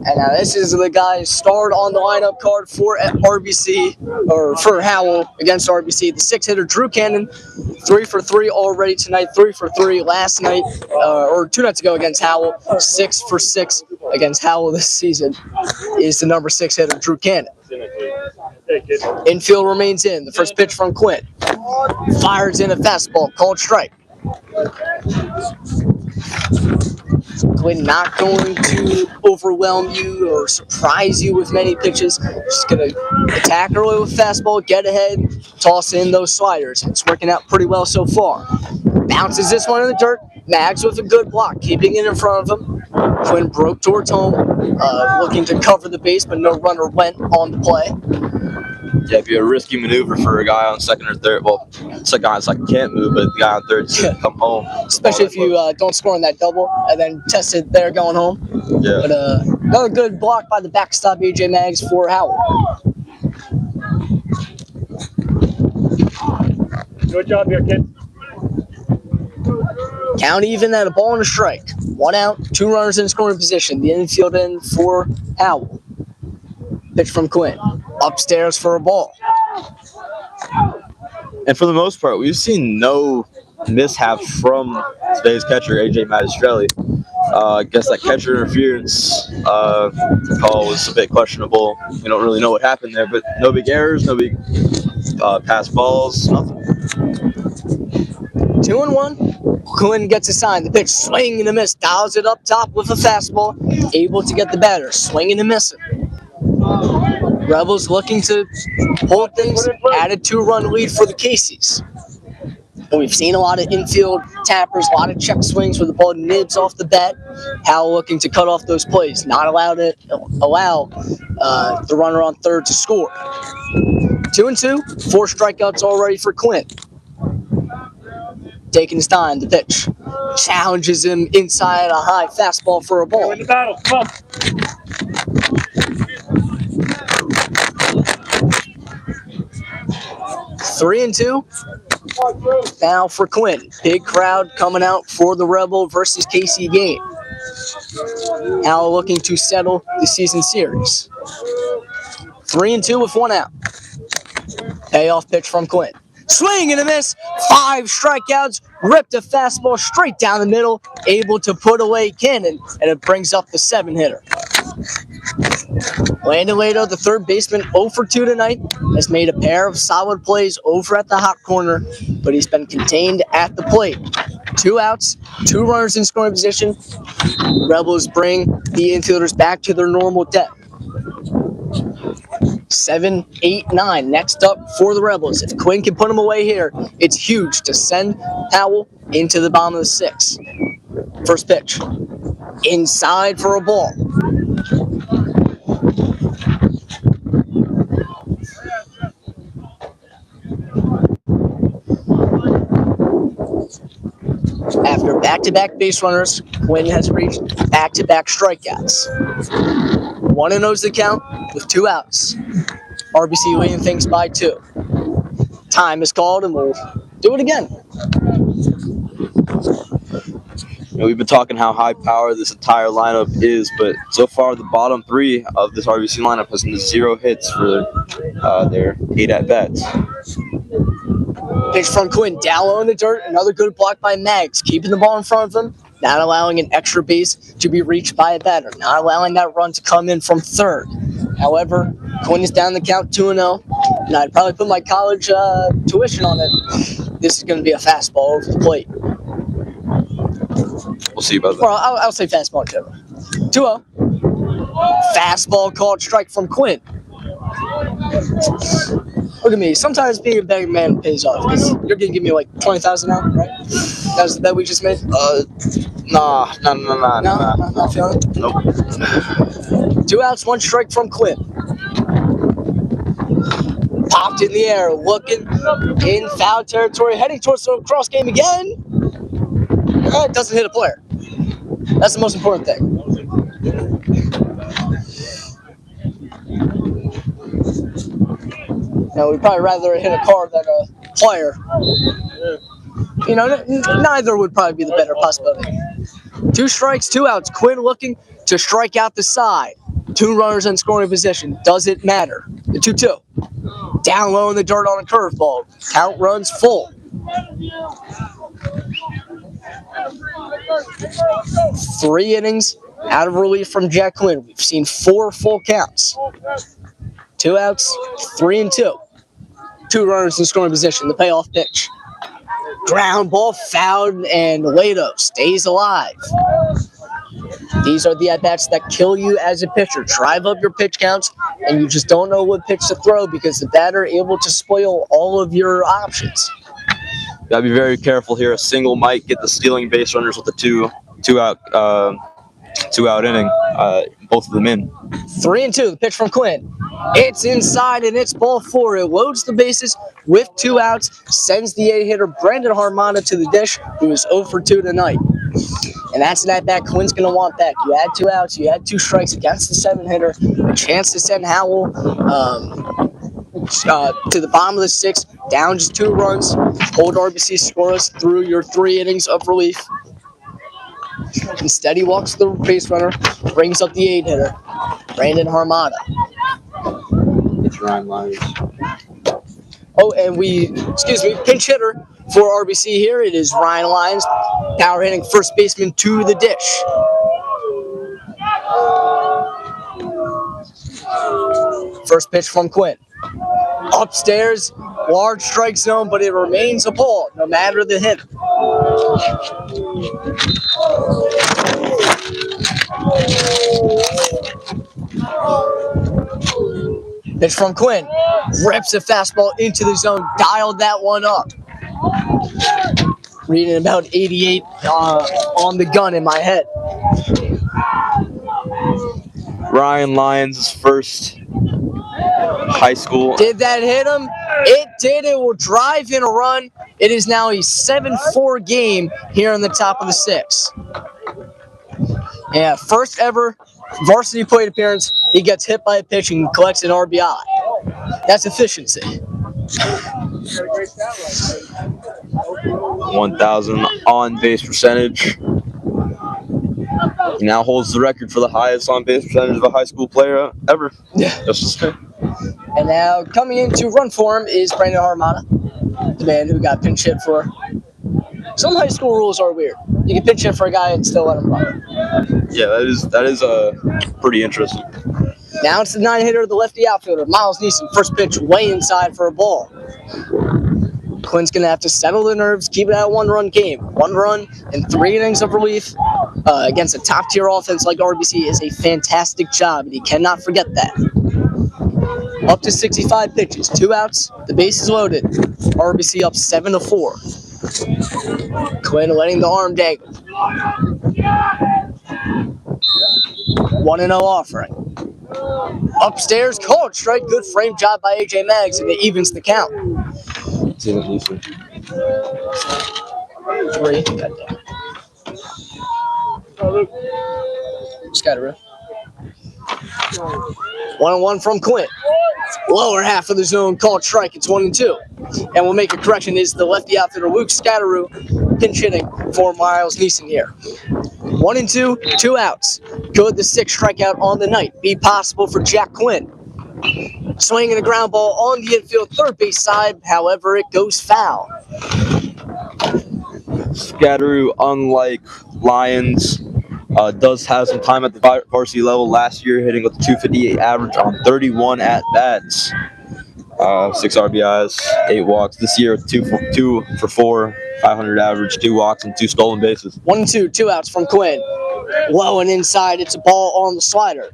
And now this is the guy starred on the lineup card for RBC, or for Howell against RBC. The 6-hitter Drew Cannon, 3 for 3 already tonight, 3 for 3 last night, or 2 nights ago against Howell. 6 for 6 against Howell this season is the number 6 hitter Drew Cannon. Infield remains in. The first pitch from Quinn. Fires in a fastball, called strike. Quinn not going to overwhelm you or surprise you with many pitches. Just going to attack early with fastball, get ahead, toss in those sliders. It's working out pretty well so far. Bounces this one in the dirt. Mags with a good block, keeping it in front of him. Quinn broke towards home, looking to cover the base, but no runner went on the play. yeah, it'd be a risky maneuver for a guy on second or third. Well, it's a guy on second can't move, but the guy on third to come home. Especially if you don't score on that double and then test it there going home. Yeah. But another good block by the backstop AJ Mags for Howell. Good job here, kid. Count even at a ball and a strike. 1 out, 2 runners in scoring position. The infield in for Howell. Pitch from Quinn. Upstairs for a ball. And for the most part, we've seen no mishap from today's catcher, AJ Magistrelli. I guess that catcher interference call was a bit questionable. We don't really know what happened there, but no big errors, no big pass balls, nothing. 2-1. Quinn gets a sign. The pitch, swing and a miss. Dials it up top with a fastball. Able to get the batter. Swing and a miss. Rebels looking to hold things at a 2-run lead for the Caseys. And we've seen a lot of infield tappers, a lot of check swings where the ball nibs off the bat. Howell looking to cut off those plays, not allow the runner on third to score. 2-2, 4 strikeouts already for Quinn. Taking his time, the pitch. Challenges him inside a high fastball for a ball. In the battle, come on. 3-2. Now for Quinn. Big crowd coming out for the Rebel versus KC game. Howell looking to settle the season series. 3-2 with 1 out. Payoff pitch from Quinn. Swing and a miss. 5 strikeouts. Ripped a fastball straight down the middle. Able to put away Cannon, and it brings up the 7-hitter. Landon Lato, the third baseman, 0 for 2 tonight, has made a pair of solid plays over at the hot corner, but he's been contained at the plate. 2 outs, 2 runners in scoring position. Rebels bring the infielders back to their normal depth. 7, 8, 9 next up for the Rebels. If Quinn can put them away here, it's huge to send Howell into the bottom of the 6th. First pitch. Inside for a ball. After back-to-back base runners, Quinn has reached back-to-back strikeouts. 1-0's the count with 2 outs. RBC leading things by 2. Time is called, and we'll do it again. We've been talking how high power this entire lineup is, but so far the bottom 3 of this RBC lineup has 0 hits for their 8 at-bats. Pitch from Quinn, down low in the dirt. Another good block by Maggs, keeping the ball in front of him, not allowing an extra base to be reached by a batter, not allowing that run to come in from third. However, Quinn is down the count 2-0, and I'd probably put my college tuition on it. This is going to be a fastball over the plate. We'll see about that. Well, I'll say fastball in general. 2-0. Fastball called strike from Quinn. Look at me. Sometimes being a betting man pays off. You're going to give me like $20,000 now, right? That was the bet we just made? Nah. No, not feeling it? Nope. 2 outs, 1 strike from Quinn. Popped in the air, looking in foul territory, heading towards the cross game again. It doesn't hit a player. That's the most important thing. Now, we'd probably rather hit a car than a player. You know, neither would probably be the better possibility. 2 strikes, 2 outs. Quinn looking to strike out the side. 2 runners in scoring position. Does it matter? The 2-2. Down low in the dirt on a curveball. Count runs full. 3 innings out of relief from Jack Quinn. We've seen 4 full counts. 2 outs, 3-2. 2 runners in scoring position. The payoff pitch. Ground ball fouled, and Lato stays alive. These are the at-bats that kill you as a pitcher. Drive up your pitch counts, and you just don't know what pitch to throw because the batter able to spoil all of your options. Gotta be very careful here. A single might get the stealing base runners with the two out inning. Both of them in. 3-2. The pitch from Quinn. It's inside and it's ball 4. It loads the bases with 2 outs. Sends the 8-hitter Brandon Harmana to the dish, who is 0 for 2 tonight. And that's an at-bat Quinn's going to want back. You had 2 outs. You had 2 strikes against the 7-hitter. A chance to send Howell to the bottom of the 6th, down just 2 runs. Hold RBC scoreless through your 3 innings of relief. Instead, he walks the base runner, brings up the 8-hitter, Brandon Harmana. It's Ryan Lyons. Oh, and pinch hitter for RBC here. It is Ryan Lyons, power hitting first baseman to the dish. First pitch from Quinn. Upstairs, large strike zone, but it remains a ball, no matter the hit. Pitch from Quinn. Rips a fastball into the zone, dialed that one up. Reading about 88 on the gun in my head. Ryan Lyons' first high school. Did that hit him? It did. It will drive in a run. It is now a 7-4 game here on the top of the 6. Yeah, first ever varsity plate appearance. He gets hit by a pitch and collects an RBI. That's efficiency. 1,000 on base percentage. He now holds the record for the highest on base percentage of a high school player ever. Yeah. Just And now coming in to run for him is Brandon Harmana, the man who got pinch hit for. Some high school rules are weird. You can pinch hit for a guy and still let him run. Yeah, that is pretty interesting. Now it's the 9-hitter, the lefty outfielder, Miles Neeson. First pitch way inside for a ball. Quinn's going to have to settle the nerves, keep it at a 1-run game. 1 run in 3 innings of relief against a top-tier offense like RBC is a fantastic job, and he cannot forget that. Up to 65 pitches, 2 outs, the base is loaded. RBC up 7-4. Quinn letting the arm dangle. 1-0 offering. Upstairs, called strike. Good frame job by AJ Maggs, and it evens the count. 3. Goddamn. Scatteroo. 1-1 from Quinn. Lower half of the zone, called strike. It's 1-2. And we'll make a correction. Is the lefty outfielder Luke Scatteroo pinch hitting for Miles Neeson here. 1-2, 2 outs. Could the 6th strikeout on the night be possible for Jack Quinn? Swinging a ground ball on the infield third base side. However, it goes foul. Scatteroo, unlike Lyons, does have some time at the varsity level. Last year, hitting with a 258 average on 31 at-bats. 6 RBIs, 8 walks. This year, 2 for 4, 500 average, 2 walks, and 2 stolen bases. 1-2, 2 outs from Quinn. Low and inside, it's a ball on the slider.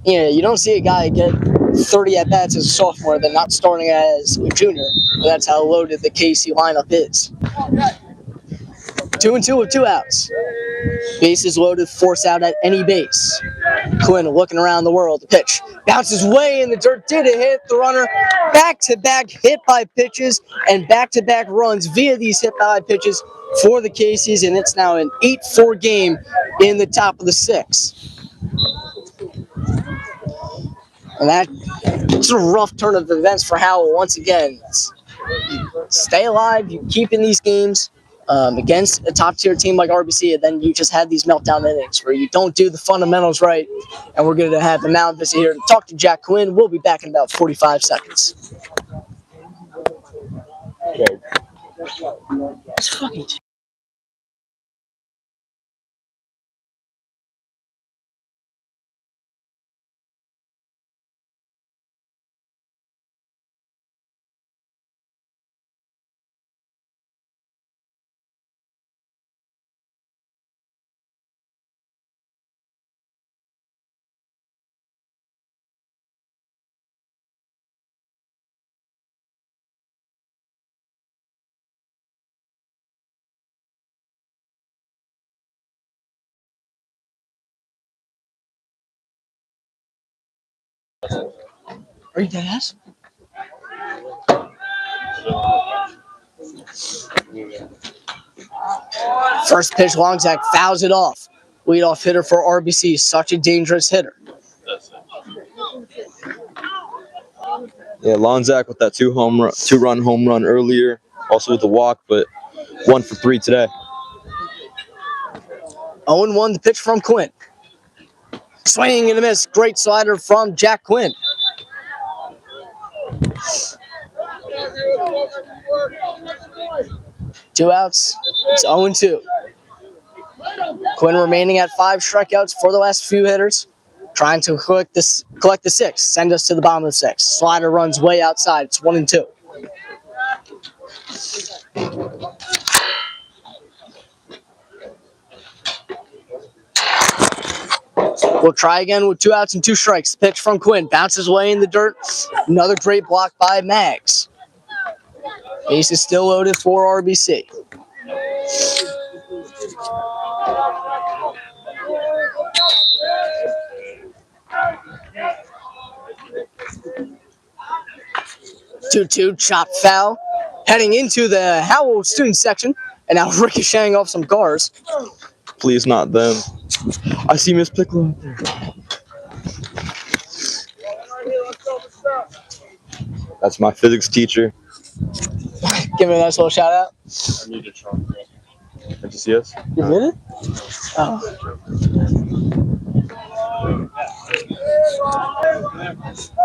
Yeah, you don't see a guy get 30 at-bats as a sophomore, then not starting as a junior. But that's how loaded the KC lineup is. 2-2 with 2 outs. Bases loaded, force out at any base. Quinn looking around the world. The pitch bounces way in the dirt. Did it hit the runner? Back-to-back hit by pitches and back-to-back runs via these hit by pitches for the Casey's, and it's now an 8-4 game in the top of the 6. And that's a rough turn of events for Howell once again. Stay alive. You keep in these games against a top-tier team like RBC, and then you just have these meltdown innings where you don't do the fundamentals right. And we're going to have a mound visit here to talk to Jack Quinn. We'll be back in about 45 seconds. It's fucking... Are you dead ass? First pitch, Longsack fouls it off. Leadoff hitter for RBC. Such a dangerous hitter. Yeah, Lonzak with that 2-run home run earlier, also with a walk, but 1 for 3 today. 0-1 the pitch from Quinn. Swing and a miss. Great slider from Jack Quinn. Two outs. It's 0-2. Quinn remaining at 5 strikeouts for the last few hitters. Trying to collect the 6. Send us to the bottom of the 6. Slider runs way outside. It's 1-2. We'll try again with 2 outs and 2 strikes. Pitch from Quinn. Bounces way in the dirt. Another great block by Maggs. Base is still loaded for RBC. Two chop foul. Heading into the Howell student section. And now ricocheting off some guards. Please, not them. I see Miss Pickle out there. That's my physics teacher. Give me a nice little shout out. I need a chocolate. Did you see us? You did it? Oh.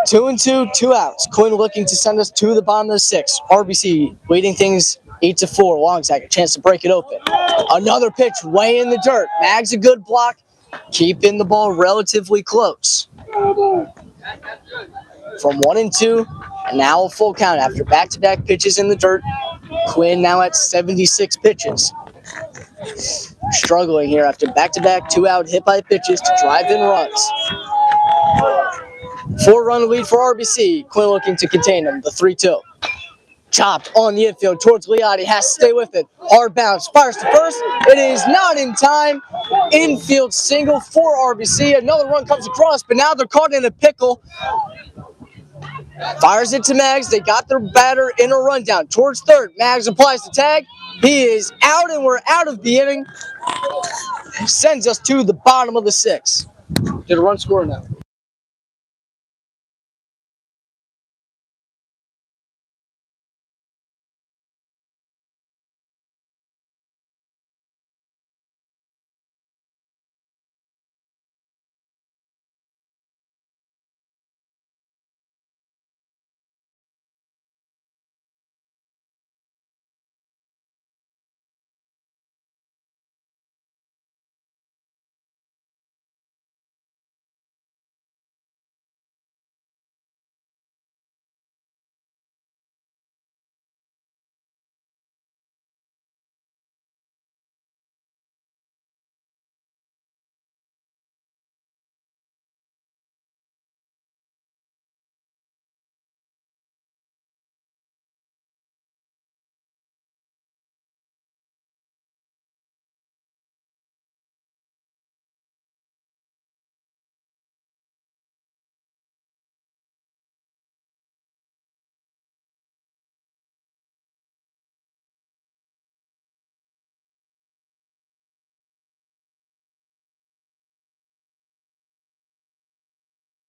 Two and two outs. Quinn looking to send us to the bottom of the sixth. RBC leading things 8-4. Longsack a chance to break it open. Another pitch way in the dirt. Mag's a good block, keeping the ball relatively close. From 1-2, and now a full count after back-to-back pitches in the dirt. Quinn now at 76 pitches. Struggling here after back-to-back 2-out hit-by pitches to drive in runs. 4-run lead for RBC. Quinn looking to contain them. The 3-2. Chopped on the infield towards Liotti. Has to stay with it. Hard bounce. Fires to first. It is not in time. Infield single for RBC. Another run comes across, but now they're caught in a pickle. Fires it to Mags. They got their batter in a rundown. Towards third. Mags applies the tag. He is out, and we're out of the inning. Sends us to the bottom of the sixth. Did a run score now?